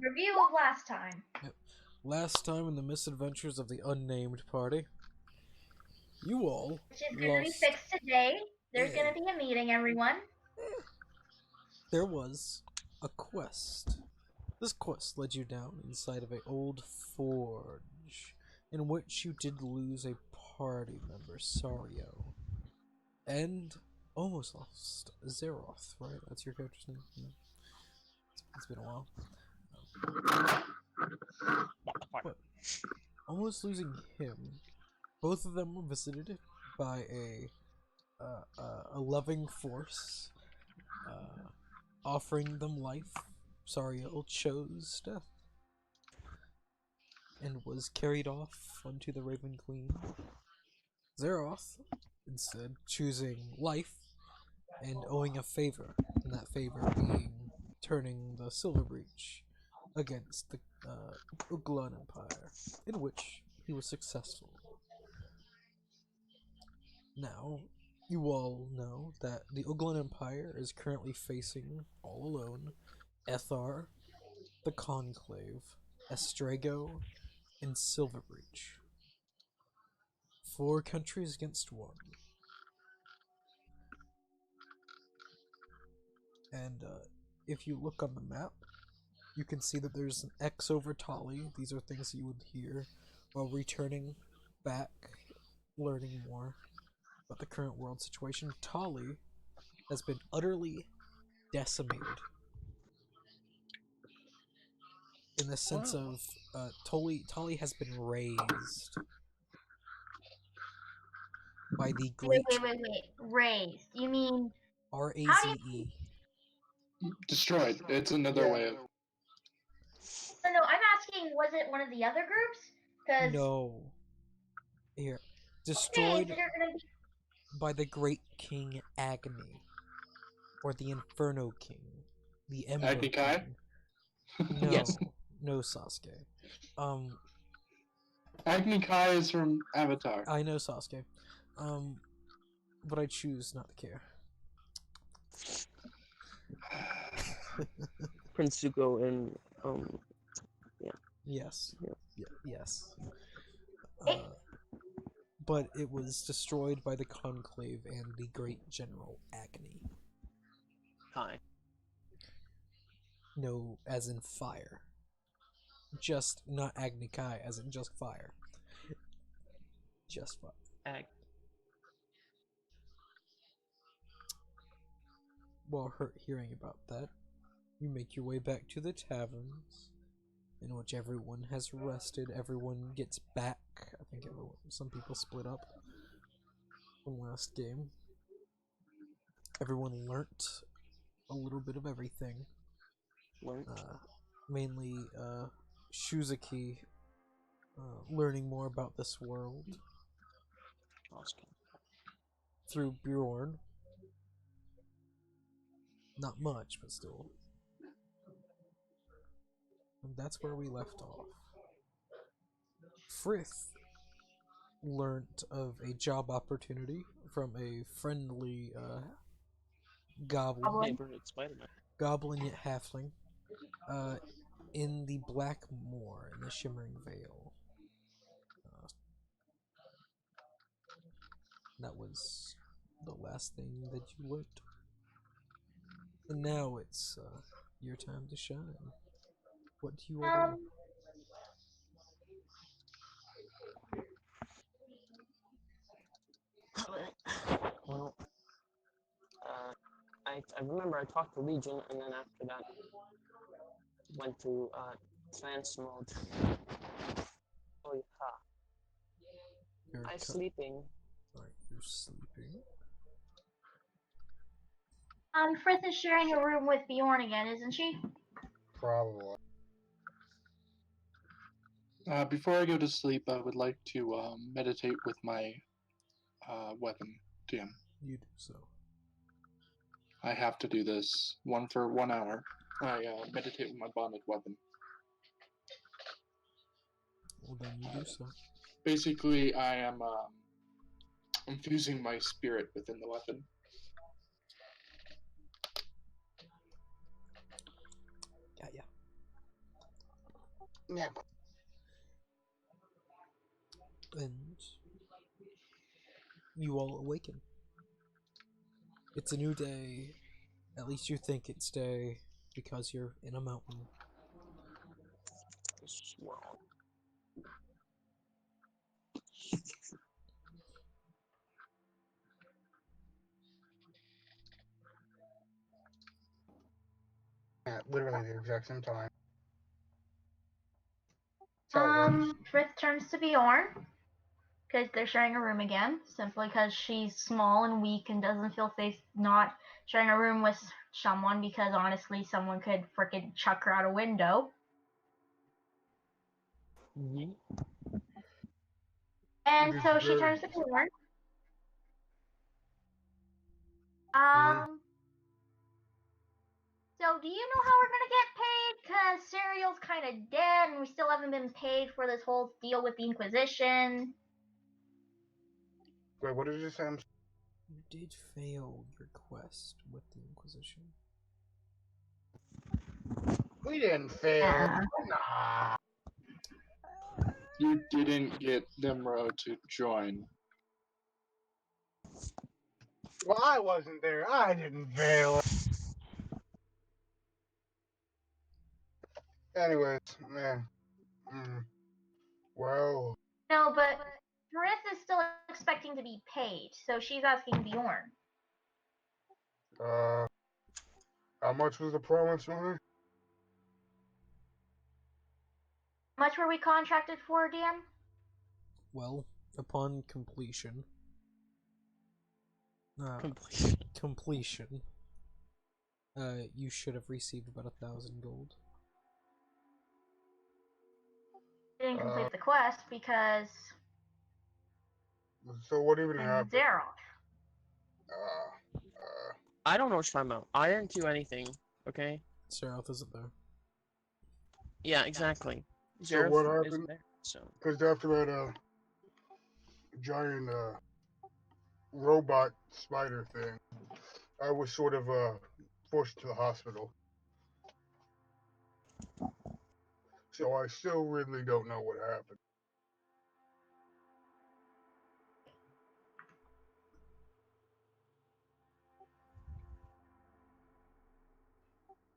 review of last time. Yep. Last time in the misadventures of the unnamed party, you all Which is going to be lost. fixed today. There's going to be a meeting, everyone. There was a quest. This quest led you down inside of an old forge, in which you did lose a party member, Sario, and almost lost Zeroth, right? That's your character's name? Yeah. It's been a while. But almost losing him, both of them were visited by a loving force, offering them life. Sariel chose death and was carried off unto the Raven Queen. Zeroth, instead, choosing life and owing a favor, and that favor being turning the Silver Breach against the Uglan Empire, in which he was successful. Now, you all know that the Uglan Empire is currently facing, all alone, Ethar, the Conclave, Estrago, and Silverbreach. 4 countries against 1. And if you look on the map, you can see that there's an X over Tali. These are things you would hear while returning back, learning more about the current world situation. Tali has been utterly decimated. In the sense of Tali has been raised by the great. Wait. Raised. You mean R-A-Z-E. Destroyed. It's another way of. So no, I'm asking, was it one of the other groups? Because No. Here. Destroyed gonna be... by the great King Agni. Or the Inferno King. The Ember Agni Kai? King. No. Yes. No, Sasuke. Agni Kai is from Avatar. I know Sasuke. But I choose not to care. Prince Zuko and Yes. Yeah. Yes. But it was destroyed by the Conclave and the Great General Agni. Kai. No, as in fire. Just not Agni Kai, as in just fire. Just fire. While hearing about that, you make your way back to the taverns, in which everyone has rested. Everyone gets back. I think some people split up from last game. Everyone learnt a little bit of everything. Mainly Shuzuki learning more about this world through Bjorn. Not much, but still. And that's where we left off. Frith learnt of a job opportunity from a friendly goblin. Goblin yet halfling. In the Black Moor, in the Shimmering Vale. That was the last thing that you learned. And now it's your time to shine. What do you all do? Well, I remember I talked to Legion, and then after that, went to trance mode. Oh yeah. I'm sleeping. Alright, you're sleeping. Frith is sharing a room with Bjorn again, isn't she? Probably. Before I go to sleep, I would like to meditate with my weapon, TM. You do so. I have to do this. For 1 hour. I meditate with my bonded weapon. Well, then you do so. Basically, I am infusing my spirit within the weapon. Yeah. Yeah. And you all awaken. It's a new day. At least you think it's day because you're in a mountain. Swirl. At literally the exact same time. That's how it works. Frith turns to Bjorn because they're sharing a room again, simply because she's small and weak and doesn't feel safe not sharing a room with someone because honestly, someone could frickin' chuck her out a window. Yeet. And It is so she very turns to easy. Bjorn. So do you know how we're gonna get paid? Cause Serial's kind of dead, and we still haven't been paid for this whole deal with the Inquisition. Wait, what did you say? You did fail your quest with the Inquisition. We didn't fail. Yeah. Nah. You didn't get Nimro to join. Well, I wasn't there. I didn't fail. Anyways, man. Well, No, but Frith is still expecting to be paid, so she's asking Bjorn. how much was the promise money? How much were we contracted for, Dan? Well, upon completion. Completion. You should have received about 1,000 gold. Didn't complete the quest because So what even I'm happened? Zeroth. I don't know what you're talking about. I didn't do anything. Okay. Serath isn't there. Yeah, exactly. So what Zeref happened? isn't there. So Because after that giant robot spider thing, I was sort of forced to the hospital. So I still really don't know what happened.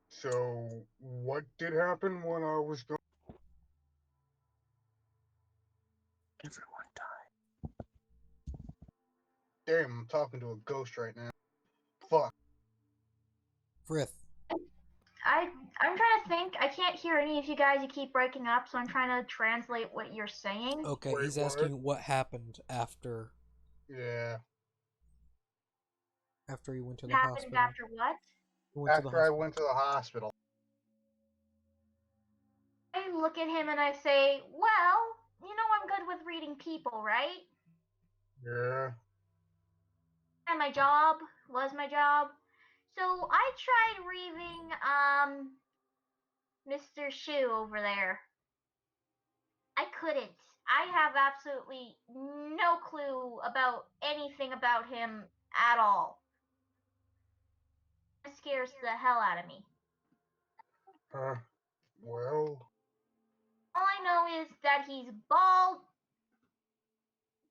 So what did happen when I was going? everyone died. Damn, I'm talking to a ghost right now. Fuck. Frith. I'm trying to think. I can't hear any of you guys. You keep breaking up, so I'm trying to translate what you're saying. Okay, Wait, he's what? asking what happened after Yeah. he went to the Happened hospital. after what? He went to the After I hospital. went to the hospital. I look at him and I say, well, you know I'm good with reading people, right? Yeah. And my job was my job. So I tried reading Mr. Shu over there. I couldn't. I have absolutely no clue about anything about him at all. It scares the hell out of me. Well. All I know is that he's bald,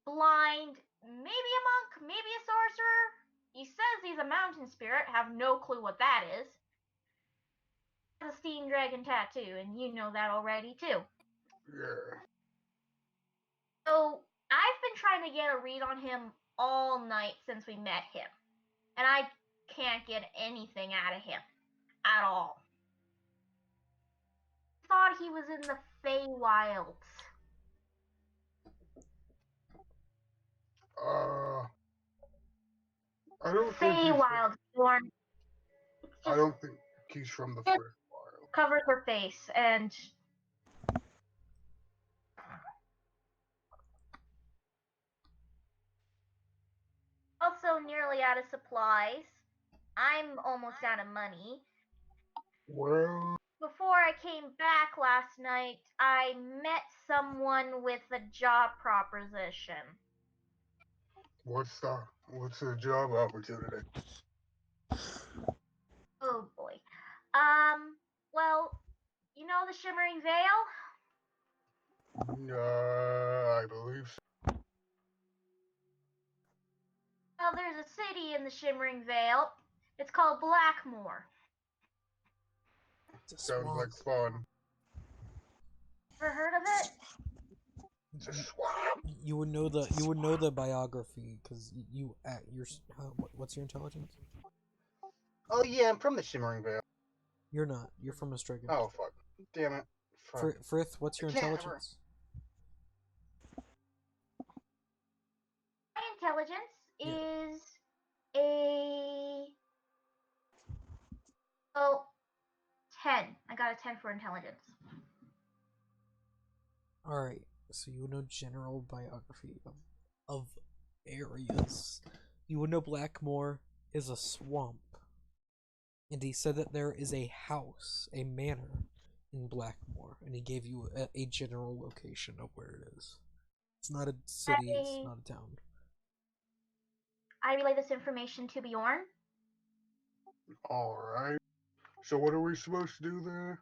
blind, maybe a monk, maybe a sorcerer. He says he's a mountain spirit. Have no clue what that is. He has a steam dragon tattoo, and you know that already too. Yeah. So I've been trying to get a read on him all night since we met him, and I can't get anything out of him at all. I thought he was in the Feywilds. I don't think he's Feywilds, Bjorn. I don't think he's from the Feywild. Covers her face and also nearly out of supplies. I'm almost out of money. Well, Before I came back last night, I met someone with a job proposition. what's the job opportunity? Oh boy. Well, you know the Shimmering Veil? I believe so. Well, there's a city in the Shimmering Vale. It's called Blackmore. It's a Sounds swamp. like fun. Ever heard of it? It's a swamp. You would know the biography because what's your intelligence? Oh yeah, I'm from the Shimmering Vale. You're not. You're from Astragon. Oh fuck. Damn it. Fuck. Frith, what's your I can't intelligence? My intelligence Yeah. is a 10. I got a 10 for intelligence. All right. So you would know general biography of areas. You would know Blackmore is a swamp, and he said that there is a house, a manor, in Blackmore, and he gave you a general location of where it is. It's not a city. It's not a town. I relay this information to Bjorn. Alright. So what are we supposed to do there?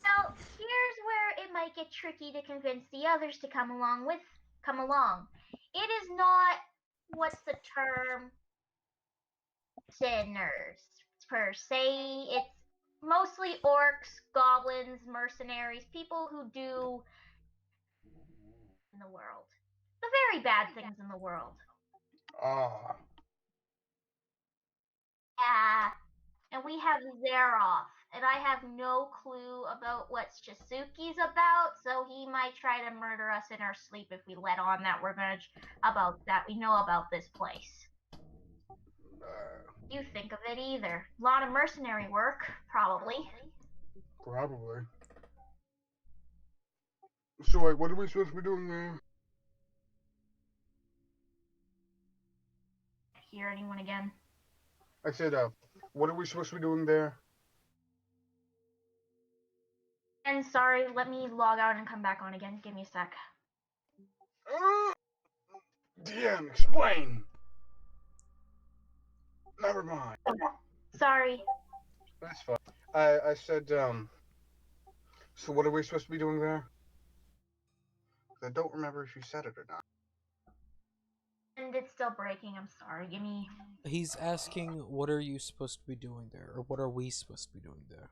Now, here's where it might get tricky to convince the others to come along. It is not, what's the term, sinners per se. It's mostly orcs, goblins, mercenaries, people who do in the world. The very bad things in the world. Ah. Yeah. And we have Zeroff, and I have no clue about what Chisuke's about, so he might try to murder us in our sleep if we let on that we know about this place. You think of it either. A lot of mercenary work, probably. Probably. So wait, what are we supposed to be doing there? Hear anyone again? I said, what are we supposed to be doing there? And sorry, let me log out and come back on again. Give me a sec. DM, explain. Never mind. Sorry. That's fine. I said, so what are we supposed to be doing there? I don't remember if you said it or not. And it's still breaking, I'm sorry. Give me... He's asking, what are you supposed to be doing there? Or what are we supposed to be doing there?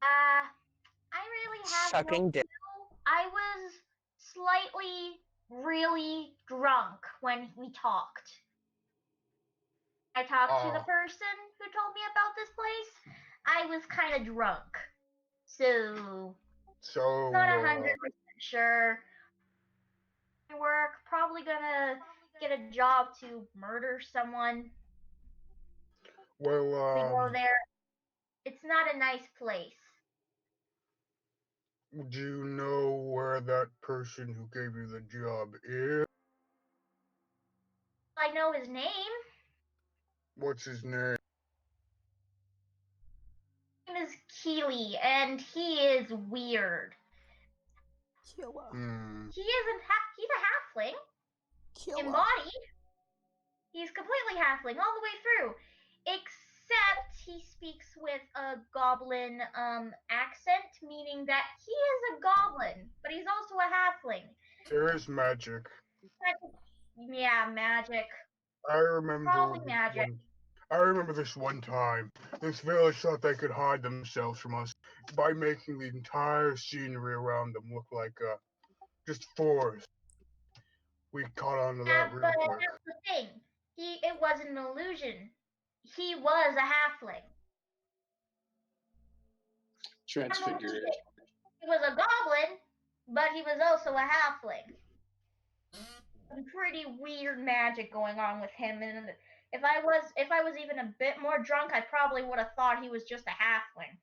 I really have Sucking no dick. clue. I was slightly really drunk when we talked. I talked to the person who told me about this place. I was kind of drunk. So not 100% sure. Work, probably gonna get a job to murder someone. Well, We go there. It's not a nice place. do you know where that person who gave you the job is? I know his name. What's his name? His name is Keely, and he is weird. Killa. He isn't. He's a halfling. Killa. In body, he's completely halfling all the way through, except he speaks with a goblin accent, meaning that he is a goblin, but he's also a halfling. There is magic. Yeah, magic. I remember. Probably magic. I remember this one time. This village thought they could hide themselves from us by making the entire scenery around them look like just forest. We caught on to that real quick. That's the thing. It wasn't an illusion. He was a halfling. Transfiguration. He was a goblin, but he was also a halfling. Some pretty weird magic going on with him, and if I was even a bit more drunk, I probably would have thought he was just a halfling.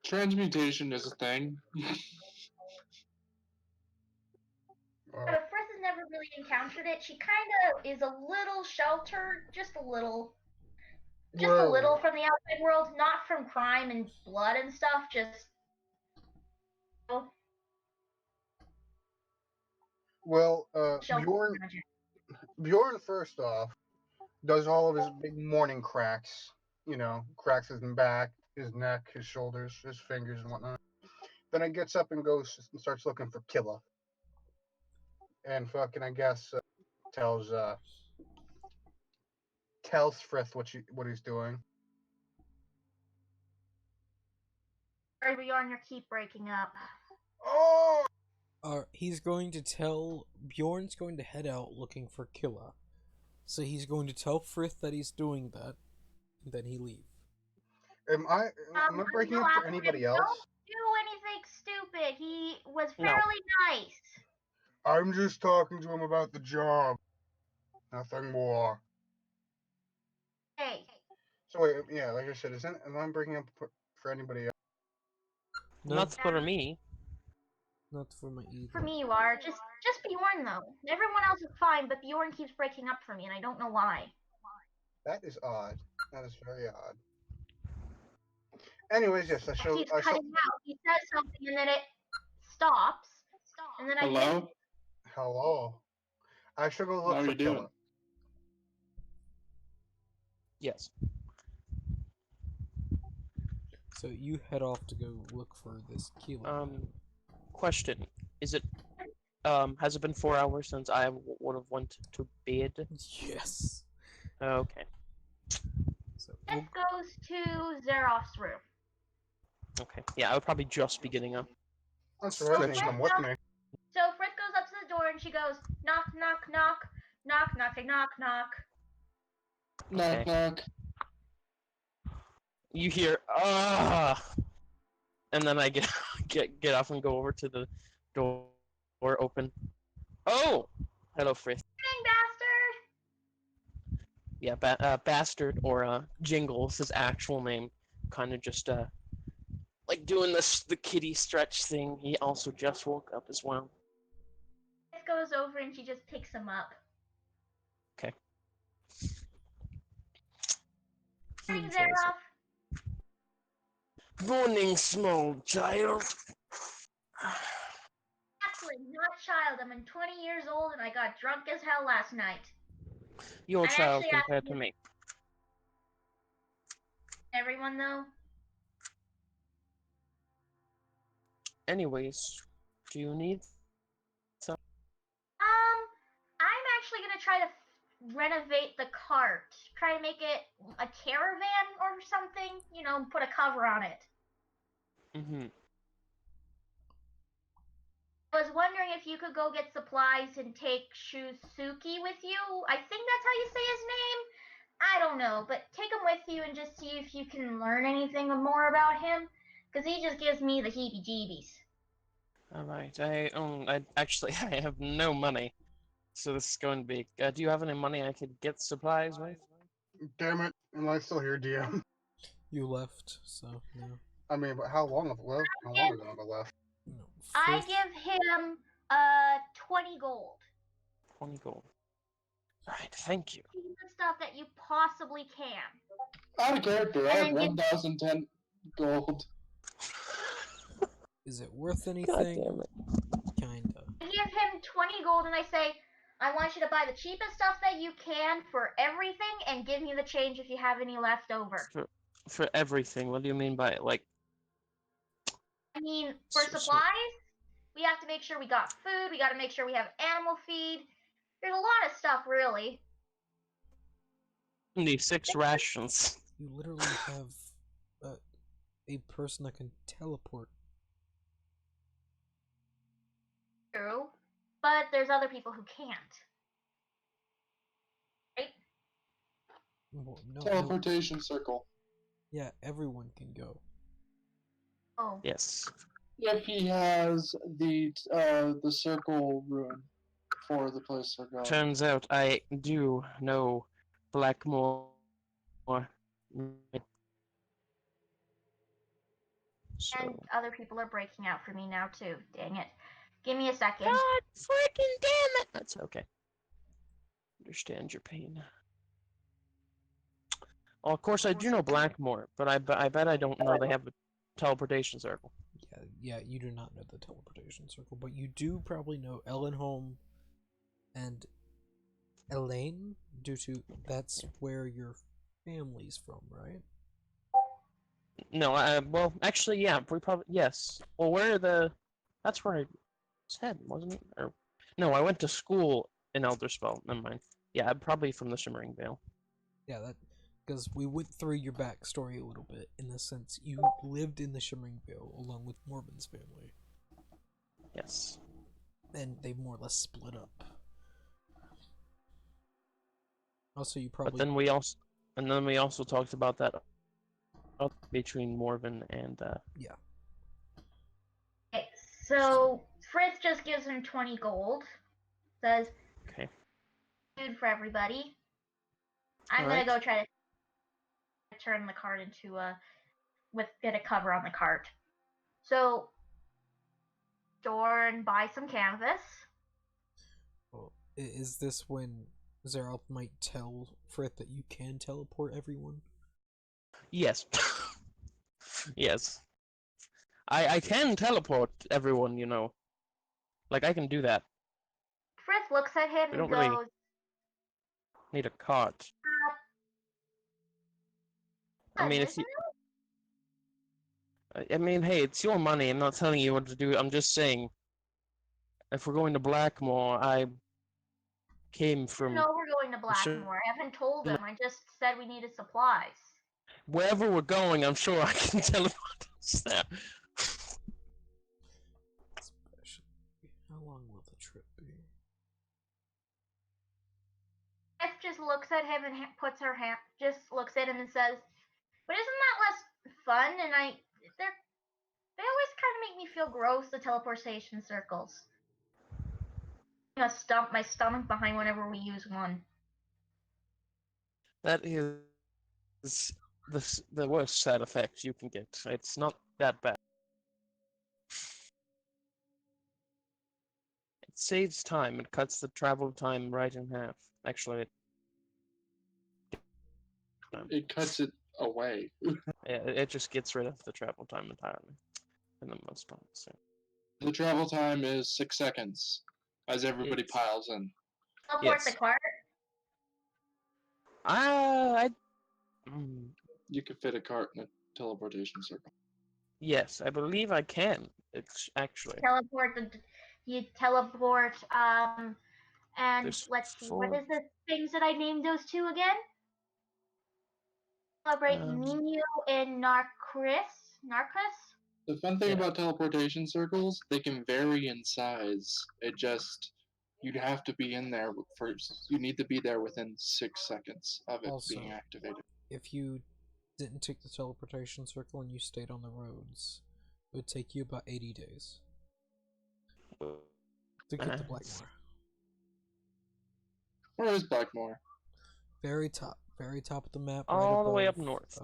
Transmutation is a thing. But Frith has never really encountered it. She kind of is a little sheltered, just a little from the outside world, not from crime and blood and stuff, just... Well, Bjorn, first off, does all of his big morning cracks. You know, cracks his back, his neck, his shoulders, his fingers, and whatnot. Then it gets up and goes and starts looking for Killa. And fucking, I guess, tells Frith what he's doing. Sorry, Bjorn, your keep breaking up. Oh! He's going to tell Bjorn's going to head out looking for Killa. So he's going to tell Frith that he's doing that, and then he leave. Am I breaking up for anybody else? Don't do anything stupid. He was fairly nice. I'm just talking to him about the job. Nothing more. Hey. So wait, yeah, like I said, am I breaking up for anybody else? No, Not for me. not for my either. For me, you are. Just Bjorn, though. Everyone else is fine, but Bjorn keeps breaking up for me, and I don't know why. That is odd. That is very odd. Anyways, yes, It keeps cutting out. He says something, and then it stops. And then Hello? Hello. I should go look How for you doing? Killa. Yes. So you head off to go look for this Killa. Question: Is it has it been 4 hours since I would have went to bed? Yes. Okay. So This goes to Zeroff's room. Okay. Yeah, I would probably just be getting up. That's right. Stretch. Come with me. So Frith goes up to the door, and she goes, knock, knock, knock, knock, knock, knock, knock. Knock, Okay. knock. You hear and then I get up and go over to the door open. Oh, hello, Frith. Dang bastard! Yeah, bastard or Jingles, his actual name, kind of just like doing the kitty stretch thing. He also just woke up as well. Frith goes over, and she just picks him up. Okay. Morning, Zeroff. Morning, small child. Actually, not child. I'm 20 years old, and I got drunk as hell last night. Your I'm child actually compared to asking me. Everyone, though. Anyways, do you need some? I'm actually gonna try to renovate the cart. Try to make it a caravan or something. You know, put a cover on it. Mm-hmm. I was wondering if you could go get supplies and take Shusuke with you. I think that's how you say his name. I don't know, but take him with you and just see if you can learn anything more about him. Because he just gives me the heebie-jeebies. All right. I actually I have no money, so this is going to be. Do you have any money I could get supplies with? Damn it. Am I still here, DM? you left, so no. I mean, but how long have I left? How long have I left? No. I Frith- give him 20 gold. 20 gold. All right. Thank you. Keep the stuff that you possibly can. Out of character, I have And then 1,010 gold. Is it worth God anything? damn it. Kinda. I give him 20 gold and I say, I want you to buy the cheapest stuff that you can for everything and give me the change if you have any left over. For everything. What do you mean by it? Like, I mean, for So- supplies, we have to make sure we got food, we got to make sure we have animal feed. There's a lot of stuff, really. the 6 rations. You literally have a person that can teleport. True. But there's other people who can't. Right? Well, no, Teleportation circle. yeah, everyone can go. Oh. Yes. If he has the circle rune for the place they're going. Turns out I do know Blackmore. So. And other people are breaking out for me now, too. Dang it. Give me a second. God freaking damn it! That's okay. Understand your pain. Well, of course I do know Blackmore, but I bet I don't know they have a teleportation circle. Yeah, you do not know the teleportation circle, but you do probably know Ellenholm and Elaine, due to that's where your family's from, right? No, well, actually, yeah, we probably, yes. Well, where are the, that's where I said, wasn't it? Or, no, I went to school in Elderspell, never mind. Yeah, I'm probably from the Shimmering Vale. Yeah, that because we went through your backstory a little bit in the sense you lived in the Shimmering Vale along with Morbin's family, Yes. and they more or less split up. Also, you But probably then we also talked about that between Morven and, yeah. Okay, so Fritz just gives him 20 gold. Says, okay. food for everybody. I'm Alright. gonna go try to turn the cart into get a cover on the cart. So, store and buy some canvas. Well, is this when Zeroth might tell Frith that you can teleport everyone? Yes. Yes. I can teleport everyone, you know. Like, I can do that. Fritz looks at him We and don't really goes, need a cart. I fun, mean, if isn't you... it? I mean, hey, it's your money. I'm not telling you what to do. I'm just saying, if we're going to Blackmore, I came from No, we're going to Blackmore. I haven't told them. I just said we needed supplies. wherever we're going. I'm sure I can teleport us there. Especially, how long will the trip be? Beth just looks at him and puts her hand, just looks at him and says, "But isn't that less fun?" And they always kind of make me feel gross. The teleportation circles. I'm gonna stump my stomach behind whenever we use one. That is the worst side effect you can get. It's not that bad. It saves time. It cuts the travel time right in half. Actually, It cuts it away. it just gets rid of the travel time entirely, for the most part. So. The travel time is 6 seconds as everybody It's- piles in. Teleport Yes. the cart. Mm, You could fit a cart in a teleportation circle. yes, I believe I can. It's actually. You teleport. And There's let's see, what 4. is the things that I named those two again? Celebrate Um, Minu and Narcris. The fun thing Yeah. about teleportation circles, they can vary in size. It just you'd have to be in there for you need to be there within 6 seconds of it Also, being activated. if you didn't take the teleportation circle and you stayed on the roads, it would take you about 80 days to get to Blackmore. Where is Blackmore? Very top of the map. All right the way above, up north.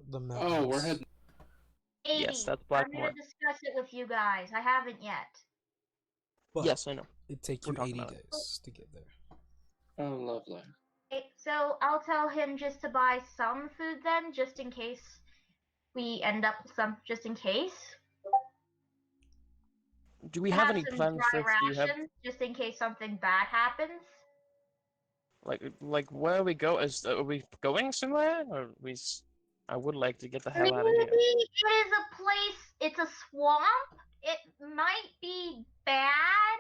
The mountains. Oh, we're heading. 80. Yes, that's I'm Blackmore. gonna discuss it with you guys. I haven't yet. But Yes, I know. it'd take We're you talking 80 about it. days to get there. Oh, lovely. Okay, so I'll tell him just to buy some food then, just in case we end up just in case. Do we have any some plans dry for? Do you have rations, just in case something bad happens. like where we go? Are we going somewhere? Or I would like to get the hell Maybe out of here. it is a place. It's a swamp. It might be bad,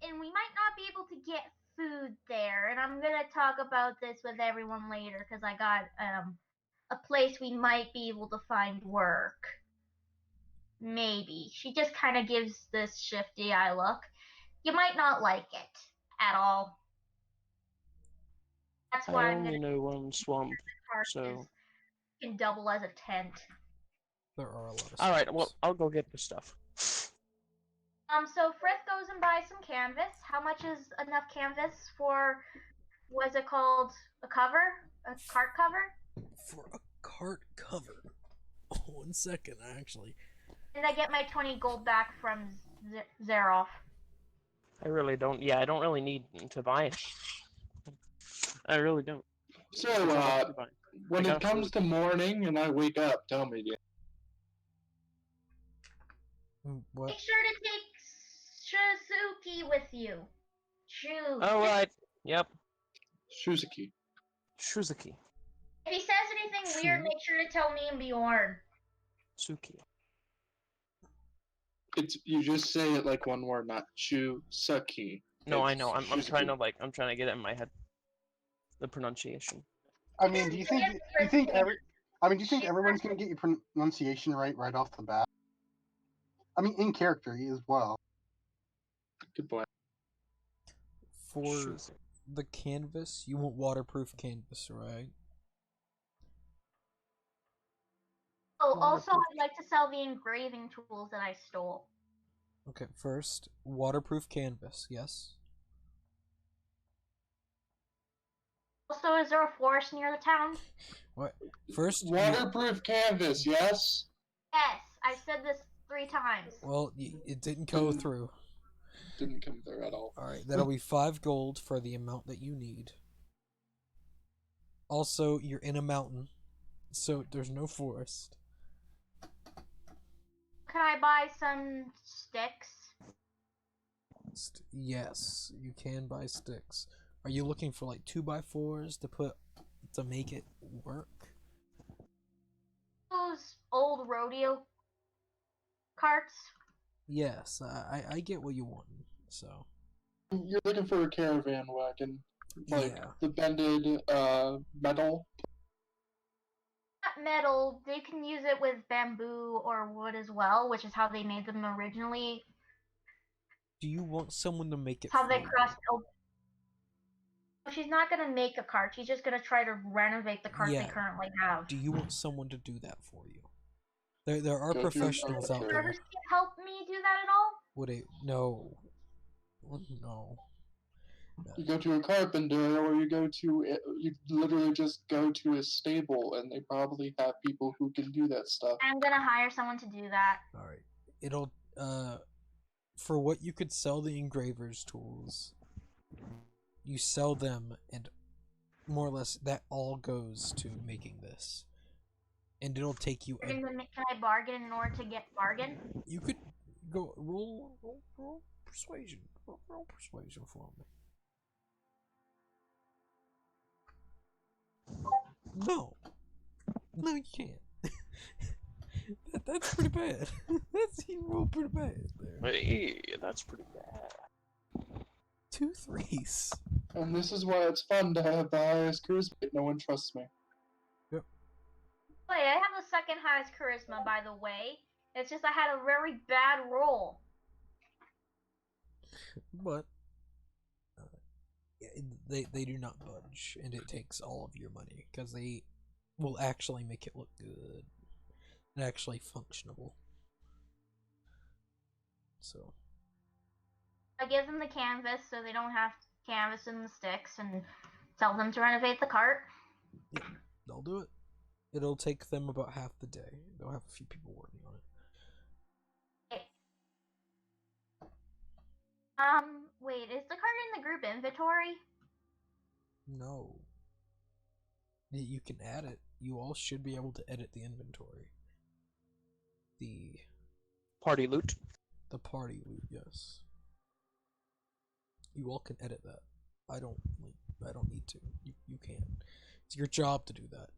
and we might not be able to get food there. And I'm gonna talk about this with everyone later because I got a place we might be able to find work. Maybe. She just kind of gives this shifty eye look. You might not like it at all. That's why I I'm only gonna know one swamp, so. can double as a tent. There are a lot of All right, swamps. well, I'll go get the stuff. So Frith goes and buys some canvas. How much is enough canvas for, what's it called, a cover? A cart cover? For a cart cover. 1 second, actually. And I get my 20 gold back from Zeroff. I really don't. Yeah, I don't really need to buy it. I really don't. So, There's not much to buy. when I it got comes food. to morning and I wake up, tell me, What? Make sure to take Shizuki with you. All right. Yep. Shuzuki. Shuzuki. If he says anything weird, make sure to tell me and Bjorn. Suki. It's you just say it like one word, not Chusaki. No, I It's know. I'm trying Shusaku. to I'm trying to get it in my head. The pronunciation. I mean, do you think everyone's gonna get your pronunciation right off the bat? I mean, in character as well. Good boy. For Shusaku. the canvas, you want waterproof canvas, right? Oh, also, Waterproof. I'd like to sell the engraving tools that I stole. Okay, first, waterproof canvas, yes? Also, is there a forest near the town? What? First, Waterproof canvas, yes? Yes, I've said this 3 times. well, it didn't go through. Didn't come there at all. Alright, that'll be 5 gold for the amount that you need. Also, you're in a mountain, so there's no forest. Can I buy some sticks? Yes, you can buy sticks. Are you looking for like 2x4s to make it work? Those old rodeo carts? Yes, I get what you want. So You're looking for a caravan wagon. Like yeah, the bended metal. Not metal, they can use it with bamboo or wood as well, which is how they made them originally. do you want someone to make it How for they you? crossed over. She's not gonna make a cart, she's just gonna try to renovate the cart they Yeah. currently have. Do you want someone to do that for you? There are Go through professionals out Carpenter. there. Drivers can help me do that at all? Would it? No. No. You go to a carpenter, or you go to you literally just go to a stable, and they probably have people who can do that stuff. I'm gonna hire someone to do that. Alright. It'll, for what you could sell the engraver's tools, you sell them, and more or less that all goes to making this. And it'll take you. Can I bargain in order to get bargain? You could go roll persuasion. Roll persuasion for me. No, you can't. That's pretty bad. You rolled pretty bad there. Hey, that's pretty bad. 2 3s. And this is why it's fun to have the highest charisma. No one trusts me. Wait, I have the second highest charisma, by the way. It's just I had a very bad roll. But they do not budge, and it takes all of your money because they will actually make it look good and actually functionable. So I give them the canvas so they don't have to canvas and the sticks and tell them to renovate the cart. yeah, they'll do it. It'll take them about half the day. They'll have a few people working on it. Wait, is the cart in the group inventory? No. You can add it. You all should be able to edit the inventory. The Party loot. party loot, yes. You all can edit that. I don't need to. You can. It's your job to do that.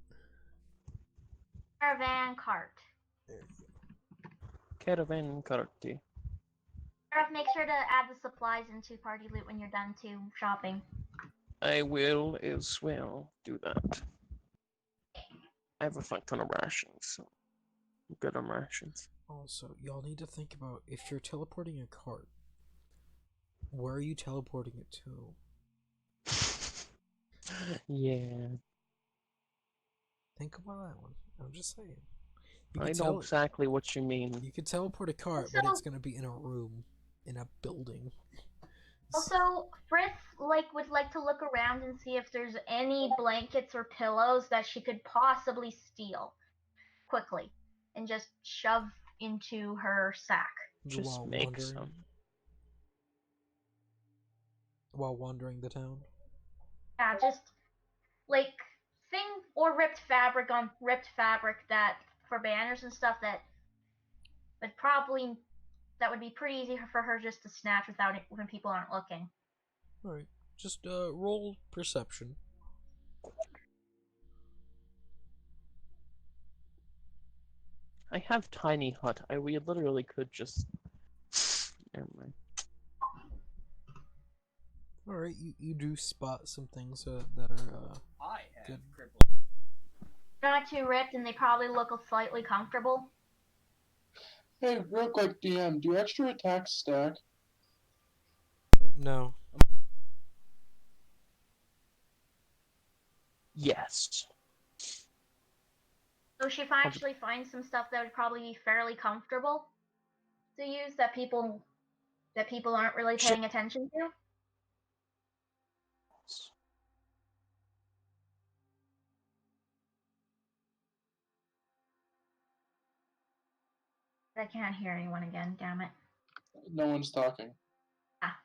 Caravan cart. There you go. Caravan carti. Sheriff, make sure to add the supplies into party loot when you're done to shopping. I will as well do that. I have a fuck ton of rations, so I'm good on rations. Also, y'all need to think about if you're teleporting a cart, where are you teleporting it to? Yeah. Think about that one. I'm just saying. I know exactly what you mean. You could teleport a cart, but it's gonna be in a room, in a building. Also, Frith would like to look around and see if there's any blankets or pillows that she could possibly steal quickly and just shove into her sack. Just while make wandering, some. while wandering the town. Yeah, just ripped fabric that for banners and stuff that would be pretty easy for her just to snatch without it when people aren't looking. Alright, just roll perception. I have tiny hut. We literally could just. Never mind. Alright, you do spot some things that are I have good. crippled. They're not too ripped, and they probably look slightly comfortable. Hey, real quick, DM, do extra attacks stack? No. Yes. So she actually finds some stuff that would probably be fairly comfortable to use that people aren't really paying attention to. I can't hear anyone again, damn it. No one's talking. Ah.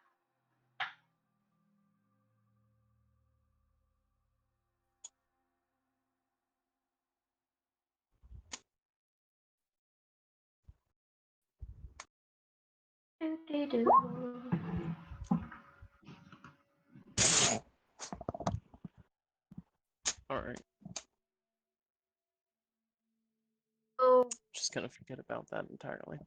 Do-do-do. Alright. So Just gonna forget about that entirely.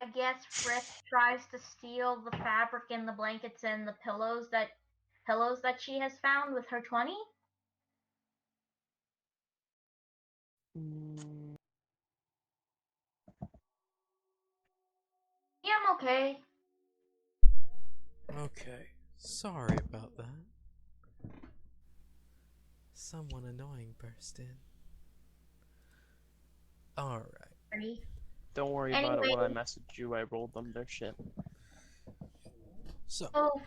I guess Frisk tries to steal the fabric and the blankets and the pillows that she has found with her 20. Mm, Yeah, I'm okay. Okay. Sorry about that. Someone annoying burst in. Alright. Sorry. don't worry about it Anyway. when I messaged you. I rolled them their shit. So, So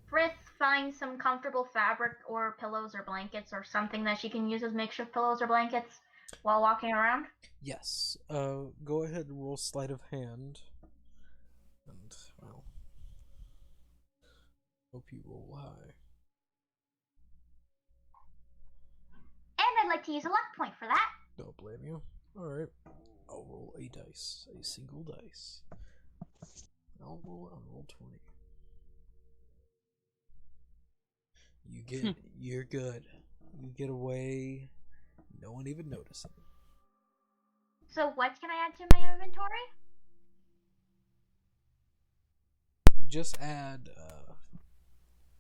Frisk finds some comfortable fabric or pillows or blankets or something that she can use as makeshift pillows or blankets while walking around. yes. Go ahead and roll sleight of hand. And, well, hope you roll high. And I'd like to use a luck point for that. Don't blame you. Alright. I'll roll a dice. A single dice. I'll roll 20. You get, you're good. You get away, no one even noticing. So what can I add to my inventory? Just add,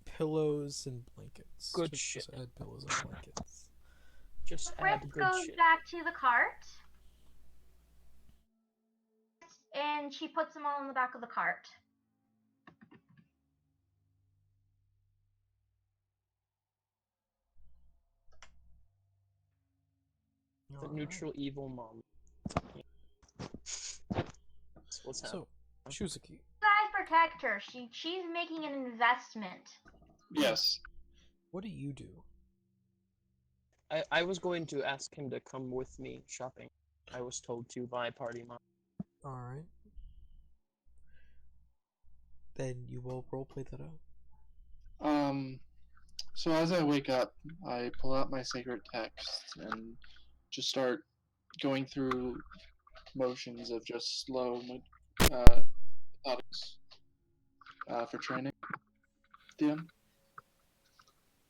pillows and blankets. Good just, shit. Just add pillows and blankets. Just add Frisk good goes shit. back to the cart. And she puts them all in the back of the cart. The Alright. neutral evil mom. That's what's happening. So, Shuzuki. You guys protect her. She's making an investment. Yes. What do you do? I was going to ask him to come with me shopping. I was told to by party mom. Alright. Then you will roleplay that out. So as I wake up, I pull out my sacred text and just start going through motions of just slow methodics for training. DM.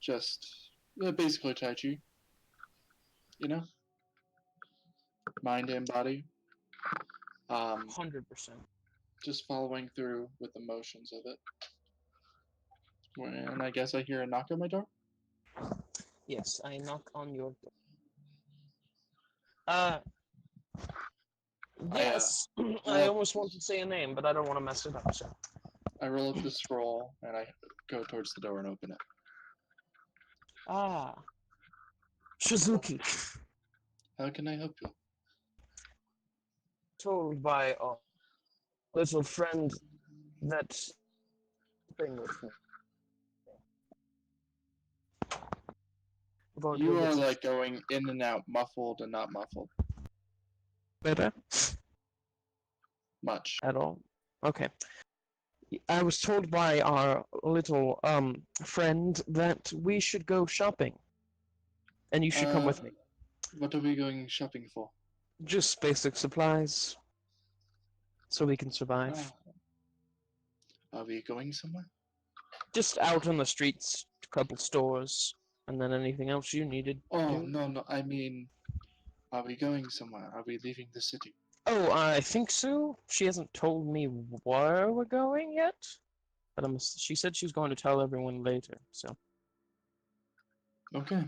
Just basically Tai Chi. You know? Mind and body. 100%. Just following through with the motions of it. And I guess I hear a knock on my door. Yes, I knock on your door. Yes. I almost want to say a name, but I don't want to mess it up. So. I roll up the scroll and I go towards the door and open it. Ah. Shizuki. How can I help you? Told by a little friend that thing with me. About You your are business. like going in and out, muffled and not muffled. Better? Much. At all? Okay. I was told by our little friend that we should go shopping. And you should come with me. What are we going shopping for? Just basic supplies. So we can survive. Are we going somewhere? Just out on the streets, a couple stores, and then anything else you needed. Oh, to. no, I mean, Are we going somewhere? Are we leaving the city? Oh, I think so. She hasn't told me where we're going yet, but she said she was going to tell everyone later. So, Okay.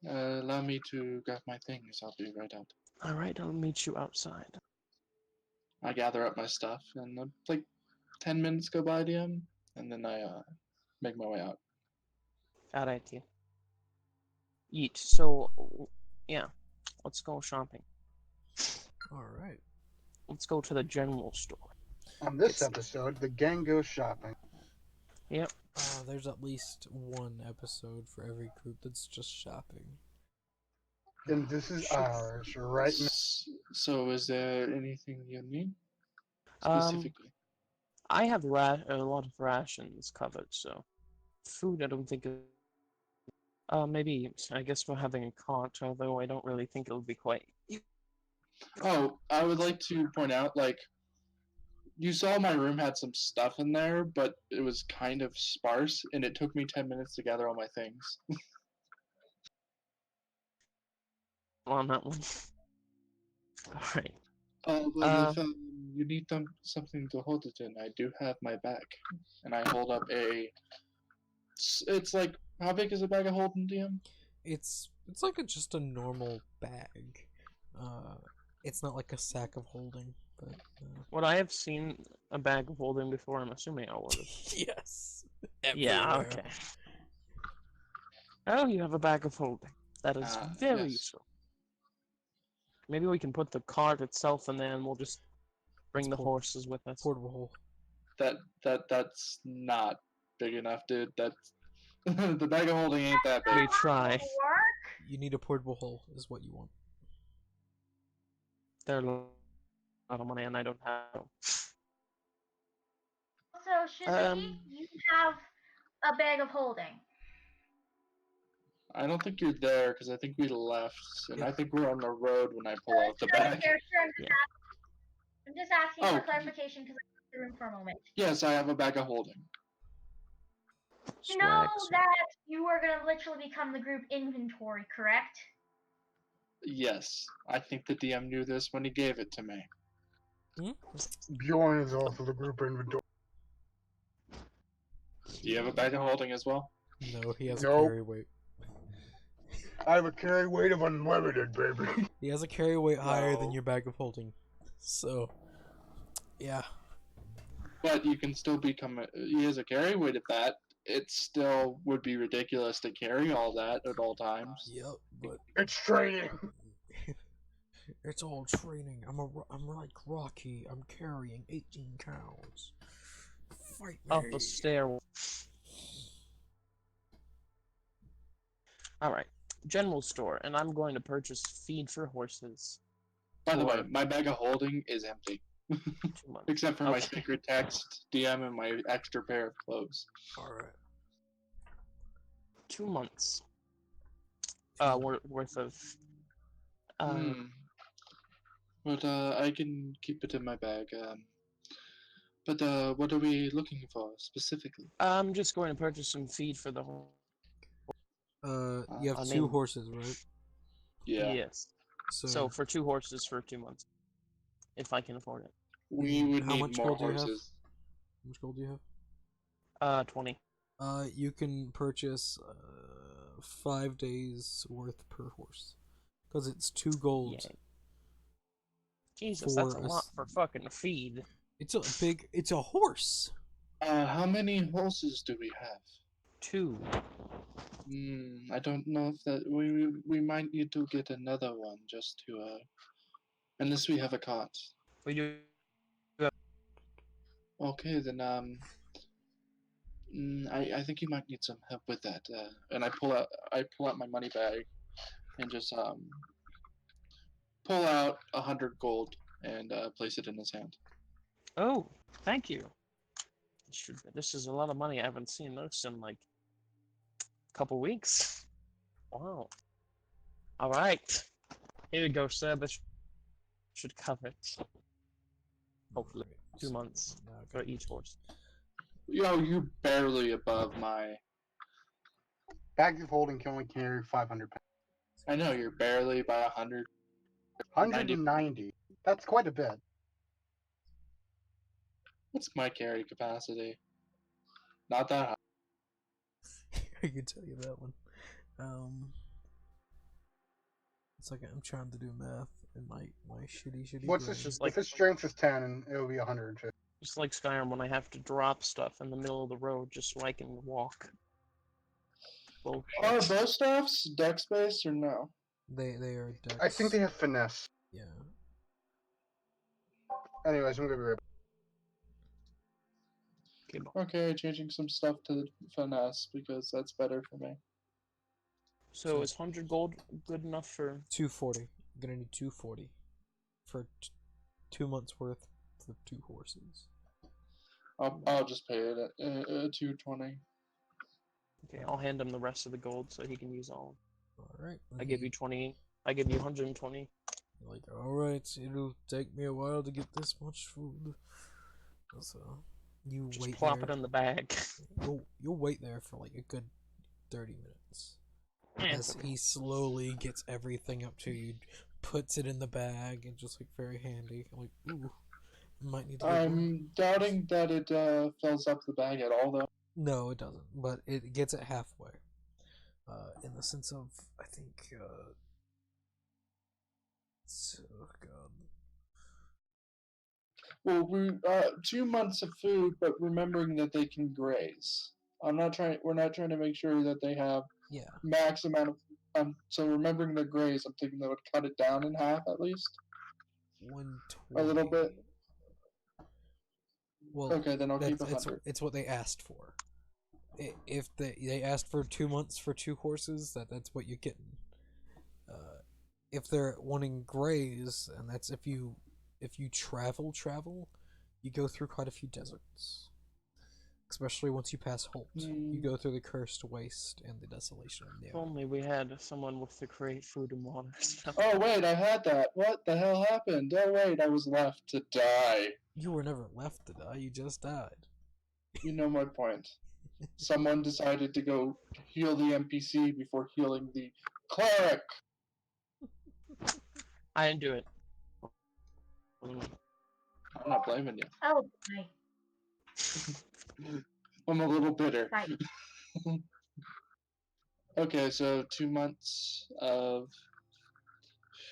Allow me to grab my things. I'll be right out. all right, I'll meet you outside. I gather up my stuff, and like 10 minutes go by, DM, and then I make my way out. All right, yeah. Eat. So, yeah, let's go shopping. All right. Let's go to the general store. On this It's- episode, the gang goes shopping. Yep. There's at least one episode for every group that's just shopping. And this is Sure. ours right now. So, is there anything you need Um, specifically? I have a lot of rations covered, so food I don't think. Maybe I guess we're having a cart, although I don't really think it'll be quite. Oh, I would like to point out, like, you saw my room had some stuff in there, but it was kind of sparse, and it took me 10 minutes to gather all my things. On that one. All right. Well, if you need something to hold it in, I do have my bag. And I hold up it's like, how big is a bag of holding, DM? It's like just a normal bag. It's not like a sack of holding, but Would I have seen a bag of holding before? I'm assuming I would have. yes. Yeah, Everywhere. okay. Oh, you have a bag of holding. That is very Yes. useful. Maybe we can put the cart itself in there and we'll just bring the horses with us. Portable hole. That's not big enough, dude. That's the bag of holding ain't that We big. try. Work? You need a portable hole, is what you want. They're a lot of money and I don't have. So, Shizzy, you have a bag of holding. I don't think you're there because I think we left, and Yeah. I think we're on the road when I pull out the bag. Sure, Yeah. I'm just asking Oh. for clarification because I'm in the room for a moment. Yes, I have a bag of holding. You know Swag, that you are going to literally become the group inventory, correct? Yes, I think the DM knew this when he gave it to me. Bjorn is also the group inventory. Do you have a bag of holding as well? No, he has Nope. a carry weight. I have a carry weight of unlimited, baby. He has a carry weight higher than No. your bag of holding. So, yeah. But you can still become. He has a carry weight of that. It still would be ridiculous to carry all that at all times. Yep, but It's training. it's all training. I'm like Rocky. I'm carrying 18 cows. Fight me. Up the stairwell. Alright. General store, and I'm going to purchase feed for horses. By the way, For my bag of holding is empty, 2 months. except for my Okay. secret text, DM, and my extra pair of clothes. All right. 2 months. Worth of. But I can keep it in my bag. But what are we looking for specifically? I'm just going to purchase some feed for the horse. You have I 2 mean- horses, right? Yeah, Yes. So, So for 2 horses for 2 months, if I can afford it. we would how need much more gold do you have? horses. how much gold do you have? 20. You can purchase 5 days worth per horse, because it's 2 gold. Yay. Jesus, that's a For a lot s- for fucking feed. It's a horse. How many horses do we have? 2. I don't know if that we might need to get another one just to unless we have a cart. We do. Okay, then I think you might need some help with that. And I pull out my money bag and just pull out 100 gold and place it in his hand. Oh, thank you. This is a lot of money. I haven't seen this in like a couple weeks. Wow. All right. Here you go, sir. This should cover it. Hopefully, Right, 2 so- months for Okay. each horse. Yo, you're barely above my. Bags of holding can only carry 500 pounds. I know you're barely by 100. 190. That's quite a bit. What's my carry capacity? Not that high. I can tell you that one. It's like I'm trying to do math in my shitty What's brain. this? Just If like- his strength is 10, and it'll be 150. Just like Skyrim, when I have to drop stuff in the middle of the road just so I can walk. Are Bullshit. bow staffs dex based or no? They are dex. I think they have finesse. Yeah. Anyways, I'm gonna be right back. Okay, changing some stuff to finesse because that's better for me. So is 100 gold good enough for... 240. I'm gonna need 240 for 2 months worth for 2 horses. I'll just pay it at 220. Okay, I'll hand him the rest of the gold so he can use all. All right. I give you 20. I give you 120. Like, all right, it'll take me a while to get this much food. So you Just wait plop there. it in the bag. You'll wait there for like a good 30 minutes. Yeah, As he slowly gets everything up to you, puts it in the bag, and just like very handy. Like, ooh, might need to get more. I'm doubting that it fills up the bag at all, though. No, it doesn't, but it gets it halfway. In the sense of, I think, oh god. Well, we 2 months of food, but remembering that they can graze. We're not trying to make sure that they have Yeah, max amount of. So remembering the graze, I'm thinking that would cut it down in half at least. 120. A little bit. Well, Okay, then I'll keep it's 100. it's what they asked for. If they asked for 2 months for 2 horses, that's what you're getting. If they're wanting graze, and that's if you travel, you go through quite a few deserts. Especially once you pass Holt, you go through the Cursed Waste and the Desolation of If Neo. only we had someone with the create food and water stuff. Oh wait, I had that. What the hell happened? Oh wait, I was left to die. You were never left to die. You just died. You know my point. Someone decided to go heal the NPC before healing the cleric. I didn't do it. I'm not blaming you. Oh, boy. I'm a little bitter. Right. Okay, so 2 months of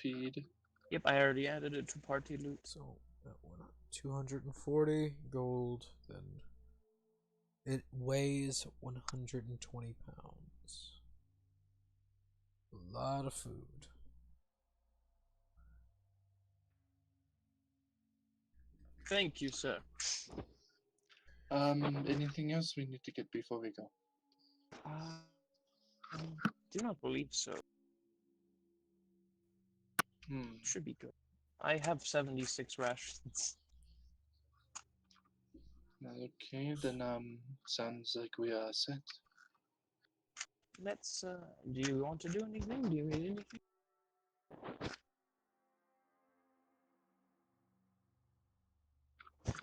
feed. Yep, I already added it to party loot. So that one, 240 gold. Then it weighs 120 pounds. A lot of food. Thank you, sir. Anything else we need to get before we go? Do not believe so. Should be good. I have 76 rations. Okay, then sounds like we are set. Let's do you want to do anything? Do you need anything?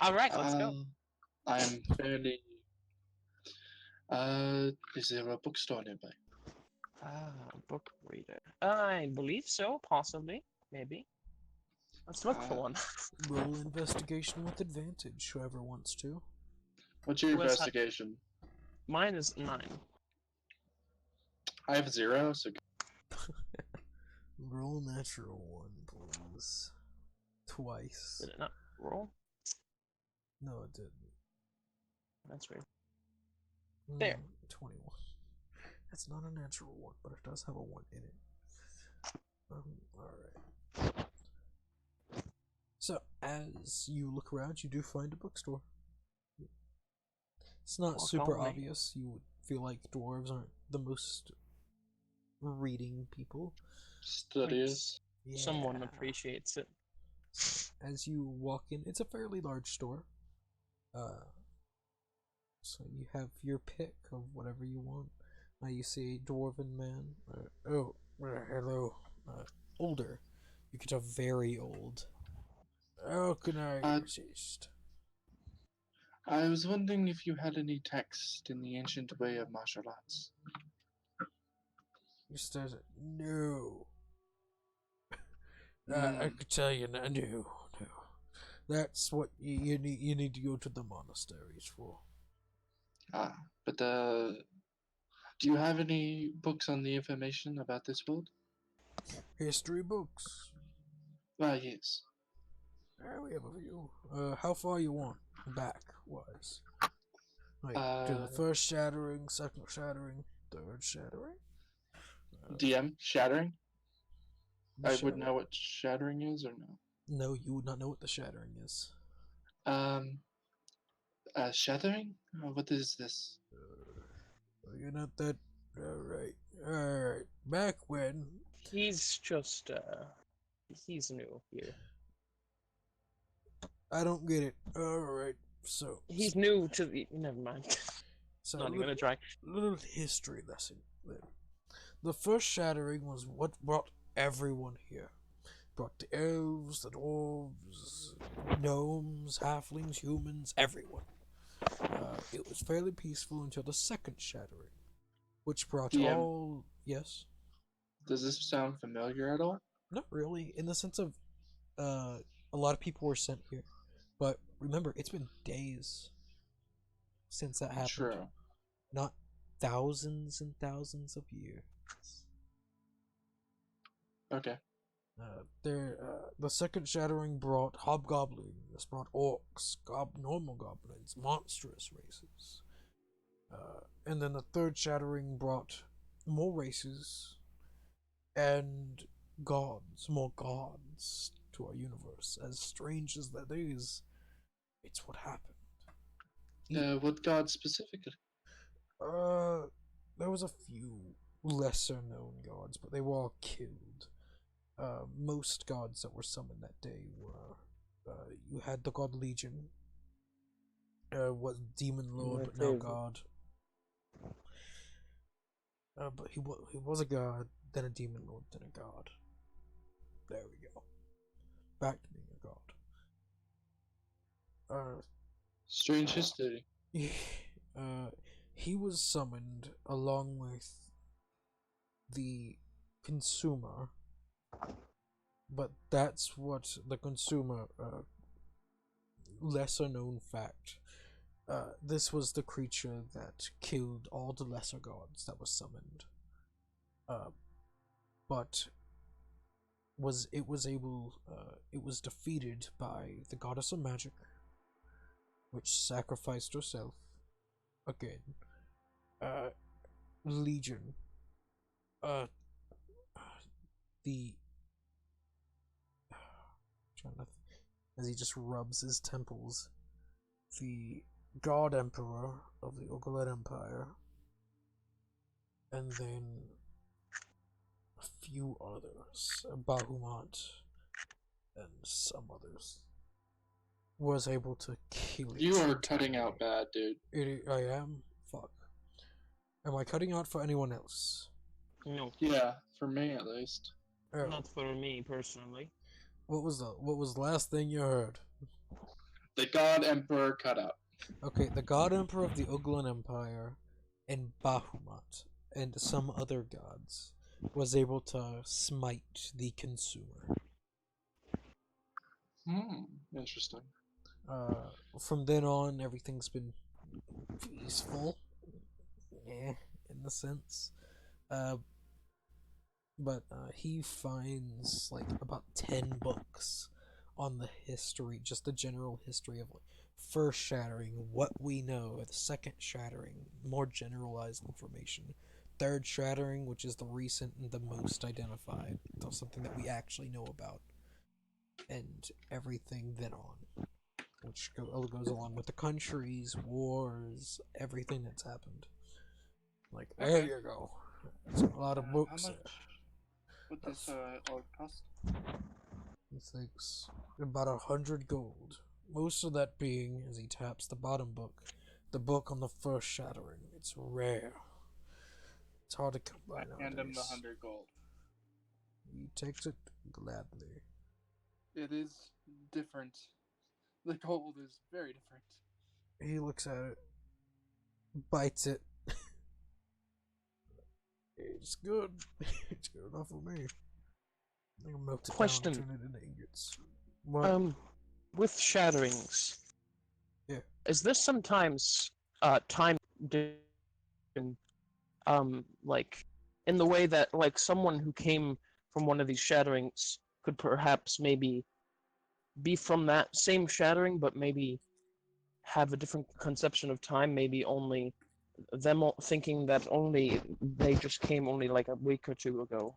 Alright, let's go. I'm fairly. Is there a bookstore nearby? Book reader. I believe so, possibly. Maybe. Let's look for one. Roll investigation with advantage, whoever wants to. What's your Who has investigation? Mine is 9. I have 0, so Roll natural one, please. Twice. Did it not roll? No, it didn't. That's weird. Mm, There. 21. That's not a natural one, but it does have a 1 in it. Alright. So, as you look around, you do find a bookstore. It's not Walk super all the way. obvious. You would feel like dwarves aren't the most reading people. studious. Someone Yeah. appreciates it. As you walk in, it's a fairly large store. So you have your pick of whatever you want. You see a dwarven man. Hello. Older. You can tell very old. How can I assist? I was wondering if you had any text in the ancient way of martial arts. He says, no. I Mm. could tell you now. No, no. That's what you need. You need to go to the monasteries for. Ah, but do you have any books on the information about this world? History books. Ah, yes. We have a few. How far you want back wise? Like to the Uh, first shattering, second shattering, third shattering. DM shattering. The I would shattering? know what shattering is, or no? No, you would not know what the shattering is. Um, shattering. What is this? You're not that. Alright. Alright. Back when. He's just he's new here. I don't get it. Alright. So. He's new to the. Never mind. So Not even gonna try. little history lesson. The first shattering was what brought everyone here. Brought the elves, the dwarves, gnomes, halflings, humans, everyone. It was fairly peaceful until the second shattering, which brought DM. all. Yes? Does this sound familiar at all? Not really, in the sense of a lot of people were sent here. But remember, it's been days since that happened. True. Not thousands and thousands of years. Okay. The second shattering brought hobgoblins, brought orcs, normal goblins, monstrous races. And then the third shattering brought more races and gods, more gods to our universe. As strange as that is, it's what happened. What god specifically? There was a few lesser known gods, but they were all killed. Most gods that were summoned that day were you had the god Legion, was Demon Lord, My but now favorite. god. But he was a god, then a Demon Lord, then a god. There we go. Back to being a god. Strange history. He was summoned along with the consumer, but that's what the consumer, lesser known fact. This was the creature that killed all the lesser gods that was summoned. But it was defeated by the goddess of magic, which sacrificed herself again. Legion. The as he just rubs his temples. The God Emperor of the Ogolad Empire, and then a few others, Bahamut, and some others, was able to kill it. You are cutting out bad, dude. I am? Fuck. Am I cutting out for anyone else? No, Yeah, for me at least. Oh. not for me personally. What was the last thing you heard? The god emperor cut out. Okay, the God Emperor of the Uglan Empire and Bahamut and some other gods was able to smite the consumer. Interesting. From then on, everything's been peaceful, in the sense. But he finds like about 10 books on the history, just the general history of like first shattering, what we know, the second shattering, more generalized information, third shattering, which is the recent and the most identified, so something that we actually know about, and everything then on, which goes along with the countries, wars, everything that's happened. Like, there you go. That's a lot of books. How much would this all cost? He thinks about 100 gold. Most of that being, as he taps the bottom book, the book on the first shattering. It's rare. It's hard to come by nowadays. Hand him the 100 gold. He takes it gladly. It is different. The gold is very different. He looks at it, bites it. It's good. It's good enough for me. I can melt it Question. down and turn it into ingots. What? With shatterings. Yeah. Is this sometimes time like in the way that like someone who came from one of these shatterings could perhaps maybe be from that same shattering, but maybe have a different conception of time, maybe only them thinking that only they just came only like a week or two ago.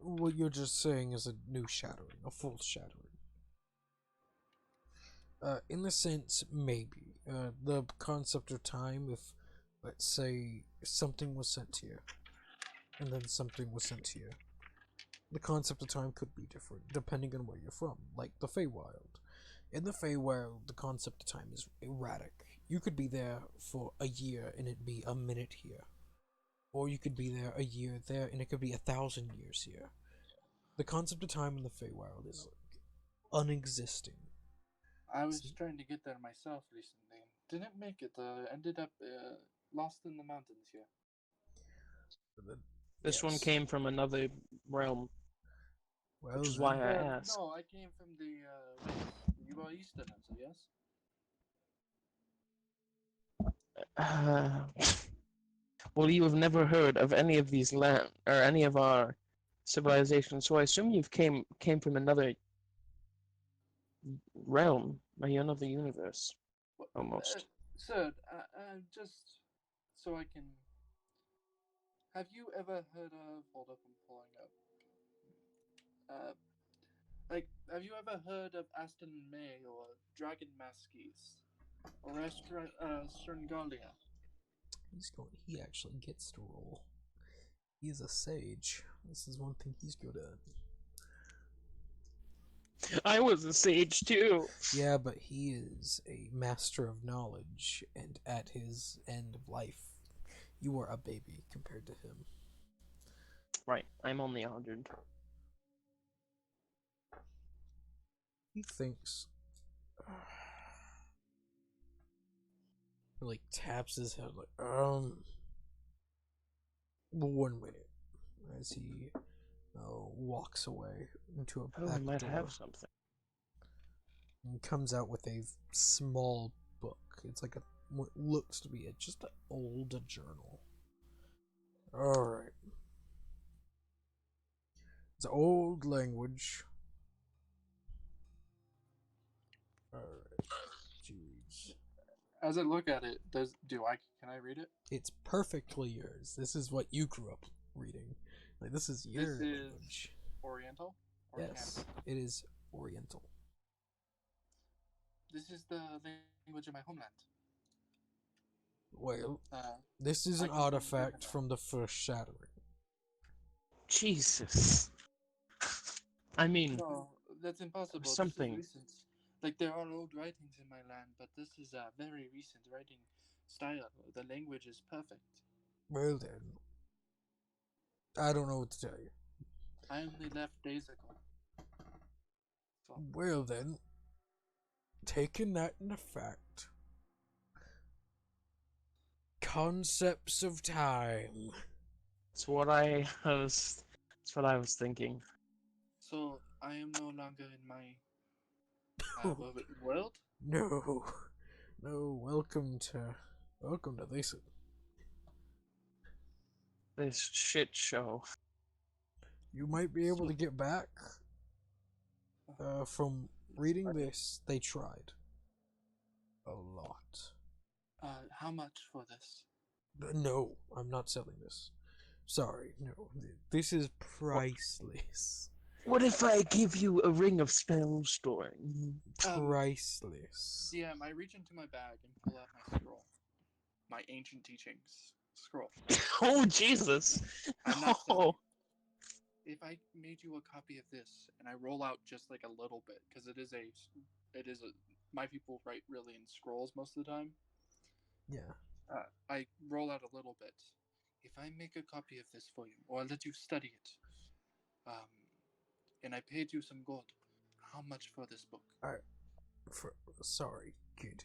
What you're just saying is a new shattering, a full shattering. In a sense, maybe. The concept of time, if, let's say, something was sent here, and then something was sent here, the concept of time could be different, depending on where you're from, like the Feywild. In the Feywild, the concept of time is erratic. You could be there for a year, and it'd be a minute here. Or you could be there a year there, and it could be 1,000 years here. The concept of time in the Feywild is unexisting. I was trying to get there myself recently and didn't make it. Ended up lost in the mountains here. This one came from another realm, Well, which is why I then, asked. No, I came from the you are Easterners, yes? Well, you have never heard of any of these land or any of our civilizations, so I assume you've came from another realm, another universe, almost. Sir, just so I can. Have you ever heard of? Hold up, I'm pulling up. Have you ever heard of Aston May or Dragon Maskies or Sterngalia? he actually gets to roll. He's a sage. This is one thing he's good at. I was a sage too. Yeah, but he is a master of knowledge, and at his end of life, you are a baby compared to him. Right, I'm only 100. He thinks. He, like, taps his head, like, 1 minute, as he walks away into a Oh, I back might door. have something. And comes out with a small book. It's like what looks to be just an old journal. Alright. It's old language. Alright. Jeez. As I look at it, can I read it? It's perfectly yours. This is what you grew up reading. Like, this is your language. Oriental? Yes, it is Oriental. This is the language of my homeland. Well, this is an artifact from the first shattering. Jesus. I mean, No, that's impossible. something. This is recent. Like, there are old writings in my land, but this is a very recent writing style. The language is perfect. Well then, I don't know what to tell you. I only left days ago. So, Well then, taking that into fact, concepts of time. It's what I was. It's what I was thinking. so I am no longer in my world? No, welcome to this. This shit show. You might be able to get back. From reading this, they tried a lot. How much for this? No, I'm not selling this. Sorry, no. This is priceless. What if I give you a ring of spell storing? Priceless. Yeah, I reach into my bag and pull out my scroll. My ancient teachings scroll. Oh Jesus! I'm not No. selling. If I made you a copy of this and I roll out just like a little bit, because it is a, my people write really in scrolls most of the time. Yeah. I roll out a little bit. If I make a copy of this for you, or I let you study it, and I paid you some gold, how much for this book? Sorry, kid.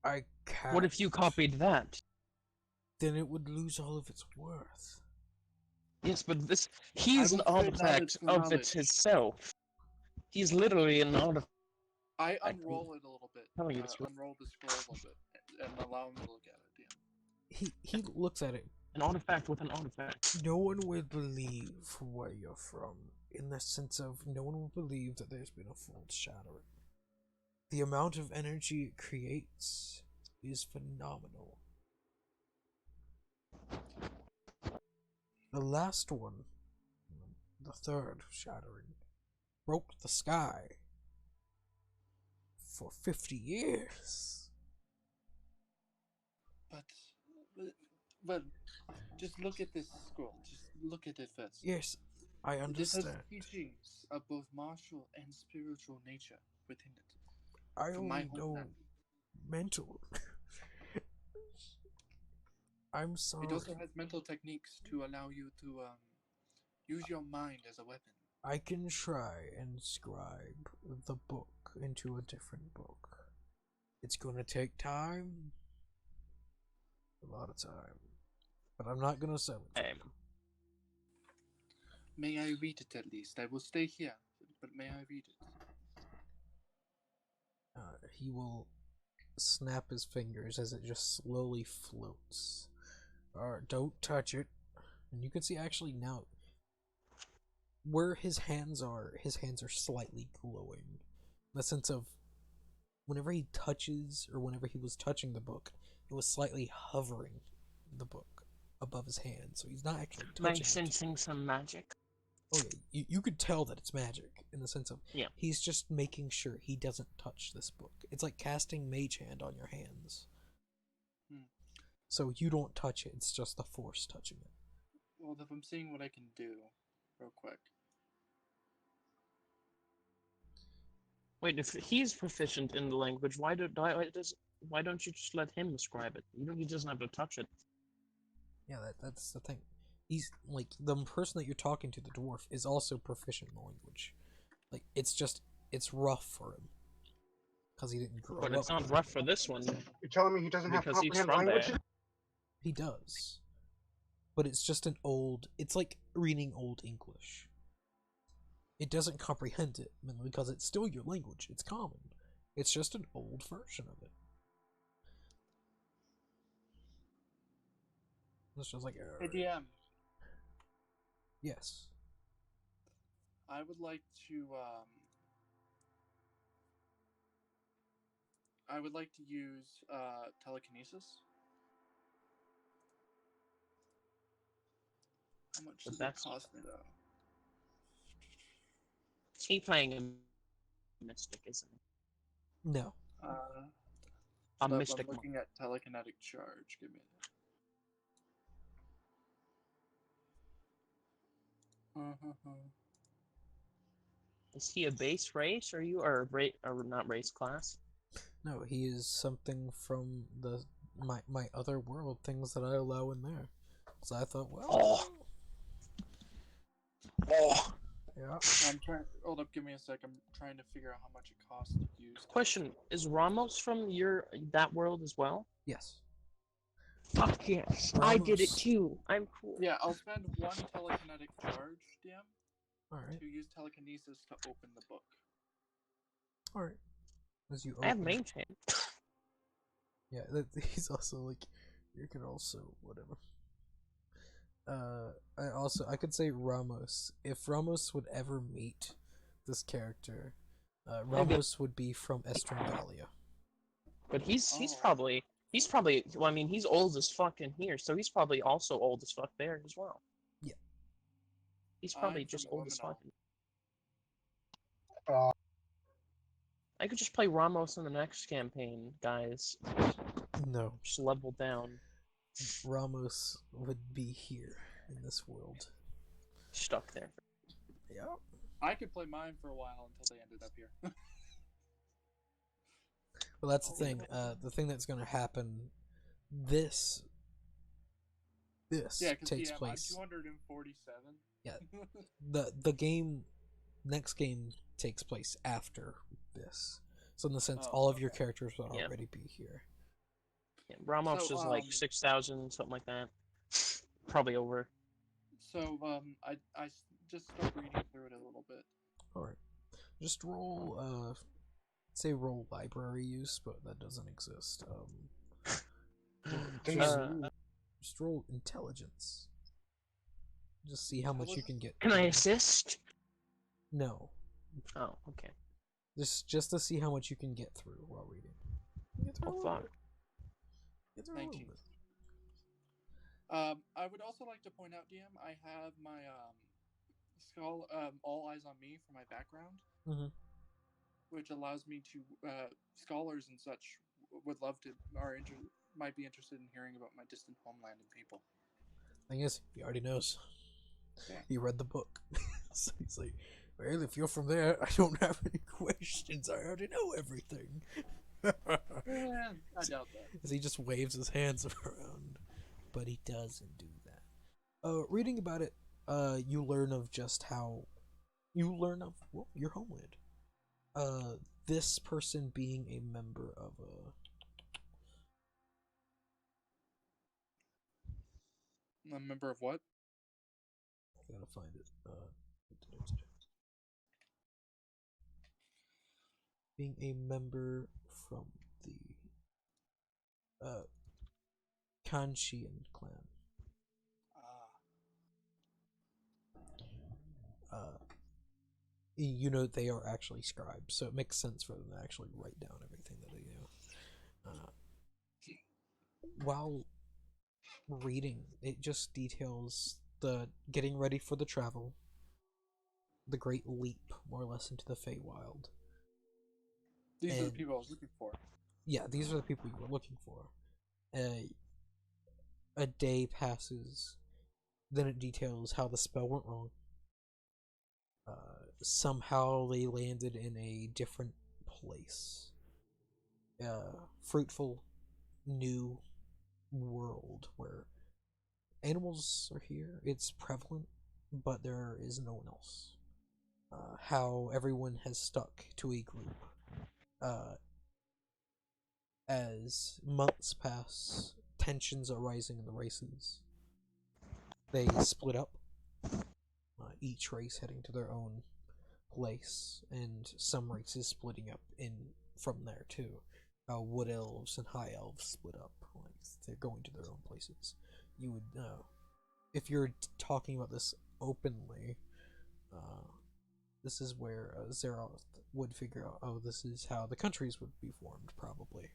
I can't. What if you copied that? Then it would lose all of its worth. Yes, but he's an will trade knowledge artifact for of it knowledge. himself. He's literally an artifact. I I- unroll it a little bit. Telling you the truth. Unroll the scroll a little bit and allow him to look at it. DM. He looks at it. An artifact with an artifact. No one would believe where you're from, in the sense of no one would believe that there's been a full shattering. The amount of energy it creates is phenomenal. The last one, the third shattering, broke the sky for 50 years. But just look at this scroll. Just look at it first. Yes, I This has understand. teachings of both martial and spiritual nature within it. I From my only know homeland. mental. I'm sorry. It also has mental techniques to allow you to use your mind as a weapon. I can try and scribe the book into a different book. It's gonna take time. A lot of time. But I'm not gonna sell it. May I read it at least? I will stay here, but may I read it? He will snap his fingers as it just slowly floats. Don't touch it. And you can see actually now where his hands are slightly glowing. In the sense of whenever he touches, or whenever he was touching the book, it was slightly hovering the book above his hand, so he's not actually Am I touching it. sensing some magic? Oh yeah, you could tell that it's magic, in the sense of Yeah. he's just making sure he doesn't touch this book. It's like casting Mage Hand on your hands. So you don't touch it, it's just the Force touching it. Well, if I'm seeing what I can do, real quick. Wait, if he's proficient in the language, why don't you just let him describe it? He doesn't have to touch it. Yeah, that's the thing. He's like the person that you're talking to, the dwarf, is also proficient in the language. Like it's rough for him because he didn't grow But up. it's not rough for this one. You're telling me he doesn't have to because he's comprehend from language? there. He does, but it's just it's like reading Old English. It doesn't comprehend it because it's still your language. It's common. It's just an old version of it. It's just like Hey, DM, yes. I would like to use telekinesis. How much But does it that's- cost me though? He playing a mystic, isn't he? No. A But mystic I'm monk. looking at telekinetic charge. Give me that. Is he a base race, or you are or not race class? No, he is something from my other world, things that I allow in there. So I thought, well, yeah. I'm trying. Hold up, give me a sec. I'm trying to figure out how much it costs to use. Question: is Ramos from that world as well? Yes. Fuck yes, I did it Ramos. too. I'm cool. Yeah, I'll spend one telekinetic charge, DM, Alright. to use telekinesis to open the book. Alright. As you I have open- Mage Hand. Yeah, he's also like, you can also whatever. I could say Ramos. If Ramos would ever meet this character, Ramos would be from Estrangalia. But he's Oh. probably well, I mean, he's old as fuck in here, so he's probably also old as fuck there as well. Yeah. He's probably I'm just from old as Liminal. fuck. I could just play Ramos in the next campaign, guys. No, Just level down. Ramos would be here in this world. Stuck there. Yeah. I could play mine for a while until they ended up here. Well, that's the thing. The thing that's going to happen. This Yeah, because takes I'm place. 247. Yeah. The next game takes place after this. So in the sense, Oh, all of your okay. characters will Yeah. already be here. Yeah, Ramos So, is like 6,000, something like that. Probably over. So just start reading through it a little bit. Alright. Just roll, say roll library use, but that doesn't exist. Just roll intelligence. Just see how much you can get. Can I assist? No. Oh, okay. Just to see how much you can get through while reading. Get through a Oh, little fuck. bit. Get through a little 19. bit. I would also like to point out, DM, I have my skull all eyes on me for my background, Mhm. which allows me to scholars and such would love to might be interested in hearing about my distant homeland and people. Thing is, he already knows. Yeah. He read the book. So he's like, well, if you're from there, I don't have any questions. I already know everything. Yeah, I doubt that. As he just waves his hands around. But he doesn't do that. Reading about it, you learn of just how... You learn of, well, your homeland. This person being a member of A member of what? I gotta find it. Being a member from the Kanshian clan. You know they are actually scribes, so it makes sense for them to actually write down everything that they do. While reading, it just details the getting ready for the travel, the great leap, more or less, into the Feywild. These are the people I was looking for. Yeah, these are the people you were looking for. A day passes, then it details how the spell went wrong. Somehow they landed in a different place. Fruitful, new world where animals are here. It's prevalent, but there is no one else. How everyone has stuck to a group. As months pass, tensions are rising in the races. They split up, each race heading to their own place, and some races splitting up in from there too. Wood elves and high elves split up, like they're going to their own places. You would, if you're talking about this openly, this is where Zeroth would figure out, oh, this is how the countries would be formed, probably.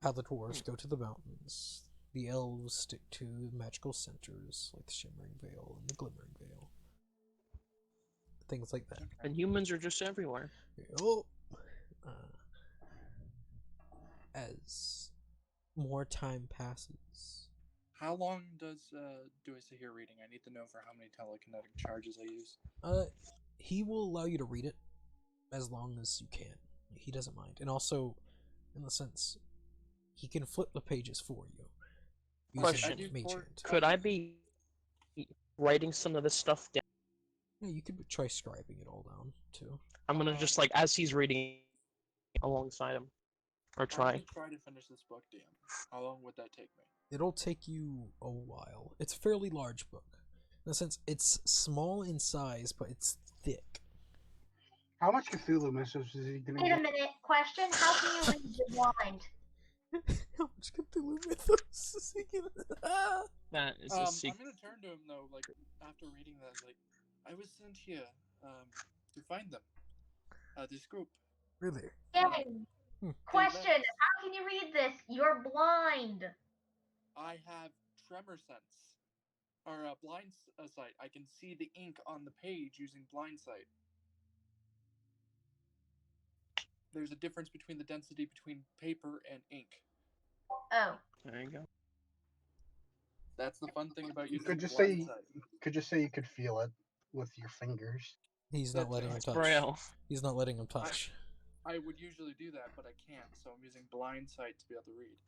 How the dwarves go to the mountains, the elves stick to magical centers like the Shimmering Vale and the Glimmering Vale. Things like that. And humans are just everywhere. Oh, as more time passes. How long do I sit here reading? I need to know for how many telekinetic charges I use. He will allow you to read it as long as you can. He doesn't mind, and also, in the sense, he can flip the pages for you. Question: Mage Hand. Could I be writing some of this stuff down? Yeah, you could try scribing it all down too. I'm gonna just like as he's reading alongside him, or I try. can try to finish this book, DM. How long would that take me? It'll take you a while. It's a fairly large book. In a sense, it's small in size, but it's thick. How much Cthulhu messages is he gonna Wait a get? minute. Question: how can you read the blind? How much Cthulhu Mythos is he gonna... That is I'm a secret. gonna turn to him though, like after reading that, like I was sent here to find them. This group. Really? Again, question: how can you read this? You're blind. I have tremor sense, or blind sight. I can see the ink on the page using blind sight. There's a difference between the density between paper and ink. Oh. There you go. That's the fun thing about You using could just blind say sight. could just say you could feel it with your fingers. He's not That's letting him right. touch. Braille. He's not letting him touch. I would usually do that, but I can't, so I'm using blind sight to be able to read.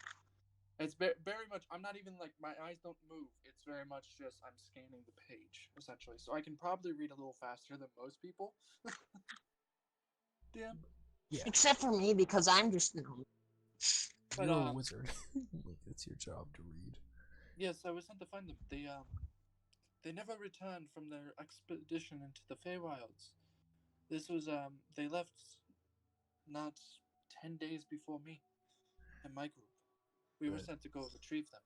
It's very much, I'm not even like, my eyes don't move. It's very much just, I'm scanning the page, essentially. So I can probably read a little faster than most people. Damn. Yeah. Except for me, because I'm just But, You're a wizard. Like, it's your job to read. Yes, I was sent to find them. They they never returned from their expedition into the Feywilds. This was they left not 10 days before me and my group. We were Right. sent to go retrieve them.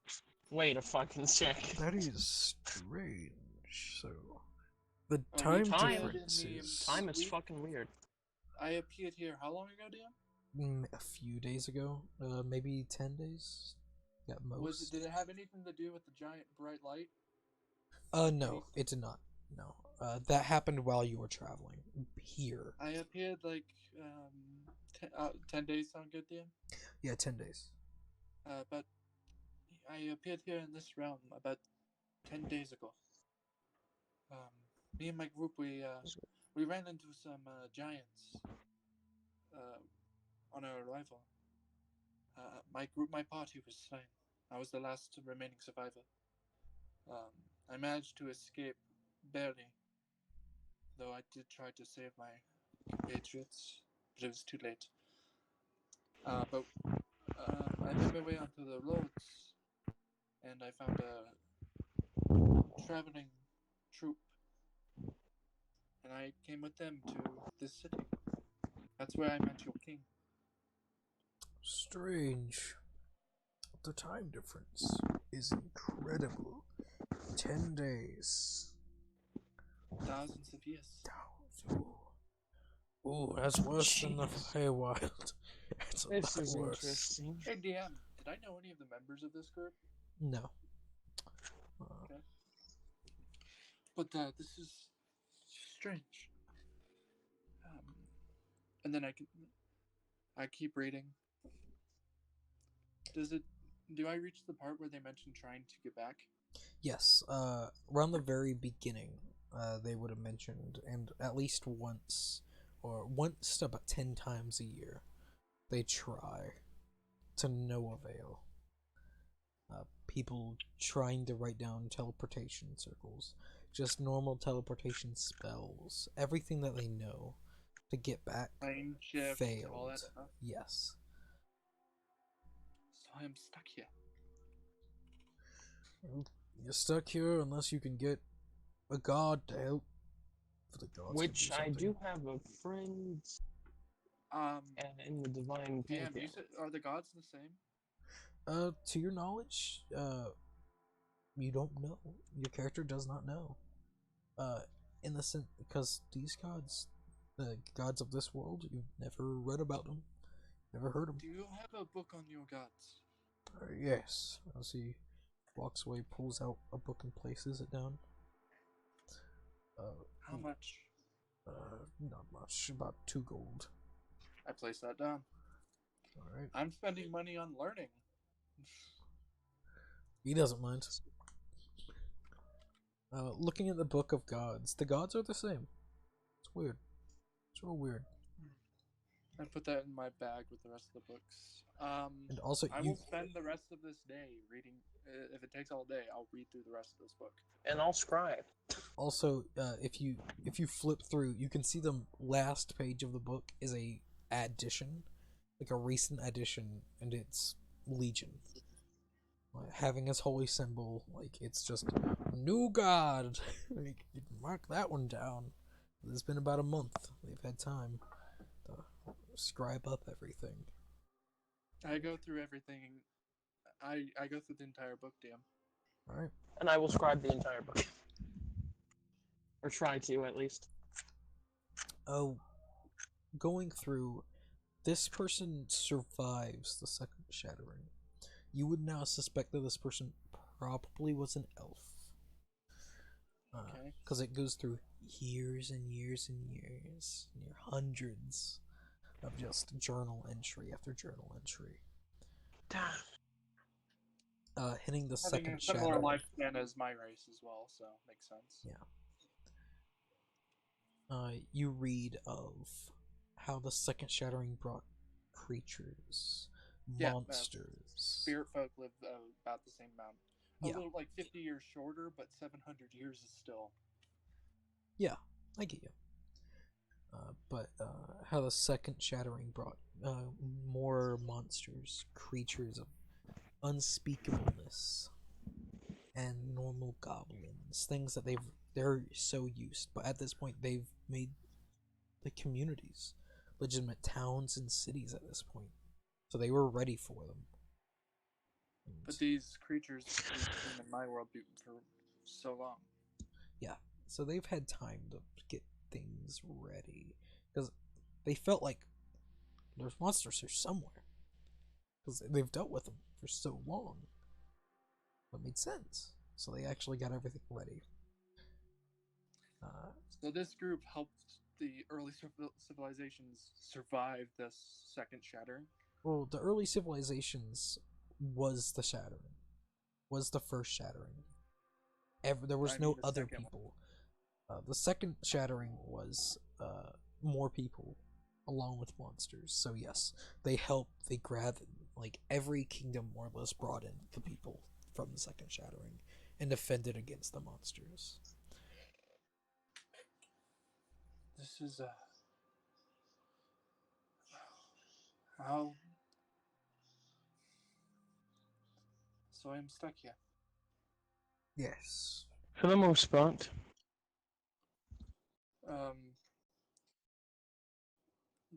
Wait a fucking sec. That is strange. So, the Oh, time you time- difference in the- is Time is We- fucking weird. I appeared here how long ago, DM? a few days ago. Maybe 10 days at most. Did it have anything to do with the giant bright light? No, it did not. No. That happened while you were traveling here. I appeared like 10 days sound good, DM? Yeah, 10 days. But I appeared here in this realm about 10 days ago. Me and my group, we ran into some giants on our arrival. My party was slain. I was the last remaining survivor. I managed to escape barely, though I did try to save my compatriots, but it was too late. But I made my way onto the roads, and I found a traveling troop, and I came with them to this city. That's where I met your king. Strange. The time difference is incredible. 10 days. Thousands of years. Ooh, that's worse than the Jeez. Feywild. That's a This lot is worse. interesting. Hey DM, did I know any of the members of this group? No. But this is strange. And then I keep reading. Do I reach the part where they mention trying to get back? Yes, around the very beginning, they would have mentioned, and at least once, or once about 10 times a year, they try, to no avail. People trying to write down teleportation circles, just normal teleportation spells, everything that they know to get back Plane shift, all failed. that stuff. Yes. So I'm stuck here. You're stuck here unless you can get a god to help. For the gods to Which I something. do have a friend in the divine DM, pantheon. you said, are the gods the same? To your knowledge, you don't know. Your character does not know. In the sense, because these gods, the gods of this world, you've never read about them, never heard them. Do you have a book on your gods? Yes. As he walks away, pulls out a book and places it down. How much? Not much. About 2 gold. I place that down. Alright. I'm spending money on learning. He doesn't mind. Looking at the Book of Gods, the gods are the same. It's weird. It's real weird. I put that in my bag with the rest of the books. And also, I you will spend the rest of this day reading. If it takes all day, I'll read through the rest of this book. And I'll scribe. also if you flip through, you can see the last page of the book is a addition, like a recent addition, and it's Legion. Like, having his holy symbol, like it's just new god. Like, you can mark that one down. It's been about a month. They've had time to scribe up everything. I go through everything. I go through the entire book, DM. All right. And I will scribe the entire book. Or try to, at least. Oh, going through, this person survives the second shattering. You would now suspect that this person probably was an elf. Okay. Because it goes through years and years and years, near hundreds of just journal entry after journal entry. Hitting the Having second a similar shattering. lifespan as my race as well, so makes sense. Yeah. You read of how the second shattering brought creatures, Yeah, monsters. Spirit folk live about the same amount. A Yeah. little like 50 years shorter, but 700 years is still. Yeah, I get you. But how the second shattering brought more monsters, creatures of unspeakableness, and normal goblins towns, things that they're so used. But at this point, they've made the communities legitimate towns and cities at this point, so they were ready for them. But these creatures we've seen in my world for so long. Yeah, so they've had time to get things ready because they felt like there's monsters here somewhere because they've dealt with them for so long. That made sense. So they actually got everything ready. So this group helped the early civilizations survive this second shattering. Well, the early civilizations was the shattering, was the first shattering. There was no other people. The second shattering was more people, along with monsters. So yes, they helped. They grabbed like every kingdom more or less brought in the people from the second shattering and defended against the monsters. This is how. So I'm stuck here. Yes. For the most part.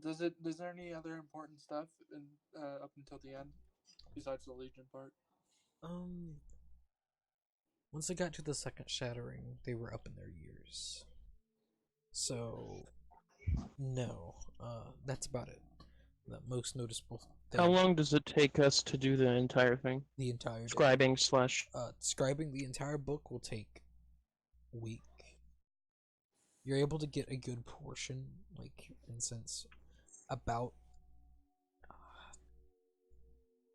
Is there any other important stuff in up until the end besides the Legion part? Once they got to the second shattering, they were up in their years. So no, that's about it. The most noticeable thing. How long does it take us to do the entire thing? The entire day. Scribing slash. Scribing the entire book will take a week. You're able to get a good portion, like in sense, about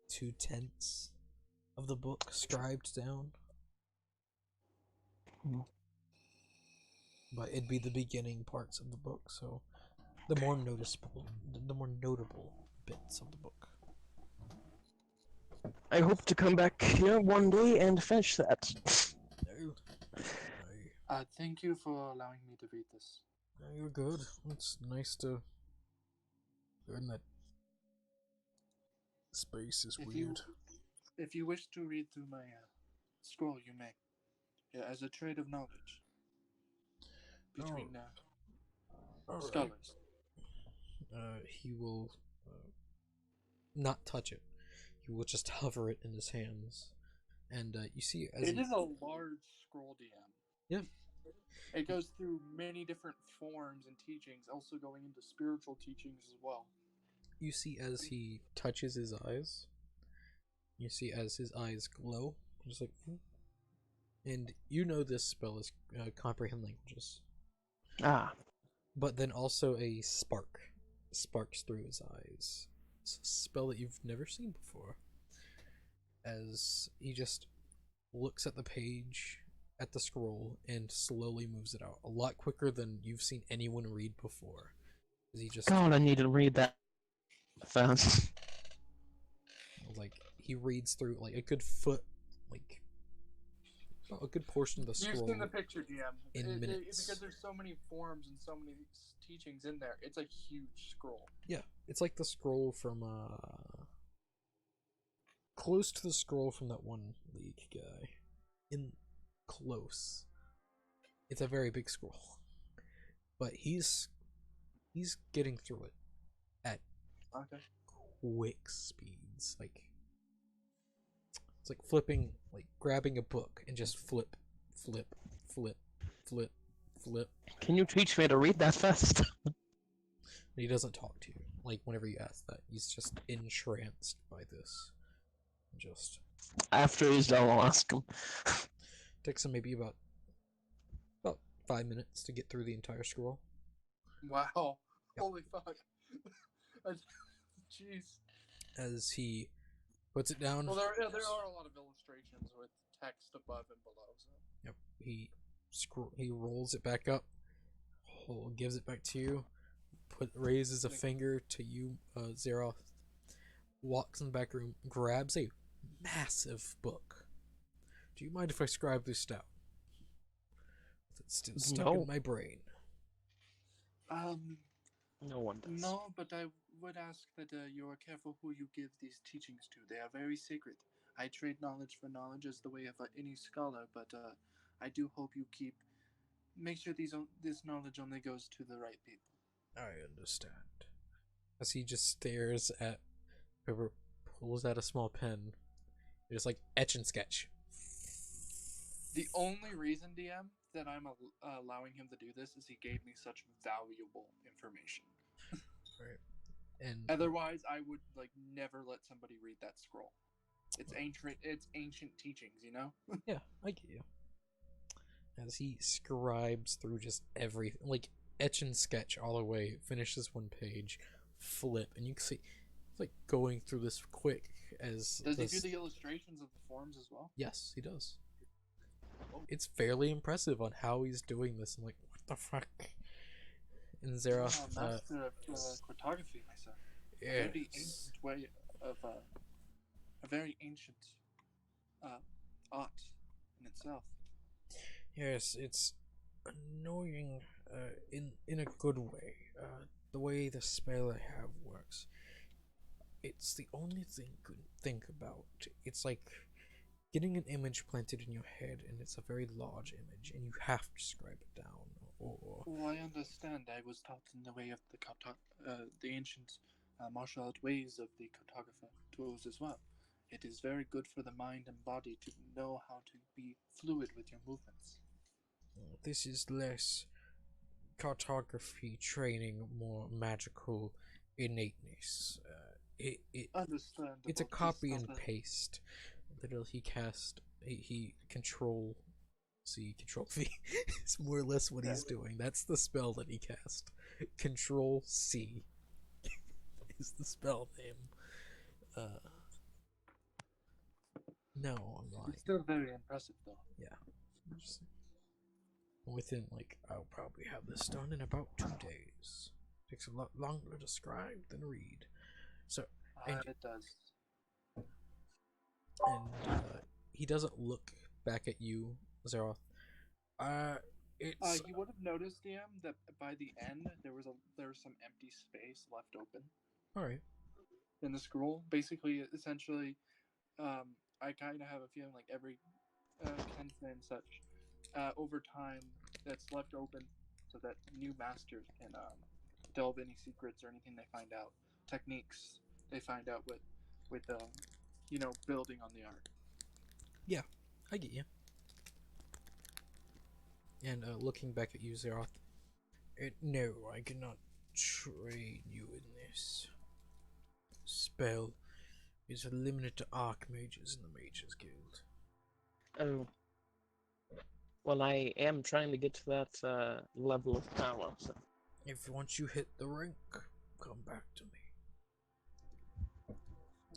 2/10 of the book scribed down. But it'd be the beginning parts of the book, so the more noticeable, the more notable bits of the book. I hope to come back here one day and finish that. No. Thank you for allowing me to read this. No, you're good. It's nice to learn that space is weird. If you wish to read through my scroll, you may. Yeah, as a trade of knowledge between scholars. He will not touch it. He will just hover it in his hands, and you see as it is a large scroll, DM. Yeah. It goes through many different forms and teachings, also going into spiritual teachings as well. You see as he touches his eyes. You see as his eyes glow, just like, and you know this spell is comprehend languages. Ah. But then also a spark sparks through his eyes. It's a spell that you've never seen before. As he just looks at the page, at the scroll, and slowly moves it out. A lot quicker than you've seen anyone read before. He just God, I need to read that fast. Like, he reads through like a good foot, like a good portion of the scroll. You've seen the picture, DM. In minutes. Because there's so many forms and so many teachings in there. It's a huge scroll. Yeah, it's like the scroll from close to the scroll from that one League guy. In close. It's a very big scroll. But he's getting through it at quick speeds. Like, it's like flipping, like grabbing a book and just flip. Can you teach me to read that fast? He doesn't talk to you. Like, whenever you ask that, he's just entranced by this. Just after he's done, I'll ask him. Takes him maybe about 5 minutes to get through the entire scroll. Wow! Yep. Holy fuck! Jeez. As he puts it down. Well, there are a lot of illustrations with text above and below. So. Yep. He rolls it back up. Gives it back to you. Raises a finger to you, Zeroth. Walks in the back room. Grabs a massive book. Do you mind if I scribe this down? It's still stuck in my brain. No one does. No, but I would ask that you are careful who you give these teachings to. They are very sacred. I trade knowledge for knowledge as the way of any scholar, but I do hope you make sure this knowledge only goes to the right people. I understand. As he just stares at whoever pulls out a small pen, just like etch and sketch. The only reason, DM, that I'm allowing him to do this is he gave me such valuable information. Right. And Otherwise, I would like never let somebody read that scroll. It's ancient teachings, you know? yeah, I get you. As he scribes through just everything, like etch and sketch all the way, finishes one page, flip, and you can see it's like going through this quick as. Does he do the illustrations of the forms as well? Yes, he does. It's fairly impressive on how he's doing this. I'm like, what the fuck? And Xerath, master of cartography, my son. A very ancient way of a very ancient art in itself. Yes, it's annoying in a good way. The way the spell I have works. It's the only thing I could think about. It's like getting an image planted in your head, and it's a very large image, and you have to scribe it down. Or Well, I understand. I was taught in the way of the ancient martial art ways of the cartographer tools as well. It is very good for the mind and body to know how to be fluid with your movements. this is less cartography training, more magical innateness. Understand. It's a copy and paste. Literally, he control C, control V. It's more or less what he's doing. That's the spell that he cast. Control C is the spell name. No, I'm lying. It's still very impressive, though. Yeah. Within, like, I'll probably have this done in about 2 days. Takes a lot longer to scribe than read. So, and It does. he doesn't look back at you, Xerath. It's You would have noticed, DM, that by the end there was some empty space left open all right. in the scroll. Basically, essentially, I kind of have a feeling like every Kensei and such, over time, that's left open so that new masters can delve any secrets or anything they find out, techniques they find out with building on the art. Yeah, I get you. And looking back at you, Xerath, no, I cannot train you in this. Spell is limited to Archmages in the Mages Guild. Oh. Well, I am trying to get to that level of power, so. If once you hit the rank, come back to me.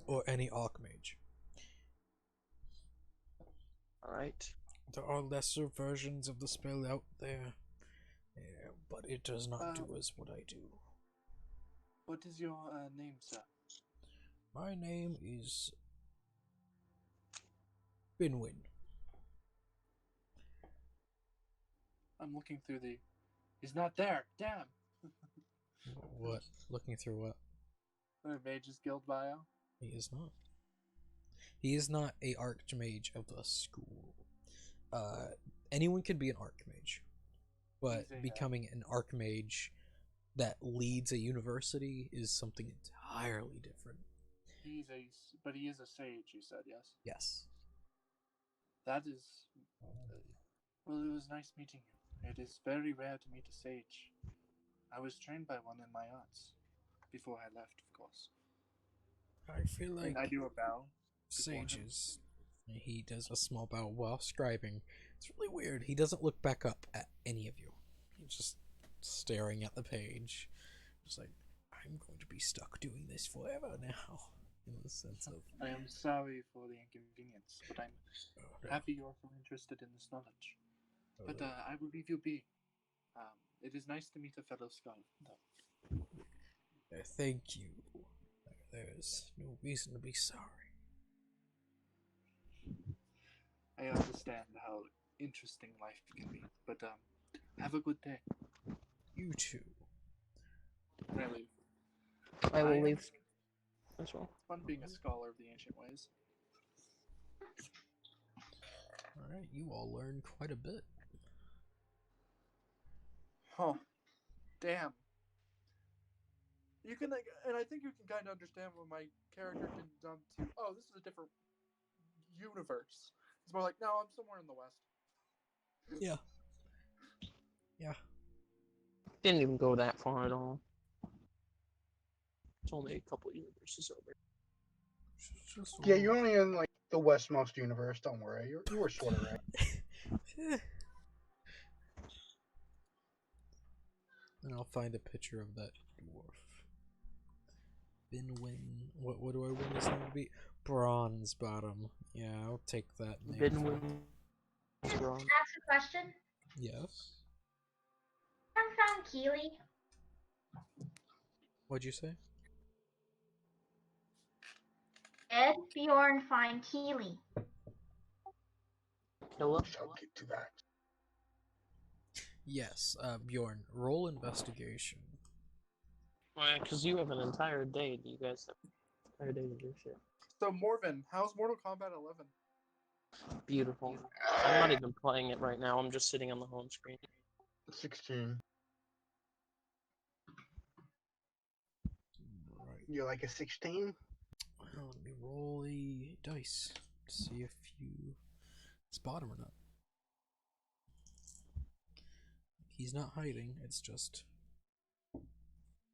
Or any Archmage. Alright. There are lesser versions of the spell out there, but it does not do as what I do. What is your name, sir? My name is Binwin. I'm looking through the... He's not there! Damn! What? Looking through what? Mage's Guild bio? He is not. He is not a Archmage of the school. Anyone can be an Archmage, but becoming an Archmage that leads a university is something entirely different. But he is a sage, you said, yes? Yes. That is... well, it was nice meeting you. It is very rare to meet a sage. I was trained by one in my arts. Before I left, of course. I feel like and I do a bow. sages. He does a small bow while scribing. It's really weird. He doesn't look back up at any of you. He's just staring at the page. Just like, I'm going to be stuck doing this forever now. In the sense of... I am sorry for the inconvenience, but I'm happy you're so interested in this knowledge. But I will leave you be. It is nice to meet a fellow scholar, though. Thank you. There's no reason to be sorry. I understand how interesting life can be, but have a good day. You too. I leave. I will leave as well. Fun being a scholar of the ancient ways. Alright, you all learned quite a bit. Huh. Damn. You can, like, and I think you can kind of understand when my character didn't jump to, oh, this is a different universe. It's more like, no, I'm somewhere in the West. Yeah. Yeah. Didn't even go that far at all. It's only a couple universes over. Just Yeah, roll. you're only in like the westmost universe. Don't worry, you were sort of right. Eh. And I'll find a picture of that dwarf. Binwin. What do I want his name to be? Bronze Bottom. Yeah, I'll take that name. Binwin. Ask a question. Yes. I found Keely. What'd you say? Ed, Bjorn, find Keely. Killa? Shall get to that. Yes, Bjorn. Roll investigation. Well, because you have an entire day. You guys have an entire day to do shit. So, Morven, how's Mortal Kombat 11? Beautiful. I'm not even playing it right now. I'm just sitting on the home screen. 16. Right. You're like a 16? Well, let me roll a dice to see if you spot him or not. He's not hiding. It's just.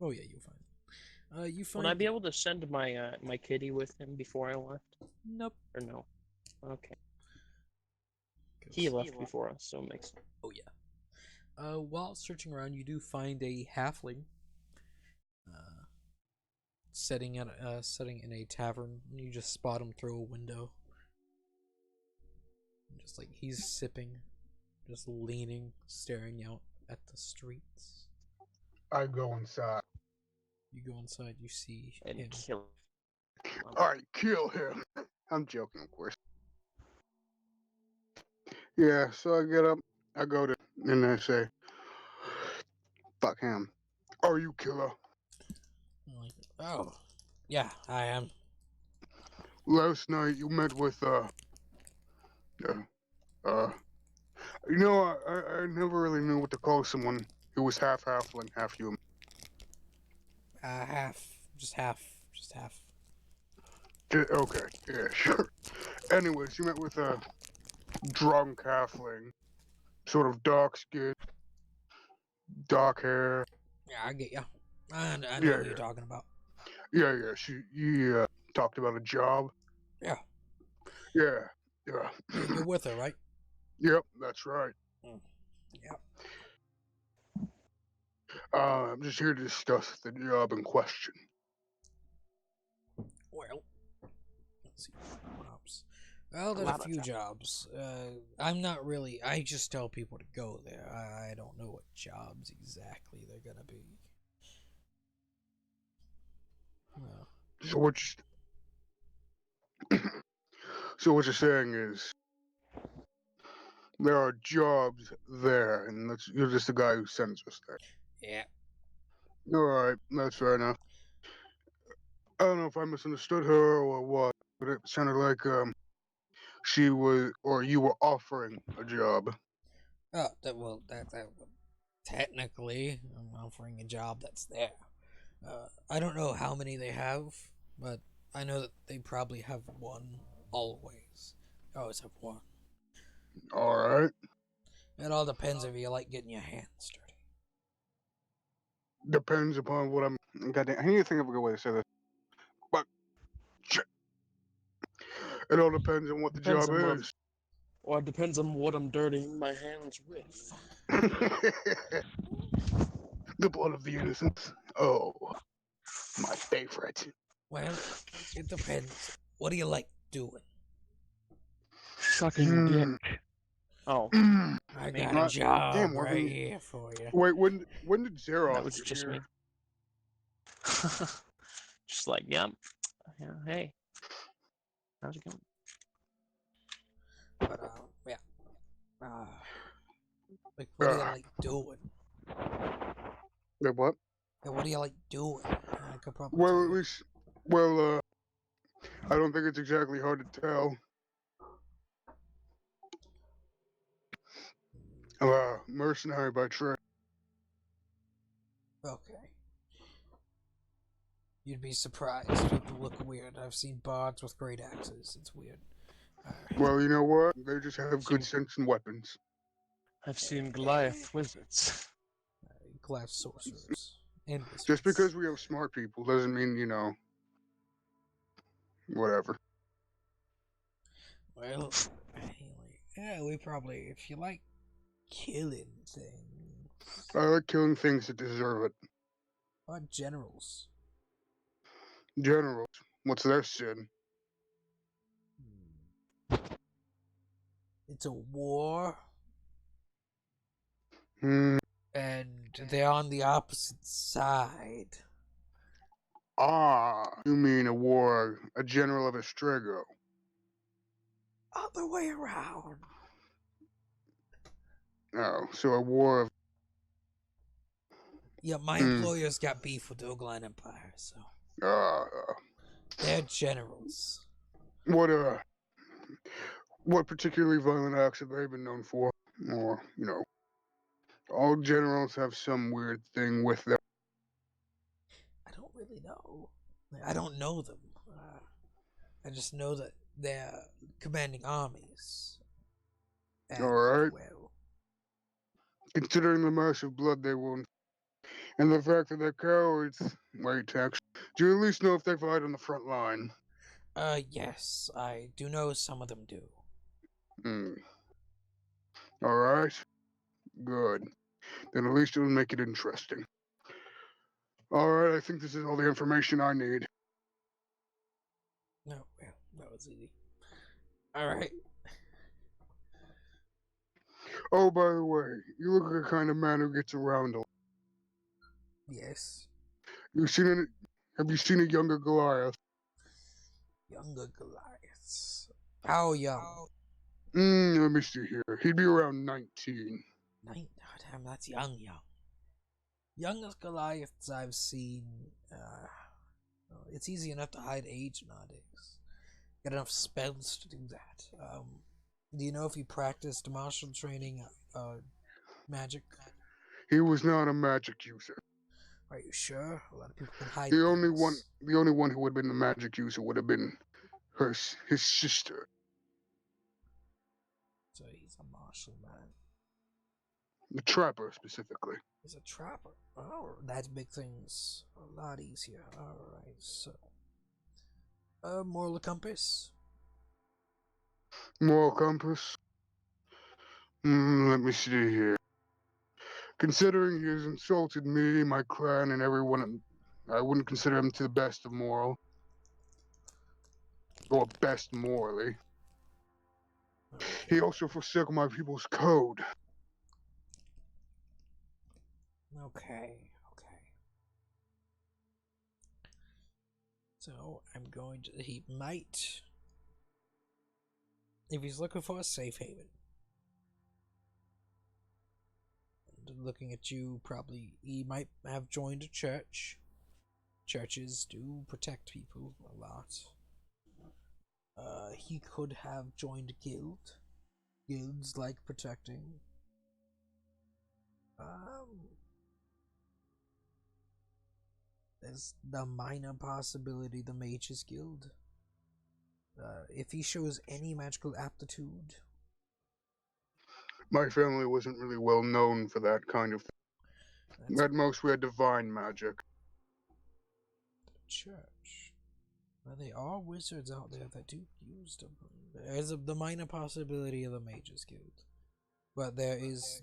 Oh yeah, you'll find. You find. Would I be able to send my my kitty with him before I left? Nope. Or no? Okay. He left before us, so it makes sense. Oh yeah. While searching around, you do find a halfling. Setting in a tavern. You just spot him through a window. Just like he's sipping, just leaning, staring out at the streets. I go inside. You go inside. You see And him. kill him. Alright, kill him. I'm joking, of course. Yeah, so I get up, I go to, and I say, fuck him. Are you killer? I'm like, oh, yeah, I am. Last night you met with you know, I never really knew what to call someone who was half halfling, half human. Just half. Okay, yeah, sure. Anyways, you met with a drunk halfling, sort of dark skin, dark hair. Yeah, I get ya. I know Yeah, what you're yeah. talking about. Yeah, you talked about a job. Yeah. Yeah. You're with her, right? Yep, that's right. Yep. I'm just here to discuss the job in question. Well, let's see. Jobs. Well, there's a few jobs. I'm not really. I just tell people to go there. I don't know what jobs exactly they're gonna be. Well, So what you're saying is there are jobs there, and you're just the guy who sends us there. yeah. All right, that's fair enough. I don't know if I misunderstood her or what, but it sounded like she was, or you were offering a job. Oh, that technically, I'm offering a job that's there. I don't know how many they have, but I know that they probably have one always. They always have one. All right. It all depends if you like getting your hands dirty. Depends upon what I'm. Goddamn, I need to think of a good way to say this. But shit. It all depends on what the Depends job on what is. Or it depends on what I'm dirtying my hands with. The blood of the innocents. Oh, my favorite. Well, it depends. What do you like doing? Sucking dick. Oh, I Maybe. got a job Damn, right Morgan. here for you. Wait, when did Zeroth that was get just here? me. Just like, yep. Yeah, hey. How's it going? But yeah. Like, what do you like doing? Wait, what? Yeah, what do you like doing? I could probably Well, tell at you. least, I don't think it's exactly hard to tell. Mercenary by trade. Okay. You'd be surprised. People look weird. I've seen bards with great axes. It's weird. Alright. Well, you know what? They just have good Seem- sense in weapons. I've seen Goliath wizards. Glass sorcerers. And Just wizards. because we have smart people doesn't mean, whatever. Well, yeah, we probably, if you like killing things. I like killing things that deserve it. How about generals? Generals, what's their sin? It's a war, Hmm. and they're on the opposite side. You mean a general of Estrego. Other way around. Oh, so a war of... Yeah, my Hmm. employer's got beef with the Ogline Empire, so Uh, they're generals. what particularly violent acts have they been known for? Or, all generals have some weird thing with them. I don't really know. I don't know them. I just know that they're commanding armies. And, Alright. well, Considering the massive blood they won, and the fact that they're cowards. Wait, actually, do you at least know if they fight on the front line? yes, I do know some of them do. Hmm. Alright. Good. Then at least it'll make it interesting. Alright, I think this is all the information I need. No, well, that was easy. Alright. Oh, by the way, you look like a kind of man who gets around a lot. Yes. Have you seen a younger Goliath? Younger Goliaths. How young? Let me see here. He'd be around 19. Oh, damn, that's young. Youngest Goliaths I've seen, it's easy enough to hide age nowadays. Got enough spells to do that. Do you know if he practiced martial training, magic? He was not a magic user. Are you sure? A lot of people can hide The only things. one who would have been the magic user would have been his sister. So he's a martial man. The trapper, specifically. He's a trapper. Oh, that makes things a lot easier. Alright, so. Moral compass? Moral compass? Let me see here. Considering he has insulted me, my clan, and everyone, I wouldn't consider him to the best of moral. Or best morally. He also forsook my people's code. Okay. So, he might, if he's looking for a safe haven. And looking at you, probably, he might have joined a church. Churches do protect people a lot. He could have joined a guild. Guilds like protecting. There's the minor possibility the Mages Guild. If he shows any magical aptitude. My family wasn't really well known for that kind of thing. At most, we had divine magic. Church. Well, there are wizards out there that do use them. There's the minor possibility of the Mages Guild. But there is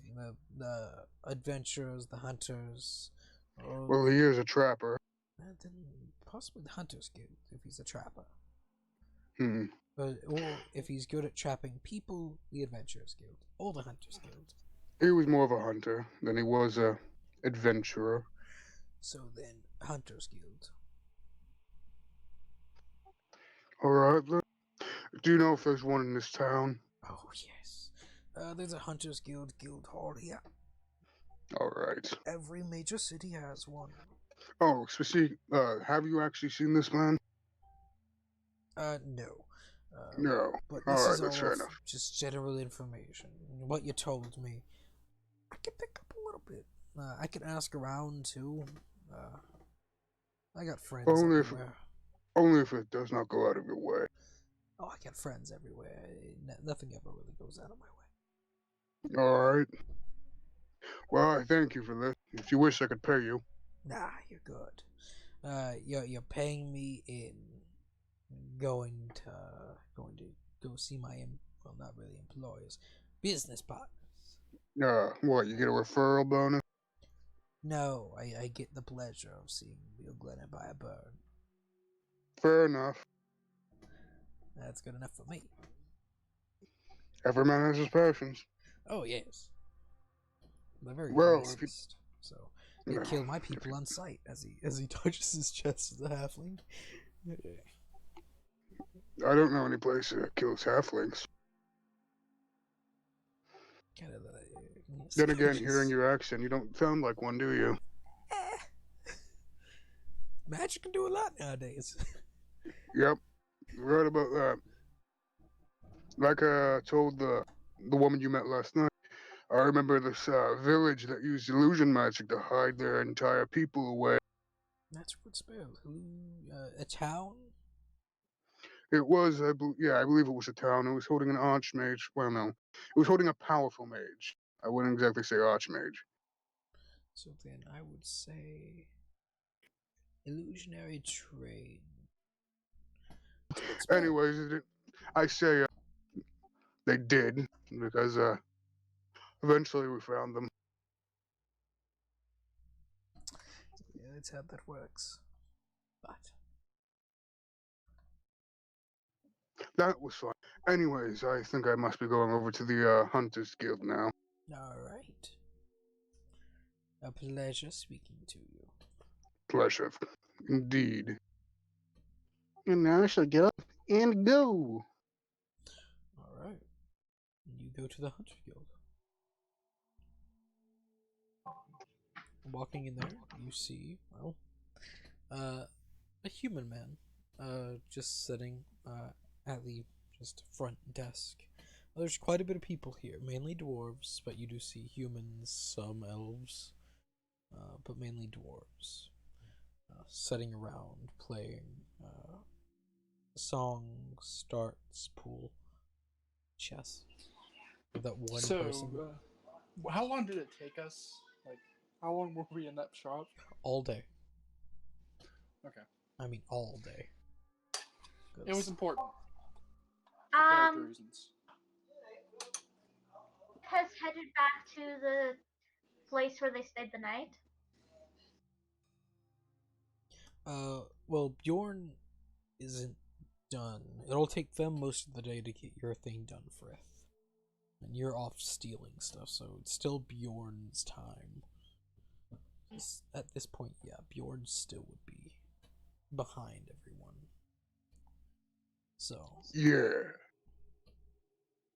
the adventurers, the hunters. Well, he is a trapper. Then possibly the Hunters Guild, if he's a trapper. But or if he's good at trapping people, the Adventurers Guild. Or the Hunters Guild. He was more of a hunter than he was a adventurer. So then, Hunters Guild. Alright, do you know if there's one in this town? Oh, yes. There's a Hunters Guild Hall here. Alright. Every major city has one. Oh, have you actually seen this man? No. No. But this Alright, is that's all fair enough. just general information. What you told me. can pick up a little bit. I can ask around too. I got friends everywhere. Only if it does not go out of your way. Oh, I got friends everywhere. Nothing ever really goes out of my way. All right. Well, I thank you for this. If you wish, I could pay you. Nah, you're good. You're paying me in going to go see my well, not really employers, business partners. What? You get a referral bonus? No, I get the pleasure of seeing Bill Glennon by a bird. Fair enough. That's good enough for me. Every man has his passions. Oh yes. They're very Well, racist, so they kill my people on sight as he touches his chest as a halfling. I don't know any place that kills halflings. Then again, hearing your accent, you don't sound like one, do you? Magic can do a lot nowadays. Yep, right about that. Like I told the woman you met last night, I remember this village that used illusion magic to hide their entire people away. That's a good spell. A town? It was, I believe it was a town. It was holding an archmage. Well, no, it was holding a powerful mage. I wouldn't exactly say archmage. So then I would say illusionary trade. Anyways, I say they did because eventually we found them. Yeah, that's how that works. But that was fun. Anyways, I think I must be going over to the Hunters Guild now. All right. A pleasure speaking to you. Pleasure, indeed. And now I shall get up and go. All right. You go to the Hunter Guild. Walking in there, you see, well, a human man, just sitting at the just front desk. There's quite a bit of people here, mainly dwarves, but you do see humans, some elves, but mainly dwarves, sitting around playing songs, darts, pool, chess. With that one person. How long did it take us? Like, how long were we in that shop? All day. Okay. I mean, all day. It was important. For character reasons. Has headed back to the place where they stayed the night. Well, Bjorn isn't done. It'll take them most of the day to get your thing done, Frith. And you're off stealing stuff, so it's still Bjorn's time. At this point, yeah, Bjorn still would be behind everyone. So yeah.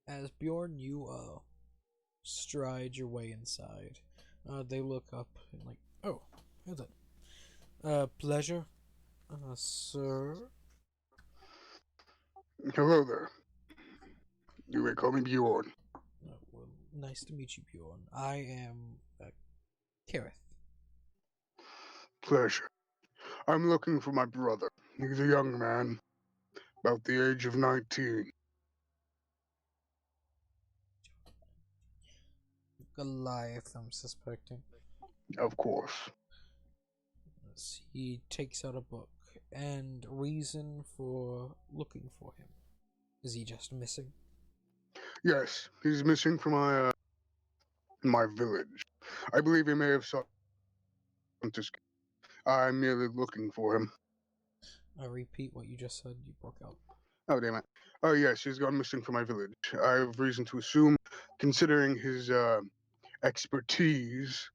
As Bjorn, you stride your way inside. They look up and like, oh, who's that? Pleasure, sir. Hello there. You may call me Bjorn. Well, nice to meet you, Bjorn. I am Kareth. Pleasure. I'm looking for my brother. He's a young man, about the age of 19. Goliath, I'm suspecting. Of course. He takes out a book. And reason for looking for him? Is he just missing? Yes, he's missing from my village. I believe he may have sought Hunters. I'm merely looking for him. I repeat what you just said. You broke out. Oh, damn it. Oh, yes, he's gone missing from my village. I have reason to assume, considering his expertise,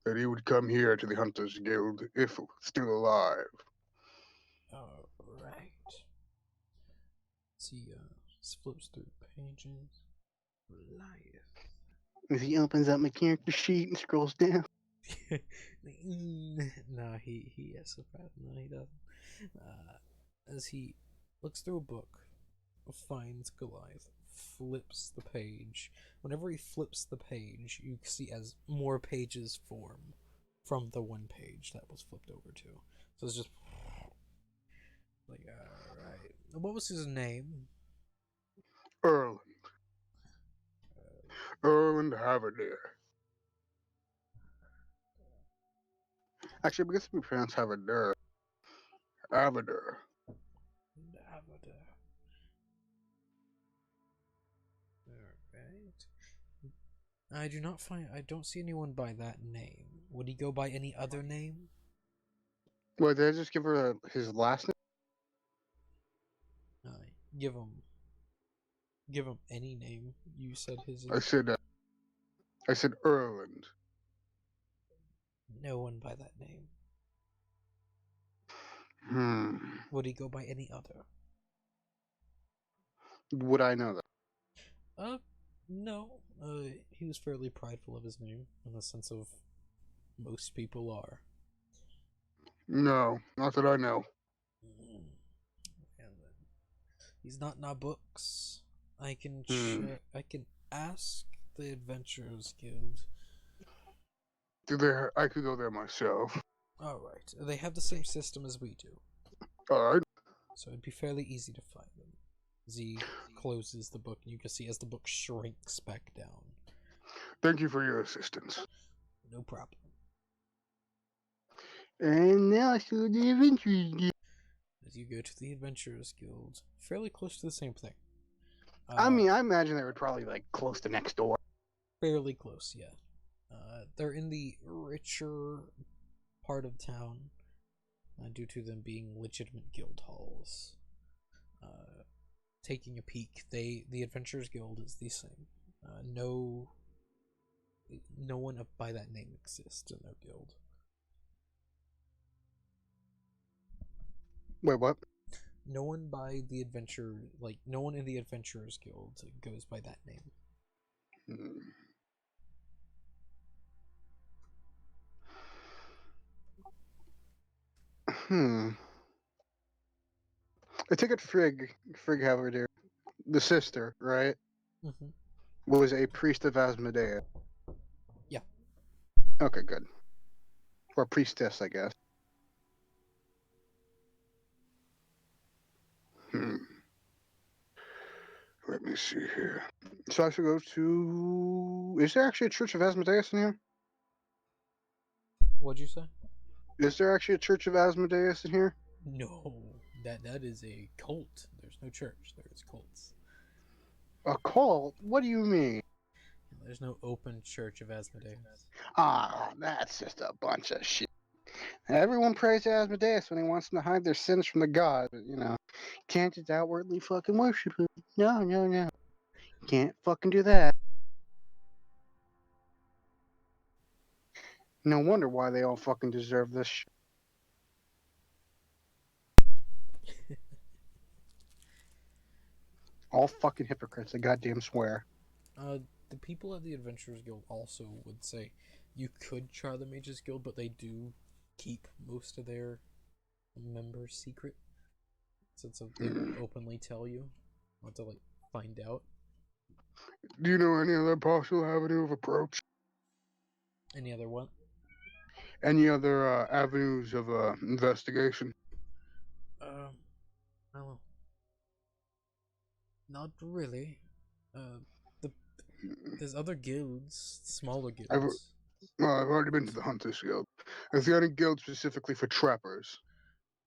that he would come here to the Hunters Guild if still alive. Alright. He flips through pages. Goliath. He opens up my character sheet and scrolls down. No, he has a bad. No, he doesn't. As he looks through a book, finds Goliath, flips the page. Whenever he flips the page, you see as more pages form from the one page that was flipped over to. So it's just like, alright. What was his name? Erland. Erland Haverdare. Actually, I guess we pronounce Haverdare. Haverdare. Alright. I don't see anyone by that name. Would he go by any other name? Wait, did I just give her his last name? Give him any name. You said his. I said Erland. No one by that name. Would he go by any other? Would I know that? No. He was fairly prideful of his name, in the sense of most people are. No, not that I know. And then he's not in our books. I can I can ask the Adventurers Guild. I could go there myself. Alright. They have the same system as we do. Alright. So it'd be fairly easy to find them. Z closes the book, and you can see as the book shrinks back down. Thank you for your assistance. No problem. And now to the Adventurers Guild. As you go to the Adventurers Guild, fairly close to the same thing. I mean, I imagine they were probably like close to next door. Fairly close, yeah. They're in the richer part of town, due to them being legitimate guild halls. Taking a peek, the Adventurers Guild is the same. No one up by that name exists in their guild. Wait, what? No one in the Adventurers Guild goes by that name. I take it Frigg Haverdare, the sister, right? Mm-hmm. Was a priest of Asmodeus. Yeah. Okay, good. Or priestess, I guess. Let me see here. So I should go to... Is there actually a Church of Asmodeus in here? What'd you say? Is there actually a Church of Asmodeus in here? No, that is a cult. There's no church. There's cults. A cult? What do you mean? There's no open Church of Asmodeus. Ah, that's just a bunch of shit. Everyone prays to Asmodeus when he wants them to hide their sins from the god, but, can't just outwardly fucking worship him. No. Can't fucking do that. No wonder why they all fucking deserve this shit. All fucking hypocrites, I goddamn swear. The people at the Adventurers Guild also would say you could try the Mages Guild, but they do keep most of their members secret, since they won't openly tell you. I'll have to find out. Do you know any other possible avenue of approach? Any other what? Any other avenues of investigation? Well, not really. There's other guilds, smaller guilds. I've already been to the Hunters Guild. Is there any guild specifically for trappers?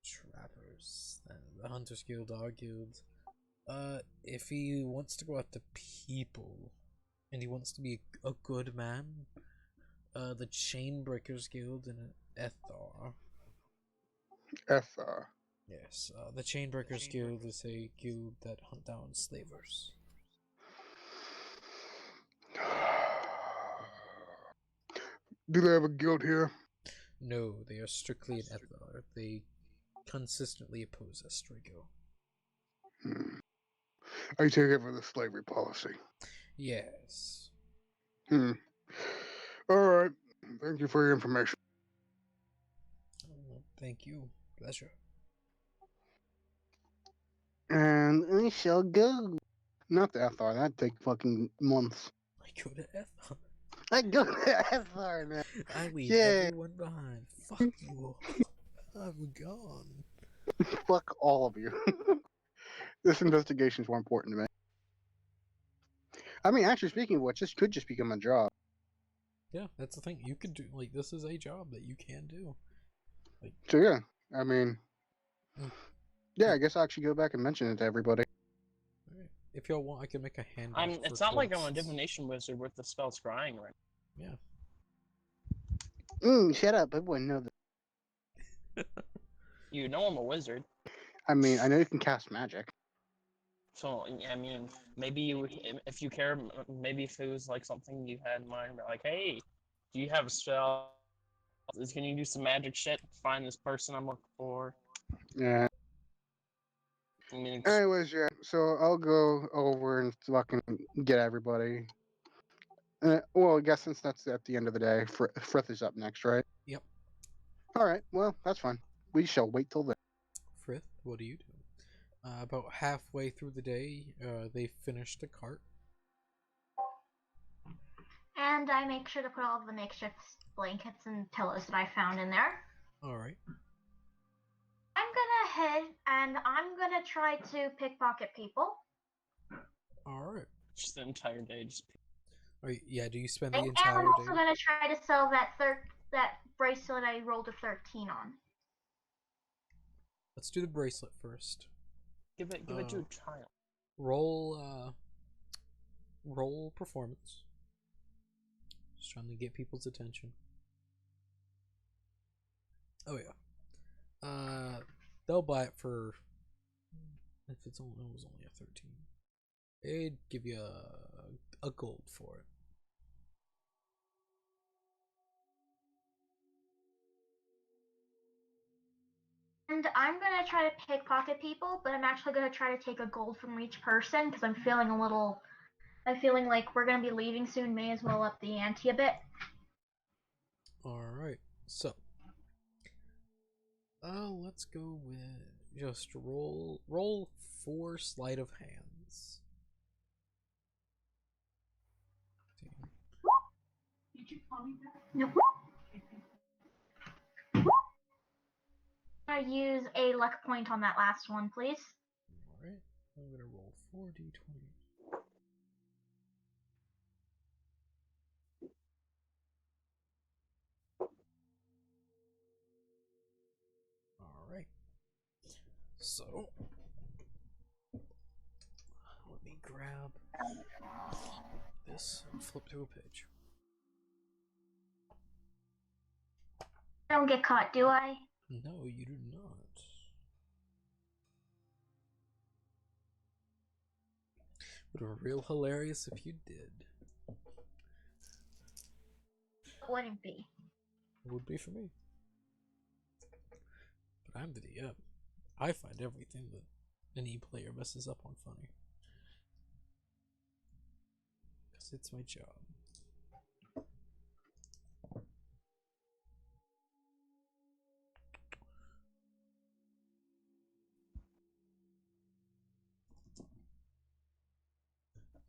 Trappers. The Hunters Guild, our guild. If he wants to go after people, and he wants to be a good man, the Chainbreakers Guild in Ethar. Ethar. Yes, the Chainbreakers Guild is a guild that hunt down slavers. Do they have a guild here? No, they are strictly in Ethar. They consistently oppose Estrigo. I take it for the slavery policy. Yes. Alright. Thank you for your information. Thank you. Pleasure. And I shall go. Not the FR. That'd take fucking months. I go to F. I'd go to FR, man. I leave Yeah. everyone behind. Fuck you all. I'm gone. Fuck all of you. This investigation's more important to me. I mean, actually, speaking of which, this could just become a job. Yeah, that's the thing. You could do, like, this is a job that you can do. So, yeah. I mean, Mm. yeah, I guess I'll actually go back and mention it to everybody. Alright. If y'all want, I can make a handout. It's for not like I'm a quests. divination wizard with the spell scrying, right? Yeah. Shut up. I wouldn't know that. You know I'm a wizard. I mean, I know you can cast magic. So, I mean, maybe you, if you care, maybe if it was like something you had in mind, like, hey, do you have a spell? Can you do some magic shit? Find this person I'm looking for. Yeah. I mean, Anyways, yeah. So I'll go over and fucking get everybody. Well, I guess since that's at the end of the day, Frith is up next, right? Yep. All right. Well, that's fine. We shall wait till then. Frith, what do you do? About halfway through the day, they finish the cart. And I make sure to put all of the makeshift blankets and pillows that I found in there. Alright. I'm gonna head and I'm gonna try to pickpocket people. Alright. just the entire day, just Yeah, do you spend the And entire I'm also day? gonna try to sell that bracelet I rolled a 13 on. Let's do the bracelet first. give it to a child. Roll performance. Just trying to get people's attention. Oh yeah. They'll buy it for, if it was only a 13. They'd give you a gold for it. And I'm gonna try to pickpocket people, but I'm actually gonna try to take a gold from each person because I'm feeling like we're gonna be leaving soon. May as well up the ante a bit. Alright, so let's go with just roll 4 sleight of hands. Nope. I'm gonna use a luck point on that last one, please. Alright, I'm gonna roll 4d20. Alright. So let me grab this and flip to a page. I don't get caught, do I? No, you do not. Would be real hilarious if you did. It wouldn't be. It would be for me. But I'm the DM. I find everything that any player messes up on funny. Because it's my job.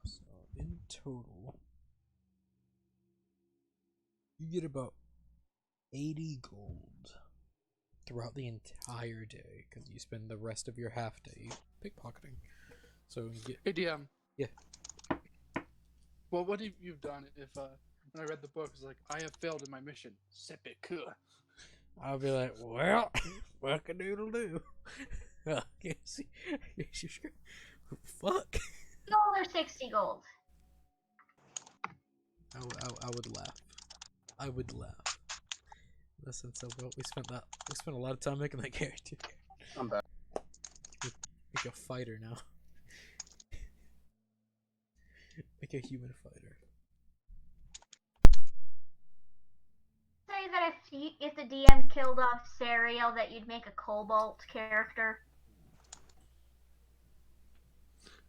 So, in total, you get about 80 gold throughout the entire day because you spend the rest of your half day pickpocketing. So you get. Hey DM. Yeah. Well, what have you done if when I read the book, it's like I have failed in my mission. Seppuku. I'll be like, well, fuck-a-doodle do. Can't see. Fuck. Gold or 60 gold? I would laugh. I would laugh. In the sense of, well, we spent a lot of time making that character. I'm back. Make a fighter now. Make a human fighter. Say that if the DM killed off Sariel, that you'd make a Cobalt character.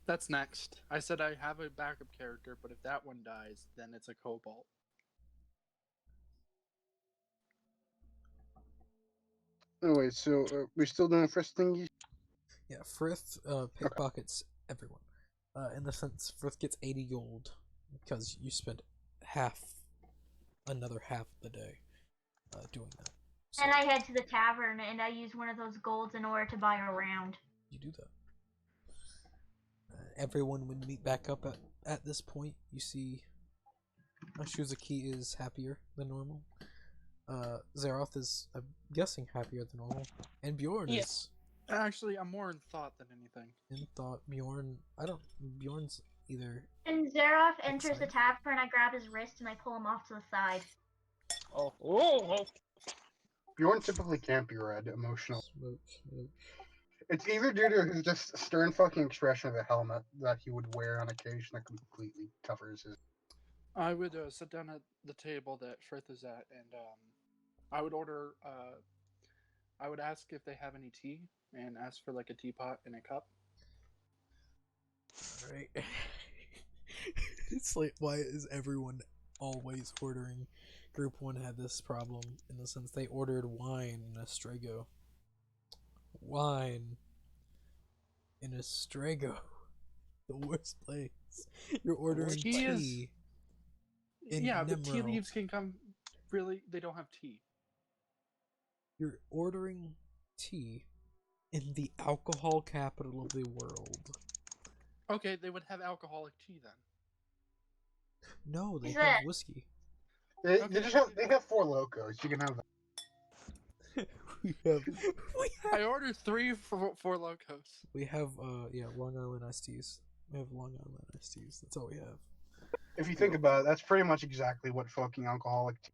That's next. I said I have a backup character, but if that one dies, then it's a Cobalt. Anyway, so we're still doing first thingies? Yeah, Frith pickpockets everyone. In the sense, Frith gets 80 gold because you spent another half of the day doing that. So And I head to the tavern and I use one of those golds in order to buy a round. you do that. Everyone would meet back up at this point. You see, Shuzuki is happier than normal. Zeroth is, I'm guessing, happier than normal, and Bjorn Yeah. is Actually, I'm more in thought than anything. in thought. Bjorn's either. And Zeroth enters the Excited. tavern, I grab his wrist and I pull him off to the side. Oh. Bjorn typically can't be read emotional. Smoke. It's either due to his just stern fucking expression of a helmet that he would wear on occasion that completely covers his. I would sit down at the table that Frith is at, and I would order. I would ask if they have any tea, and ask for like a teapot and a cup. Right. It's like, why is everyone always ordering? Group 1 had this problem in the sense they ordered wine in Astrago. Wine in Astrago. The worst place. You're ordering Tea is- tea. In Yeah, but tea Nimro. leaves can come. Really, they don't have tea. You're ordering tea in the alcohol capital of the world. Okay, they would have alcoholic tea then. No, they Is have it- whiskey. They have 4 locos. You can have that. I ordered 3 for locos. We have Long Island iced teas. We have Long Island iced teas. That's all we have. If you think about it, that's pretty much exactly what fucking alcoholic tea.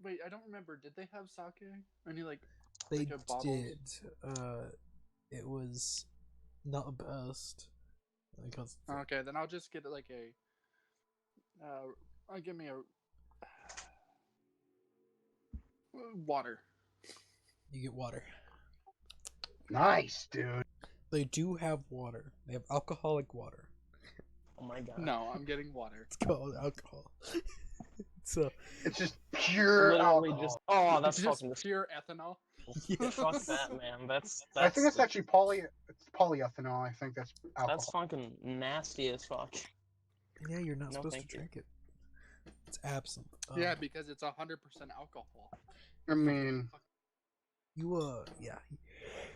Wait, I don't remember. Did they have sake? Any like? They Like a bottle? did. It was not the best because Okay, then I'll just get like a. I'll give me a water. you get water. Nice, dude. They do have water. They have alcoholic water. Oh my god. No, I'm getting water. It's called alcohol. So It's just pure Literally alcohol. just. Oh, that's It's just fucking. pure ethanol. yeah. Fuck that, man. That's. I think that's actually polyethanol. I think that's alcohol. That's fucking nasty as fuck. Yeah, you're not No, supposed to thank you. drink it. It's absinthe. Yeah, because it's 100% alcohol. I mean, yeah.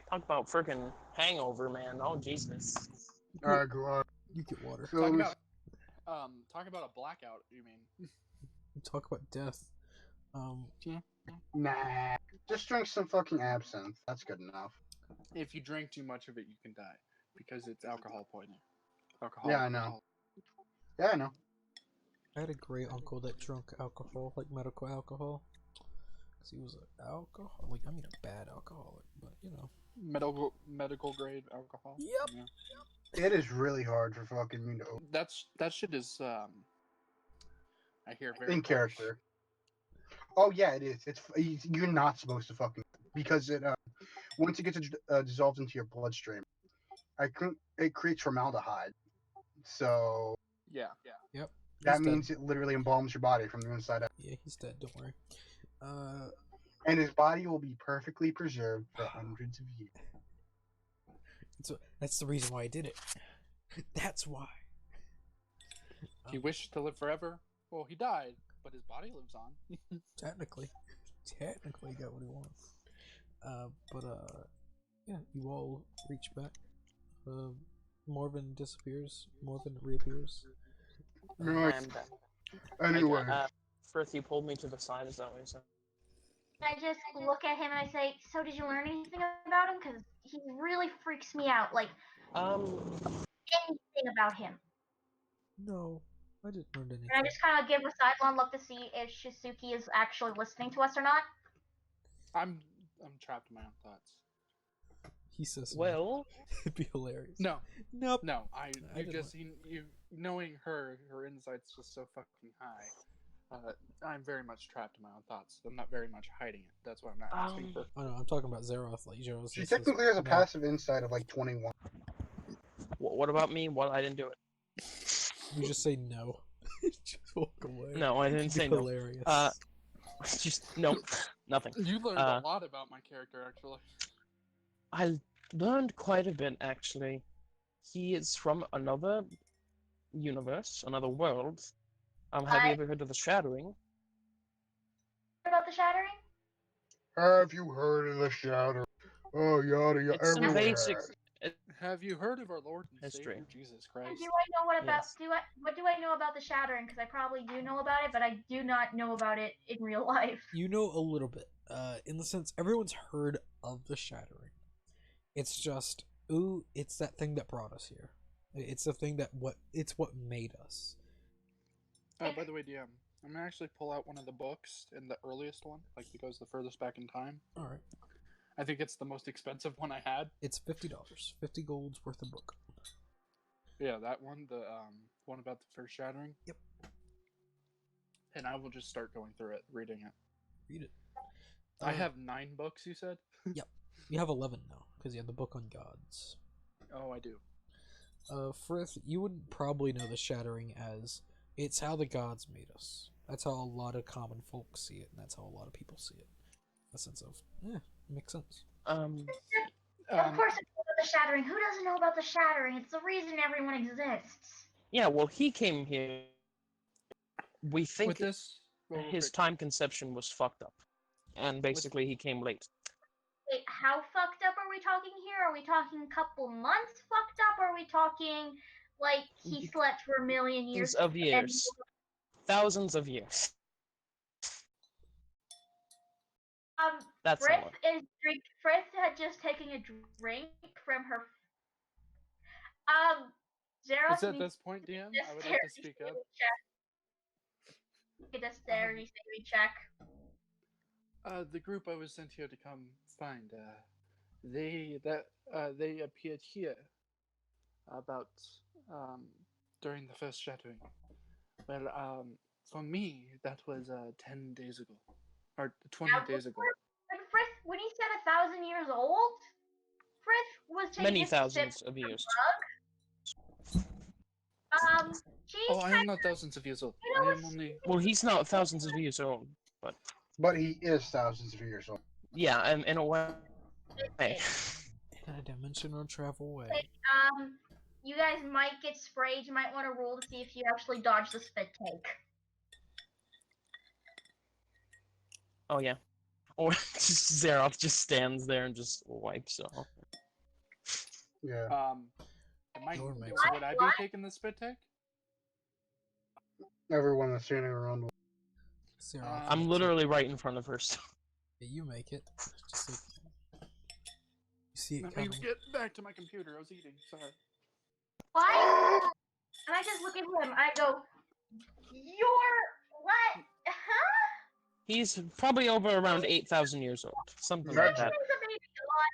Talk about freaking hangover, man. Oh Jesus. go on. You get water. So Talk about a blackout. You mean? You talk about death. nah, just drink some fucking absinthe. That's good enough. If you drink too much of it, you can die because it's alcohol poisoning. Alcohol. Yeah, I know. Yeah, I know. I had a great uncle that drunk alcohol, like medical alcohol. Cause he was an alcoholic. I mean, a bad alcoholic, but you know. Medical grade alcohol. Yep. Yeah. It is really hard for fucking you to That shit is I hear very in harsh. character. Oh yeah, it is. You're not supposed to fucking because it once it gets dissolved into your bloodstream, it creates formaldehyde. So Yeah. that He's means dead. it literally embalms your body from the inside out. Yeah, he's dead. Don't worry. And his body will be perfectly preserved for hundreds of years. That's the reason why I did it. That's why. He wished to live forever. Well, he died, but his body lives on. Technically, he got what he wants. Yeah, you all reach back. Morven disappears. Morven reappears. Nice. I'm back. Anyway, Frith, you pulled me to the side. Is that what you said? I just look at him and I say, "So did you learn anything about him? Because he really freaks me out. Like anything about him." No, I didn't learn anything. And I just kind of give a sidelong look to see if Shizuki is actually listening to us or not. I'm trapped in my own thoughts. He says, Well, it'd be hilarious. No, Nope. no. I You didn't just you knowing her insight's just so fucking high. I'm very much trapped in my own thoughts. I'm not very much hiding it. That's why I'm not asking for. Oh no, I'm talking about Zeroth. Like Zeroth. she just technically says, has a no. passive insight of like 21. what about me? What I didn't do it. You just say no. Just walk away. No, I didn't It'd be say no. hilarious. Just nope, nothing. You learned a lot about my character, actually. I learned quite a bit actually. he is from another universe, another world. Have you I- ever heard of the Shattering? About the shattering? Have you heard of the Shadow? Oh, yada yada. It's some Everyone basic has. Have you heard of our Lord and History. Savior Jesus And Christ? do I know what about Yes. what do I know about the shattering? Because I probably do know about it, but I do not know about it in real life. You know a little bit, in the sense everyone's heard of the Shattering. It's just, ooh, it's that thing that brought us here. It's the thing it's what made us. By the way, DM, I'm gonna actually pull out one of the books in the earliest one, like it goes the furthest back in time. All right, I think it's the most expensive one I had. it's $50, 50 gold's worth of book. Yeah, that one, the one about the first shattering. Yep. And I will just start going through it, reading it. Read it. I have 9 books, you said? You have 11 now because you have the book on gods. Oh, I do. Frith, you would probably know the Shattering as it's how the gods made us. That's how a lot of common folk see it, and that's how a lot of people see it. A sense of, it makes sense. Of course, I know about the shattering. Who doesn't know about the shattering? It's the reason everyone exists. Yeah, well, he came here. We think with this, well, real his quick, time conception was fucked up, and basically he came late. Wait, how fucked up are we talking here? Are we talking a couple months fucked up? Or are we talking like he slept for a million years? Of years, thousands of years. That's Frith all. Frith had just taken a drink from her. Zeros it's at needs this point, DM, to I would like to speak up. Get a dexterity saving check. The group I was sent here to come find, they appeared here about during the first shattering. Well, for me, that was 10 days ago, or 20 days ago. Like Frith, when he said 1,000 years old, Frith was taking Many a thousands sip of years. She's Oh, I am not thousands of years old. You know I am what's- only. Well, he's not thousands of years old, but But he is thousands of years old. yeah, and in a way. In a dimensional travel way. You guys might get sprayed. You might want to roll to see if you actually dodge the spit take. Oh yeah. Or just Zeroth just stands there and just wipes off. Yeah. Or maybe- Would I be taking the spit take? Everyone that's standing around. Sarah, I'm literally right in front of her. So. Yeah, you make it. Just like, you see it Let me coming. get back to my computer. I was eating. Sorry. Why? And I just look at him. I go, "You're what? Huh?" He's probably over around 8,000 years old, something Does like that that. mean he's a baby god?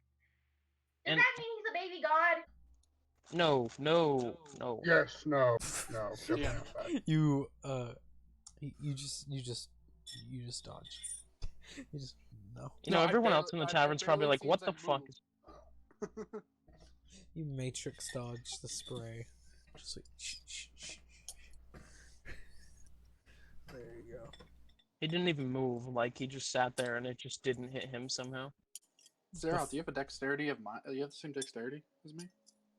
Does And- that mean he's a baby god? No. Yes, no, no. definitely Yeah. not that. You just dodge. You just no. You know, No, I everyone barely- else in the I tavern's probably barely like, "What seems the I fuck?" moved. You matrix dodge the spray. Just like shh, shh, shh. There you go. He didn't even move. Like he just sat there, and it just didn't hit him somehow. Zero, do you have a dexterity of mine? You have the same dexterity as me?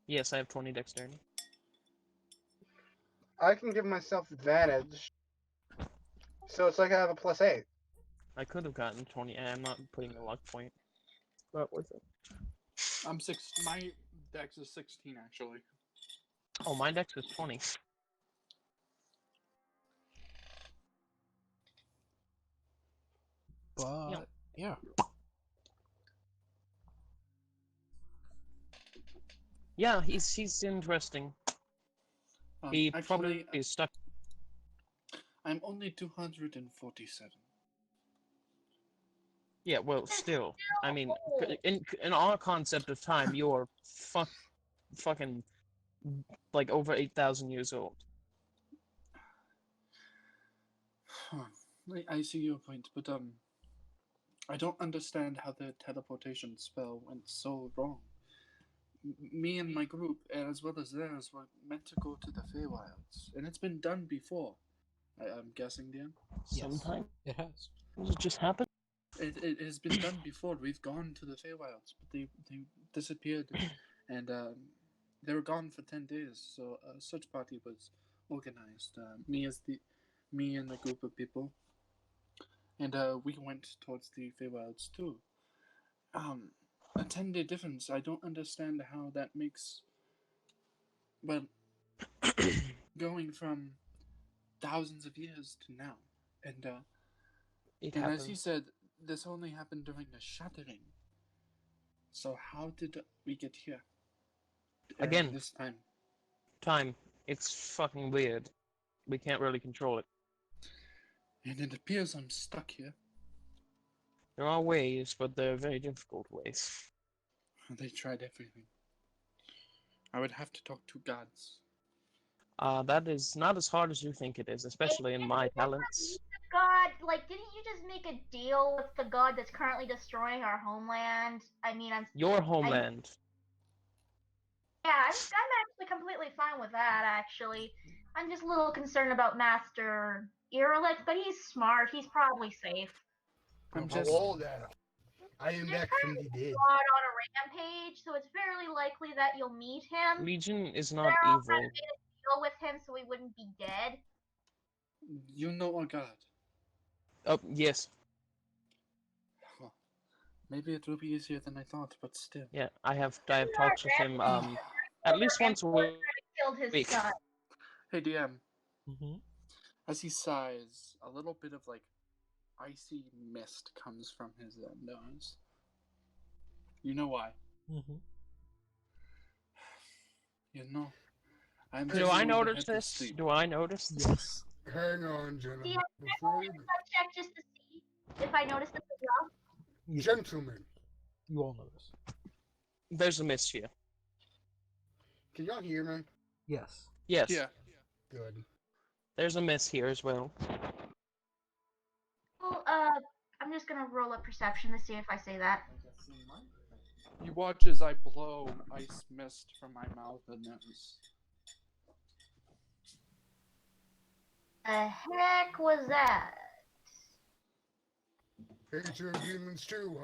Yes, I have 20 dexterity. I can give myself advantage. So it's like I have a +8. I could have gotten 20, and I'm not putting a luck point. Not worth it. I'm 6. My dex is 16, actually. Oh, my dex is 20. But yeah. Yeah, he's interesting. He probably Actually, is stuck. I'm only 247. Yeah, well, still. I mean, in our concept of time, you're fucking like over 8,000 years old. I see your point, but I don't understand how the teleportation spell went so wrong. Me and my group, as well as theirs, were meant to go to the Feywilds, and it's been done before. I'm guessing, Dan? Yes. Sometime It has. it just happened. It has been done before. We've gone to the Feywilds, but they disappeared, and they were gone for 10 days, so a search party was organized. Me and a group of people, and we went towards the Feywilds too. A 10-day difference. I don't understand how that makes. Well, going from thousands of years to now, and It and as you happens. said, this only happened during the shattering. So how did we get here? Again. This time. Time. It's fucking weird. We can't really control it. And it appears I'm stuck here. There are ways, but they're very difficult ways. They tried everything. I would have to talk to gods. That is not as hard as you think it is, especially in my talents. God, like, didn't you just make a deal with the god that's currently destroying our homeland? I mean, Your homeland. yeah, I'm actually completely fine with that, actually. I'm just a little concerned about Master Irelix, but he's smart. He's probably safe. I'm How just. old now? I am back from the dead. God on a rampage, so it's fairly likely that you'll meet him. Legion is not They're all evil. trying to make a deal with him so he wouldn't be dead. You know a god. Oh, yes. Huh. Maybe it will be easier than I thought, but still. Yeah, I have talks with him at least once a week. Killed his son. Hey, DM. Mm-hmm. As he sighs, a little bit of like icy mist comes from his nose. You know why? Mm-hmm. You know. I'm Do just I going to notice head to this? sleep. Do I notice this? Yes. Hang on, gentlemen. Yeah, Before you, check just to see if I noticed it as well. gentlemen, You all notice. There's a miss here. can y'all hear me? Yes. Yes. Yeah. Good. There's a miss here as well. Well, I'm just gonna roll a perception to see if I say that. You watch as I blow ice mist from my mouth and nose. The heck was that? Hate your demons too,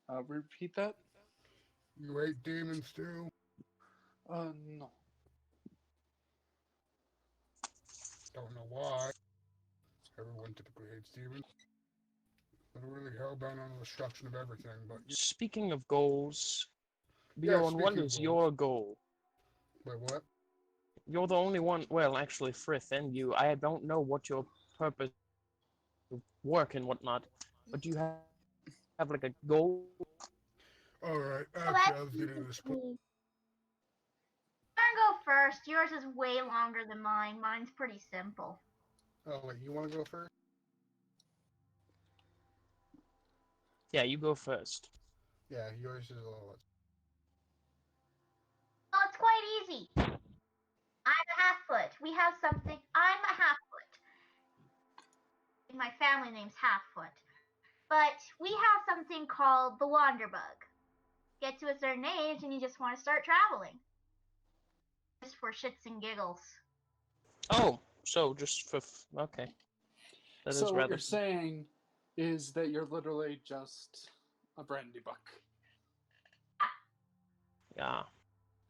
huh? Repeat that? You hate demons too? No. Don't know why. Everyone typically hates demons. They're really hellbound on the destruction of everything, but Speaking of goals, Yeah, Bjorn, what speaking of is goals. your goal? wait, what? You're the only one. Well, actually, Frith and you. I don't know what your purpose of work and whatnot, but do you have like a goal? Alright, Well, actually, that's I was getting this. I'm gonna go first. Yours is way longer than mine. Mine's pretty simple. Oh, wait, you want to go first? Yeah, you go first. Yeah, yours is a little. Well, it's quite easy. I'm a half-foot. We have something. I'm a half-foot. My family name's Half-foot. But we have something called the Wanderbug. Get to a certain age and you just want to start traveling. Just for shits and giggles. Oh, so just for okay. That is So what rather. you're saying is that you're literally just a brandy buck. Yeah.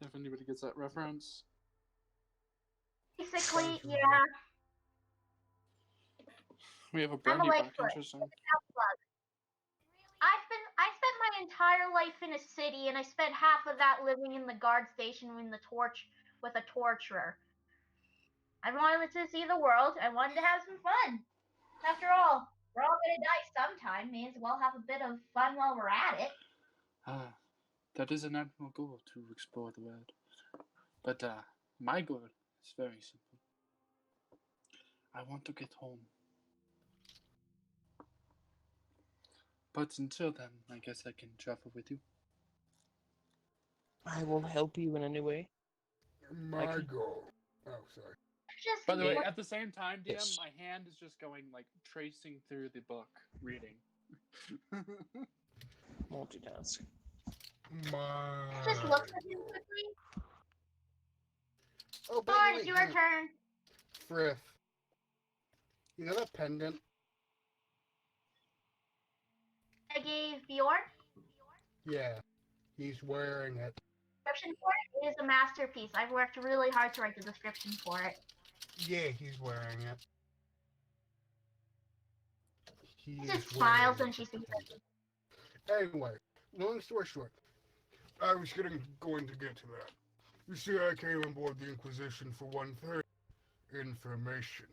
If anybody gets that reference. Basically, yeah. We have a I'm a brandy buck, Lightfoot. interesting. I spent my entire life in a city, and I spent half of that living in the guard station with a torturer. I wanted to see the world. I wanted to have some fun. After all, we're all gonna die sometime. May as well have a bit of fun while we're at it. That is an admirable goal to explore the world. But my goal is very simple. I want to get home. But until then, I guess I can travel with you. I will help you in any way. My goal. Oh, sorry. Just By the way, at the same time, DM, Yes. my hand is just going like tracing through the book, reading. Multitask. just look at him quickly. Oh, by Bjorn, the way, it's your hang on. turn. Frith. You know that pendant? I gave Bjorn. Yeah. He's wearing it. description for it. It is a masterpiece. I've worked really hard to write the description for it. Yeah, he's wearing it. He She is just smiles wearing when she sees it. Anyway, long story short, I was going to get to that. You see, I came on board the Inquisition for one thing: information.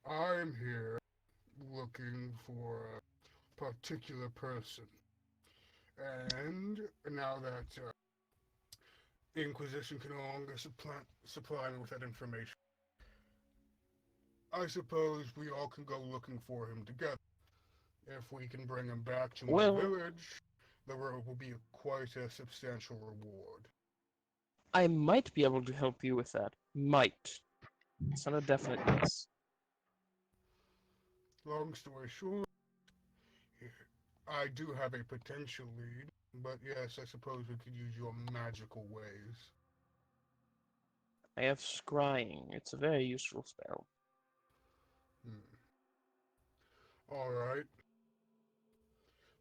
I'm here looking for a particular person. And now that the Inquisition can no longer supply me with that information, I suppose we all can go looking for him together. If we can bring him back to my Well- village, there will be quite a substantial reward. I might be able to help you with that. Might. It's not a definite yes. Long story short, I do have a potential lead, but yes, I suppose we could use your magical ways. I have scrying. It's a very useful spell. Alright.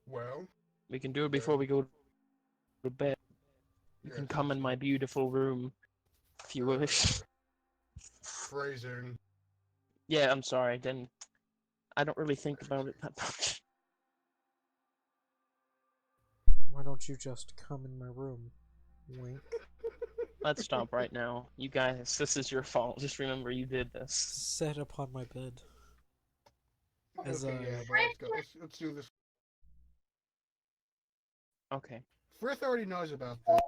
Well, We can do it before we go to bed. You yes, can come in it's my beautiful room if you wish. phrasing. Yeah, I'm sorry. Then I don't really think about it that much. Why don't you just come in my room? Wink. Let's stop right now. You guys, this is your fault. Just remember you did this. Set upon my bed. As Okay, I- yeah, but let's go. Let's do this. Okay. Frith already knows about Goes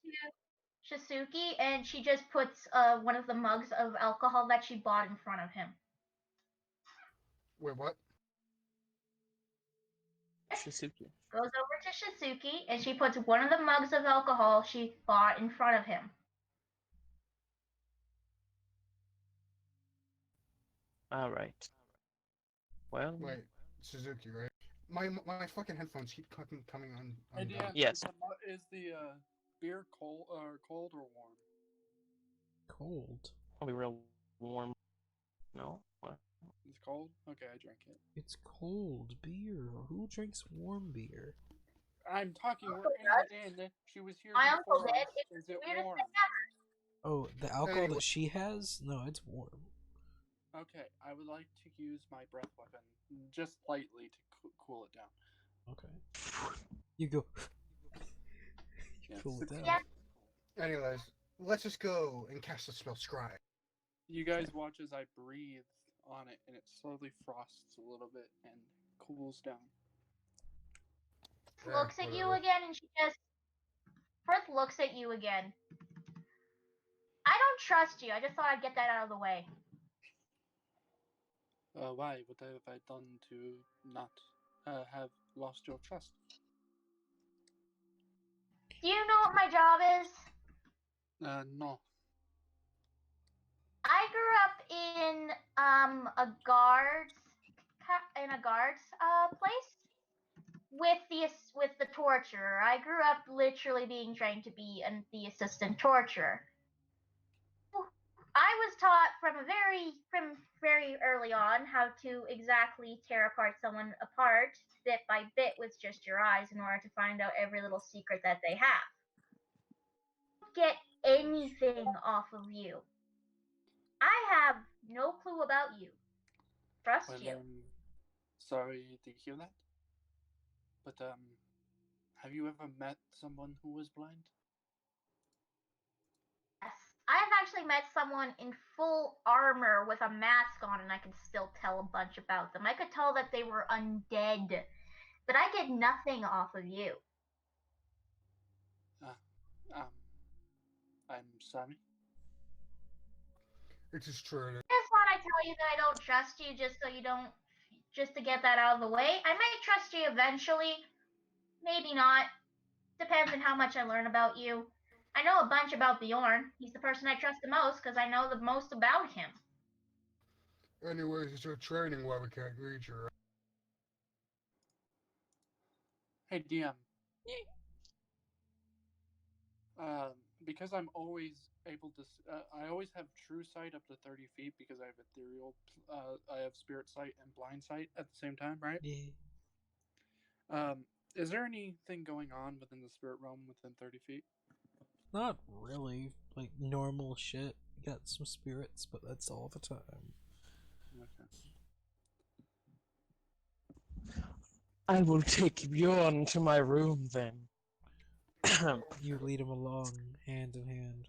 this. over to Shisuke and she just puts one of the mugs of alcohol that she bought in front of him. Wait, what? Shisuke. Goes over to Shisuke and she puts one of the mugs of alcohol she bought in front of him. Alright. Well, Wait, Suzuki, right? My fucking headphones keep coming on. Hey, undone. Dan, Yes. Is the beer cold or warm? Cold. probably real warm. No? What? It's cold. Okay, I drank it. It's cold beer. Who drinks warm beer? I'm talking. Uncle We're in the inn. She was here My uncle before did. us. It's Is the it weirdest warm? thing ever. Oh, the alcohol Anyway. that she has? No, it's warm. Okay, I would like to use my breath weapon just lightly to cool it down. Okay. You go. You Yes. cool it down. Yeah. Anyways, let's just go and cast the spell Scry. You guys watch as I breathe on it, and it slowly frosts a little bit and cools down. Looks at you whatever. again and she just Frith looks at you again. I don't trust you. I just thought I'd get that out of the way. Why? What have I done to not have lost your trust? Do you know what my job is? No. I grew up in a guards place with the torturer. I grew up literally being trained to be the assistant torturer. I was taught from very early on how to exactly tear apart someone apart bit by bit with just your eyes in order to find out every little secret that they have. Get anything off of you. I have no clue about you. Trust Well, you. sorry to hear that. But have you ever met someone who was blind? Yes. I have actually met someone in full armor with a mask on, and I could still tell a bunch about them. I could tell that they were undead, but I get nothing off of you. I'm sorry. It is true. Just thought I'd tell you that I don't trust you just to get that out of the way. I might trust you eventually. Maybe not. Depends on how much I learn about you. I know a bunch about Bjorn. He's the person I trust the most because I know the most about him. Anyways, it's your training why we can't read you, right? Hey, DM. Because I'm always able to, I always have true sight up to 30 feet because I have ethereal, I have spirit sight and blind sight at the same time, right? Yeah. Is there anything going on within the spirit realm within 30 feet? Not really. Like normal shit. Got some spirits, but that's all the time. Okay. I will take Bjorn to my room then. You lead him along, hand in hand,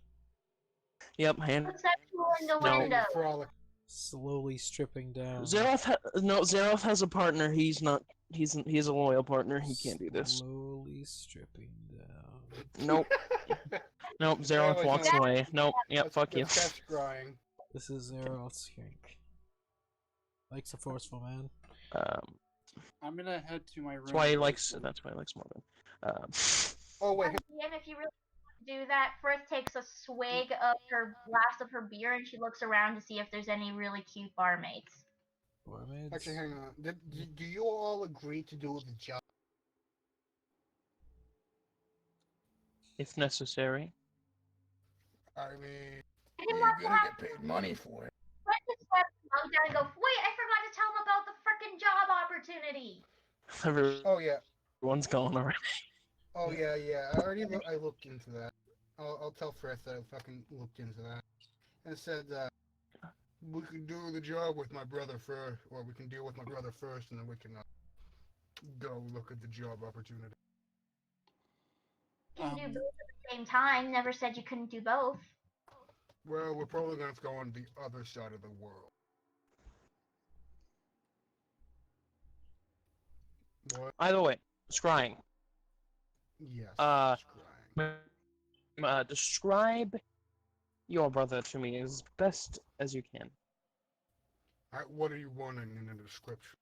Yep, hand. What's that tool in the No. window? Frolic. slowly stripping down. Zeroth has a partner. He's not. He's a loyal partner. He can't do this. Slowly stripping down. Nope. Nope. Zeroth Anyways, walks no, away. Nope. Yep. Fuck you. That's scrying. This is Zeroth's kink. Likes a forceful man. I'm gonna head to my room. That's why he likes. That's why he likes Morgan. Oh wait, And if you really do that, Frith takes a swig of her glass of her beer and she looks around to see if there's any really cute barmaids. Barmaids. actually, hang on. Do you all agree to do the job? If necessary. I mean, I you're didn't want to gonna have get paid money for it. Frith just slow down and go, wait, I forgot to tell them about the frickin' job opportunity. Oh yeah. Everyone's gone already. Oh yeah. I looked into that. I'll tell Frith that I fucking looked into that. And said we can do the job with my brother first, or we can deal with my brother first, and then we can go look at the job opportunity. You can do both at the same time. Never said you couldn't do both. Well, we're probably going to have to go on the other side of the world. What? Either way, scrying. Yes. Scrying. Describe your brother to me as best as you can. What are you wanting in the description?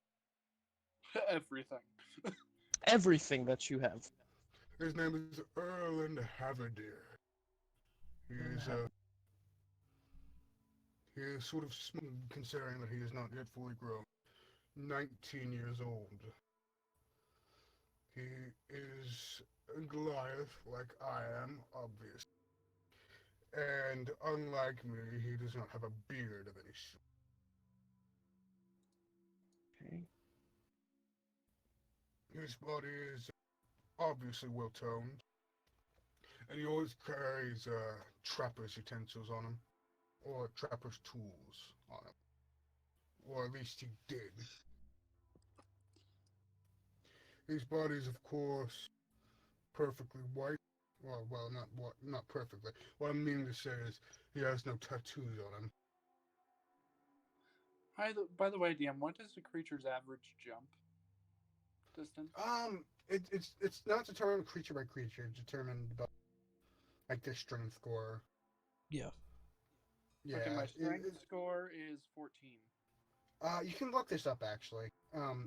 Everything. Everything that you have. His name is Erland Haverdeer. He is sort of smooth, considering that he is not yet fully grown. 19 years old. He is a Goliath, like I am, obviously. And unlike me, he does not have a beard of any sort. Okay. His body is obviously well toned, and he always carries trapper's utensils on him, or trapper's tools on him, or at least he did. His body is, of course, perfectly white. Well, not perfectly. What I'm meaning to say is he has no tattoos on him. By the way, DM, what is the creature's average jump distance? It's not determined creature by creature. It's determined by like their strength score. Yeah. Yeah. Okay, my strength score is 14. You can look this up actually.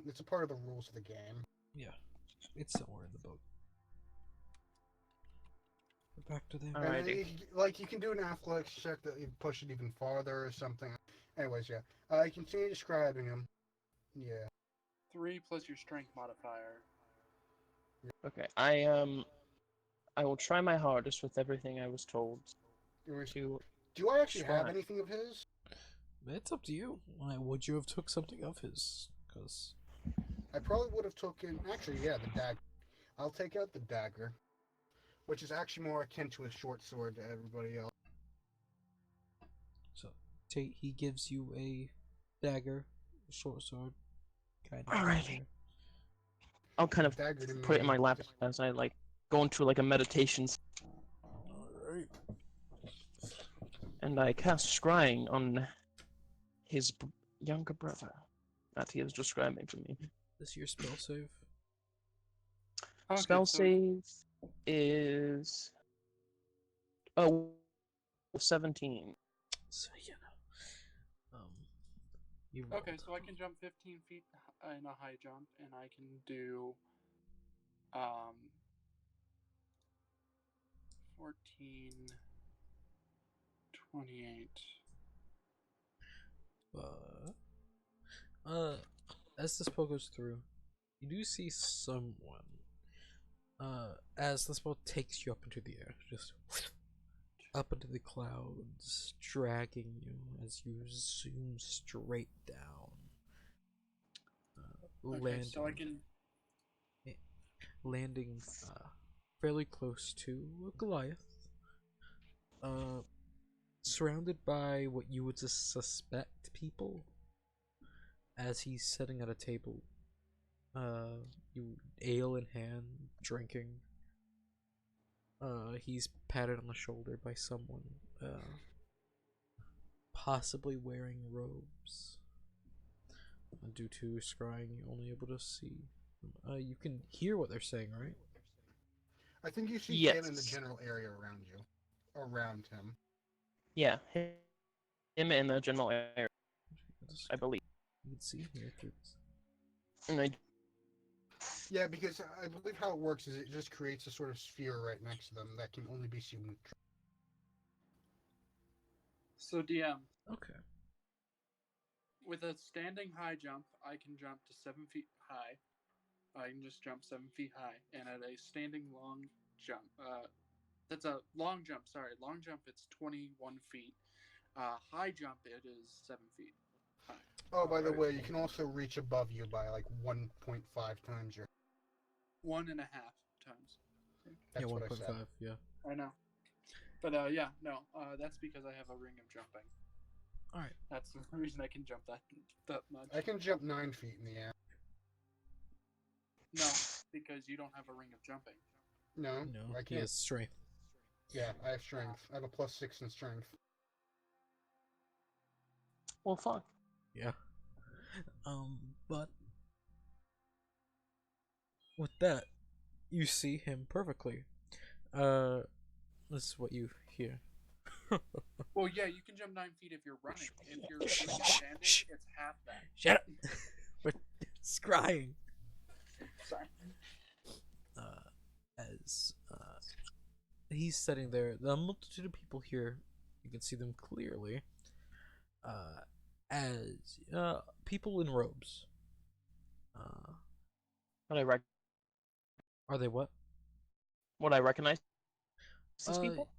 It's a part of the rules of the game. Yeah. It's somewhere in the book. Go back to them. All And right. then you can do an athletics check that you push it even farther or something. Anyways, yeah. You continue describing him. Yeah. 3 plus your strength modifier. Okay. I will try my hardest with everything I was told to. Do I actually have describe. anything of his? It's up to you. Why would you have took something of his? Because I probably would have taken. Actually, yeah, the dagger. I'll take out the dagger, which is actually more akin to a short sword to everybody else. so he gives you a dagger, a short sword, kind of. Alrighty. dagger. I'll kind of Dagger to put it in me my lap just- as I go into a meditation, Alright. and I cast scrying on his younger brother that he is describing to me. This your spell save? Okay, Spell so- save is 17. So you Okay, so I can jump 15 feet in a high jump, and I can do 14, 28. As the spell goes through, you do see someone. As the spell takes you up into the air, just up into the clouds, dragging you as you zoom straight down. Okay, so I can. landing fairly close to Goliath, surrounded by what you would suspect people as he's sitting at a table. You ale in hand, drinking. He's patted on the shoulder by someone, possibly wearing robes. Due to scrying, you're only able to see. You can hear what they're saying, right? I think you see Yes. him in the general area around you. Around him. Yeah, him in the general area, I believe. You can see here through this. And I Yeah, because I believe how it works is it just creates a sort of sphere right next to them that can only be seen. So DM, Okay. with a standing high jump, I can jump to 7 feet high. I can just jump 7 feet high, and at a standing long jump, that's a long jump. Sorry, long jump. It's 21 feet. High jump, it is 7 feet high. Oh, by the way, you can also reach above you by like 1.5 times your. 1.5 times. That's yeah, what I 1.5, said. yeah. I know. But yeah, no. That's because I have a ring of jumping. Alright. That's the reason I can jump that much. I can jump 9 feet in the air. No, because you don't have a ring of jumping. No, No, I he can't. has strength. Yeah, I have strength. I have a +6 in strength. well, fuck. Yeah. But with that, you see him perfectly. This is what you hear. Well, yeah, you can jump 9 feet if you're running. If you're doing it standing, it's half that. Shut up! We're scrying. Sorry. As he's sitting there, the multitude of people here, you can see them clearly, as people in robes. Are they what? Would I recognize these people?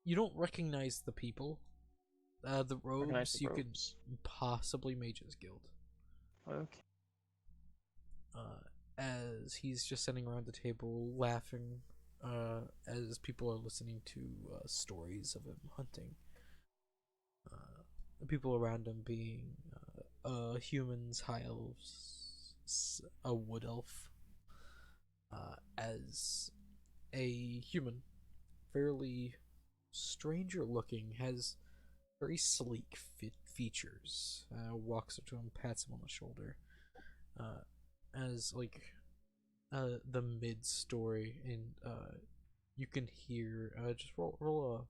You don't recognize the people. The robes Recognize the you robes. could possibly Mage's Guild. Okay. As he's just sitting around the table laughing, as people are listening to stories of him hunting. The people around him being humans, high elves, a wood elf, as a human, fairly stranger looking, has very sleek features. Walks up to him, pats him on the shoulder. As like the mid story, and you can hear just roll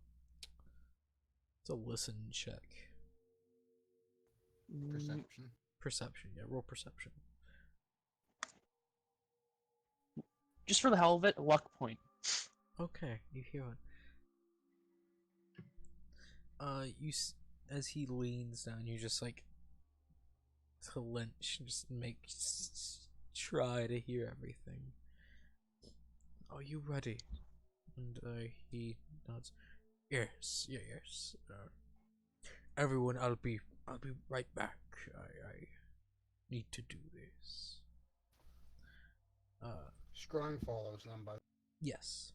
it's a listen check. Perception. Perception, yeah, roll perception. Just for the hell of it, luck point. Okay, you hear one. As he leans down, you just like clench, just try to hear everything. Are you ready? And he nods. Yes. Everyone, I'll be right back. I need to do this. Scrying follows them, but Yes.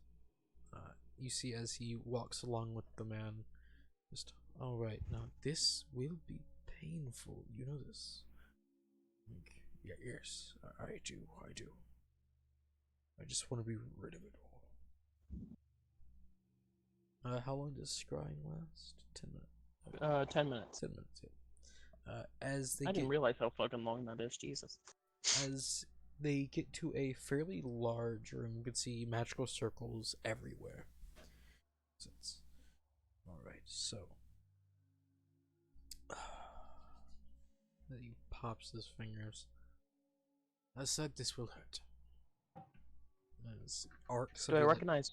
You see as he walks along with the man, just, alright, now this will be painful, you know this? Like, yeah, yes, I do. I just want to be rid of it all. How long does scrying last? 10 minutes. 10 minutes. 10 minutes, yeah. As they I didn't get, realize how fucking long that is, Jesus. as they get to a fairly large room, you can see magical circles everywhere. Alright, so he pops his fingers. I said this will hurt. As arcs Do I of light- recognize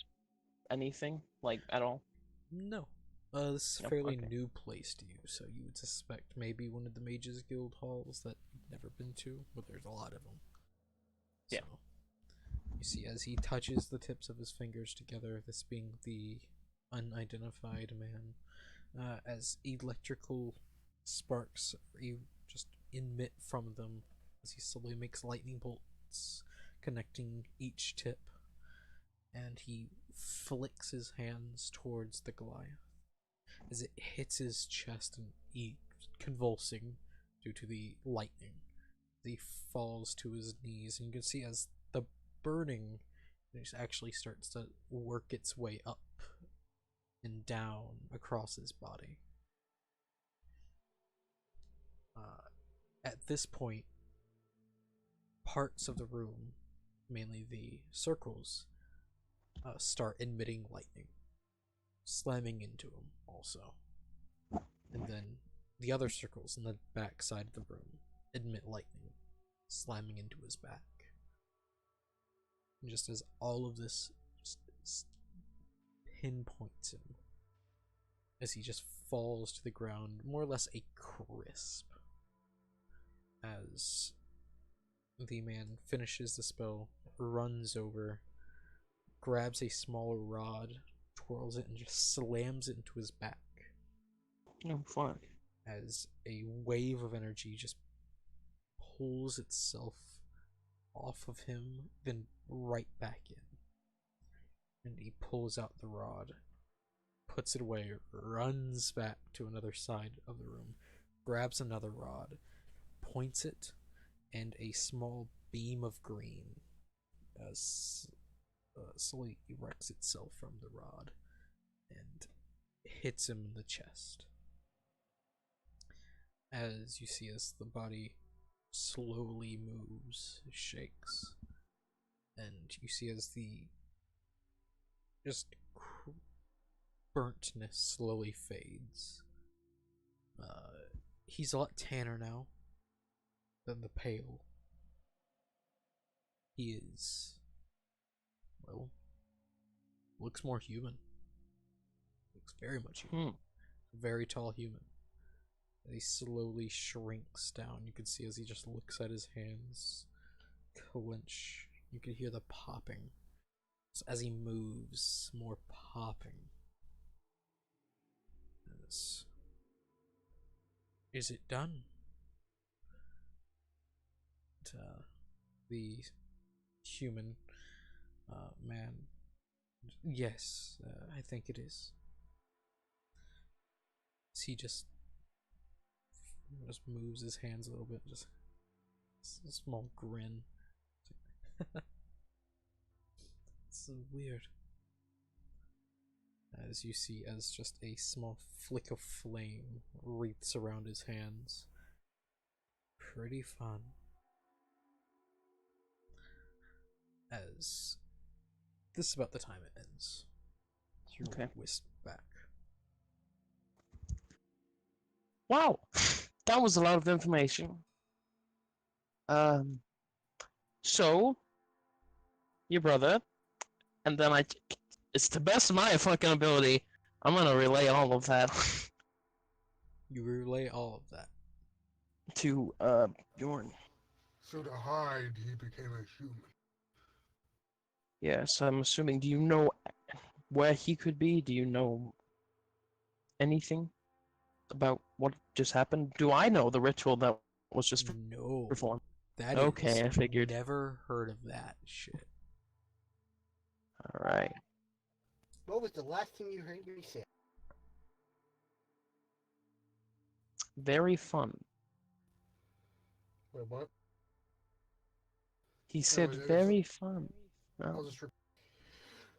anything, like, at all? No. This is a Nope, fairly okay. new place to you, so you would suspect maybe one of the Mages Guild halls that you've never been to, but there's a lot of them. Yeah. So, you see as he touches the tips of his fingers together, this being the unidentified man, as electrical sparks just emit from them as he slowly makes lightning bolts connecting each tip, and he flicks his hands towards the Goliath. as it hits his chest and he convulsing due to the lightning. He falls to his knees, and you can see as the burning actually starts to work its way up and down across his body. At this point, parts of the room, mainly the circles, start emitting lightning, slamming into him also. And then the other circles in the back side of the room emit lightning, slamming into his back. And just as all of this just pinpoints him, as he just falls to the ground, more or less a crisp, as the man finishes the spell, runs over, grabs a smaller rod, twirls it, and just slams it into his back. Oh, fuck. As a wave of energy just pulls itself off of him, then right back in. And he pulls out the rod, puts it away, runs back to another side of the room, grabs another rod, points it, and a small beam of green slowly erects itself from the rod and hits him in the chest. As you see, as the body slowly moves, shakes, and you see as the just burntness slowly fades. He's a lot tanner now than the pale. He is, well, looks more human. Looks very much human. Very tall human. He slowly shrinks down. You can see as he just looks at his hands clench. You can hear the popping. So as he moves, more popping. Is it done? The human man. Yes, I think it is. He just moves his hands a little bit, just a small grin. This is weird. As you see, as just a small flick of flame wreaths around his hands. Pretty fun. As this is about the time it ends. You're Okay. whisked back. Wow, that was a lot of information. So your brother, and then it's the best of my fucking ability. I'm gonna relay all of that You relay all of that. to Bjorn. So to hide, he became a human. Yes, I'm assuming. Do you know where he could be? Do you know anything about what just happened? Do I know the ritual that was just No. performed? That Okay, is, I figured. Never heard of that shit. Alright. What was the last thing you heard me say? Very fun. Wait, what? He said it was- very fun. I'll Oh. just.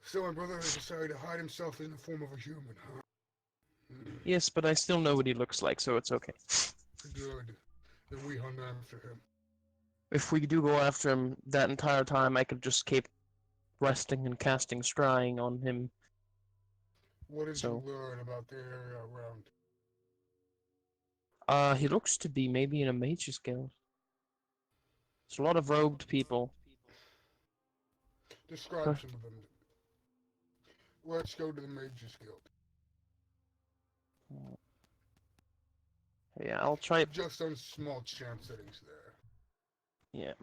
So my brother has decided to hide himself in the form of a human, huh? Yes, but I still know what he looks like, so it's okay. Good. Then we hunt after him. If we do go after him that entire time, I could just keep resting and casting scrying on him. What did So- you learn about the area around? He looks to be maybe in a mage's guild. There's a lot of robed people. Describe Huh. some of them. Let's go to the Mages Guild. Yeah, I'll try. Just on small chance that he's there. Yeah.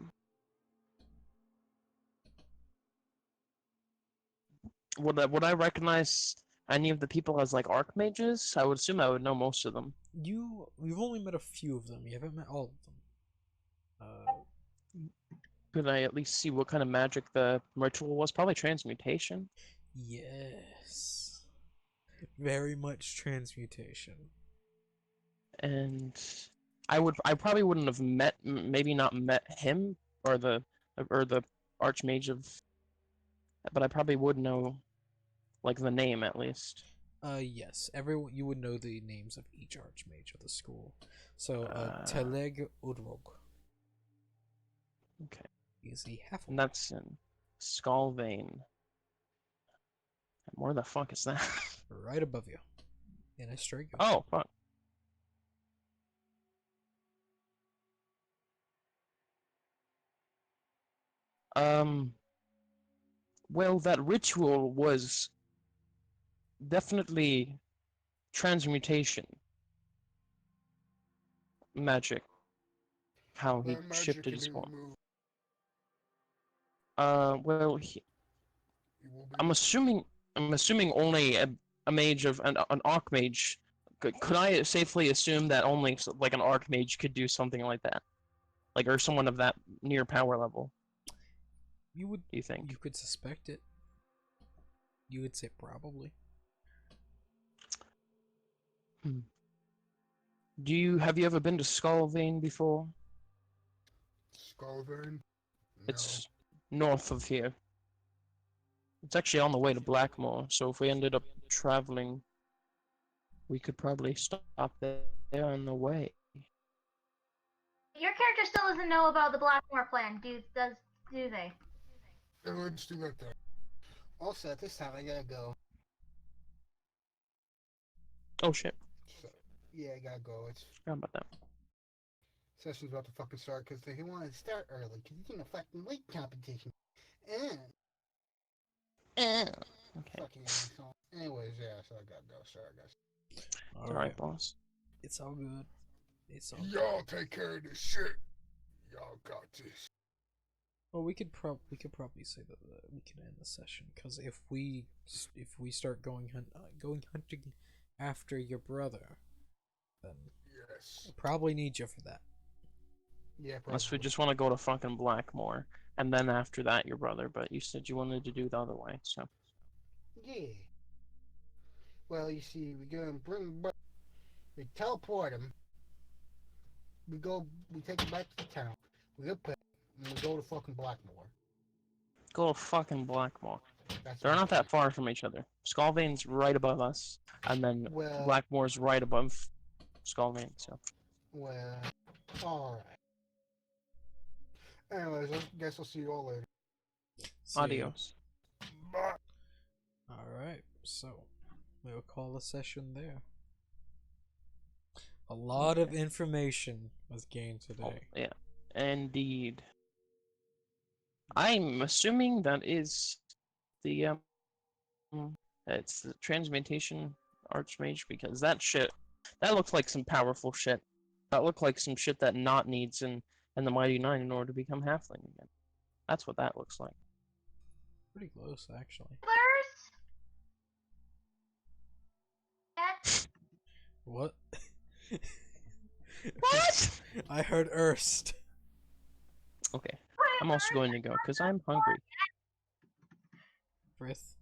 Would I recognize any of the people as like archmages? I would assume I would know most of them. You've only met a few of them. You haven't met all of them. Could I at least see what kind of magic the ritual was? Probably transmutation. Yes. Very much transmutation. And I probably wouldn't have maybe not met him or the Archmage of, but I probably would know, like, the name at least. Yes. Everyone, you would know the names of each Archmage of the school. So, Teleg Udrog. Okay. Is a half. And that's in Skullvein. Where the fuck is that? Right above you. In a straight go. Oh, fuck. Well, that ritual was definitely transmutation magic. How he That magic shifted can his be form. removed. Well, It will be I'm assuming only a mage of an archmage. Could I safely assume that only like an archmage could do something like that, like, or someone of that near power level? You would. Do you think? You could suspect it. You would say probably. Have you ever been to Skullvein before? Skullvein? No. It's north of here. It's actually on the way to Blackmore, so if we ended up traveling, we could probably stop there on the way. Your character still doesn't know about the Blackmore plan, do they? Yeah, let's do that then. Also, at this time, I gotta go. Oh shit. So, yeah, I gotta go. It's How about that? session's about to fucking start because they want to start early because it's in a fucking weight competition. And Okay. fucking asshole. Anyways, yeah, so I gotta go. Sorry, guys. All right, boss. It's all good. It's all good. Y'all take care of this shit. Y'all got this. Well, we could probably say that we can end the session because if we start going hunting after your brother, then Yes. we'll probably need you for that. Yeah, probably. Unless we just want to go to fucking Blackmore, and then after that your brother. But you said you wanted to do the other way, so. Yeah. Well, you see, we go and we teleport him. We take him back to the town. We up it, and we go to fucking Blackmore. Go to fucking Blackmore. That's They're what not that far from each other. Skullvein's right above us, and then Well, Blackmore's right above Skullvein. So. well, alright. Anyways, I guess I'll see you all later. See ya. Adios. Bye. Alright, so we'll call the session there. A lot of information was gained Oh, today. yeah, indeed. I'm assuming that is the it's the transmutation archmage, because that looks like some powerful shit. That looked like some shit that Not needs in the Mighty Nine in order to become halfling again. That's what that looks like. Pretty close, actually. Spoilers? Yet? What? What? I heard Erst. Okay, I'm also going to go because I'm hungry. Frith,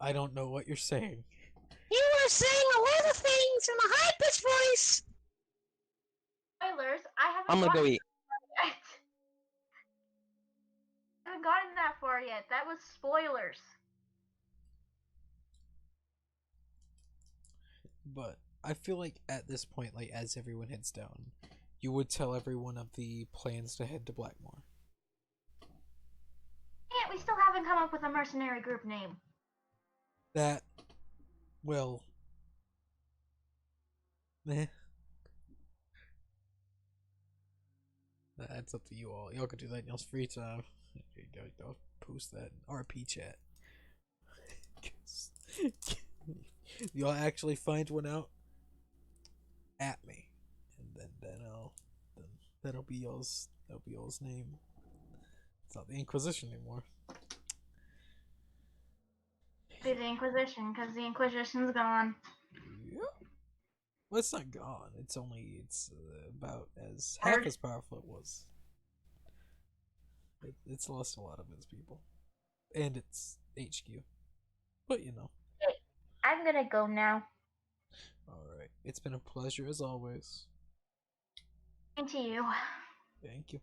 I don't know what you're saying. You were saying a lot of things in a high-pitched voice. Spoilers? I haven't I'm gonna go gotten eat. that yet. I haven't gotten that far yet. That was spoilers. But I feel like at this point, like as everyone heads down, you would tell everyone of the plans to head to Blackmore. Yeah, we still haven't come up with a mercenary group name. That, well, that's up to you all. Y'all can do that in y'all's free time. Y'all post that in RP chat. Y'all actually find one out at me, and that'll be y'all's name. It's not the Inquisition anymore. Be the Inquisition, because the Inquisition's gone. Yeah. Well, it's not gone. It's about as half as powerful it was. It's lost a lot of its people, and its HQ. But you know. I I'm gonna go now. Alright. It's been a pleasure as always. And to you. Thank you.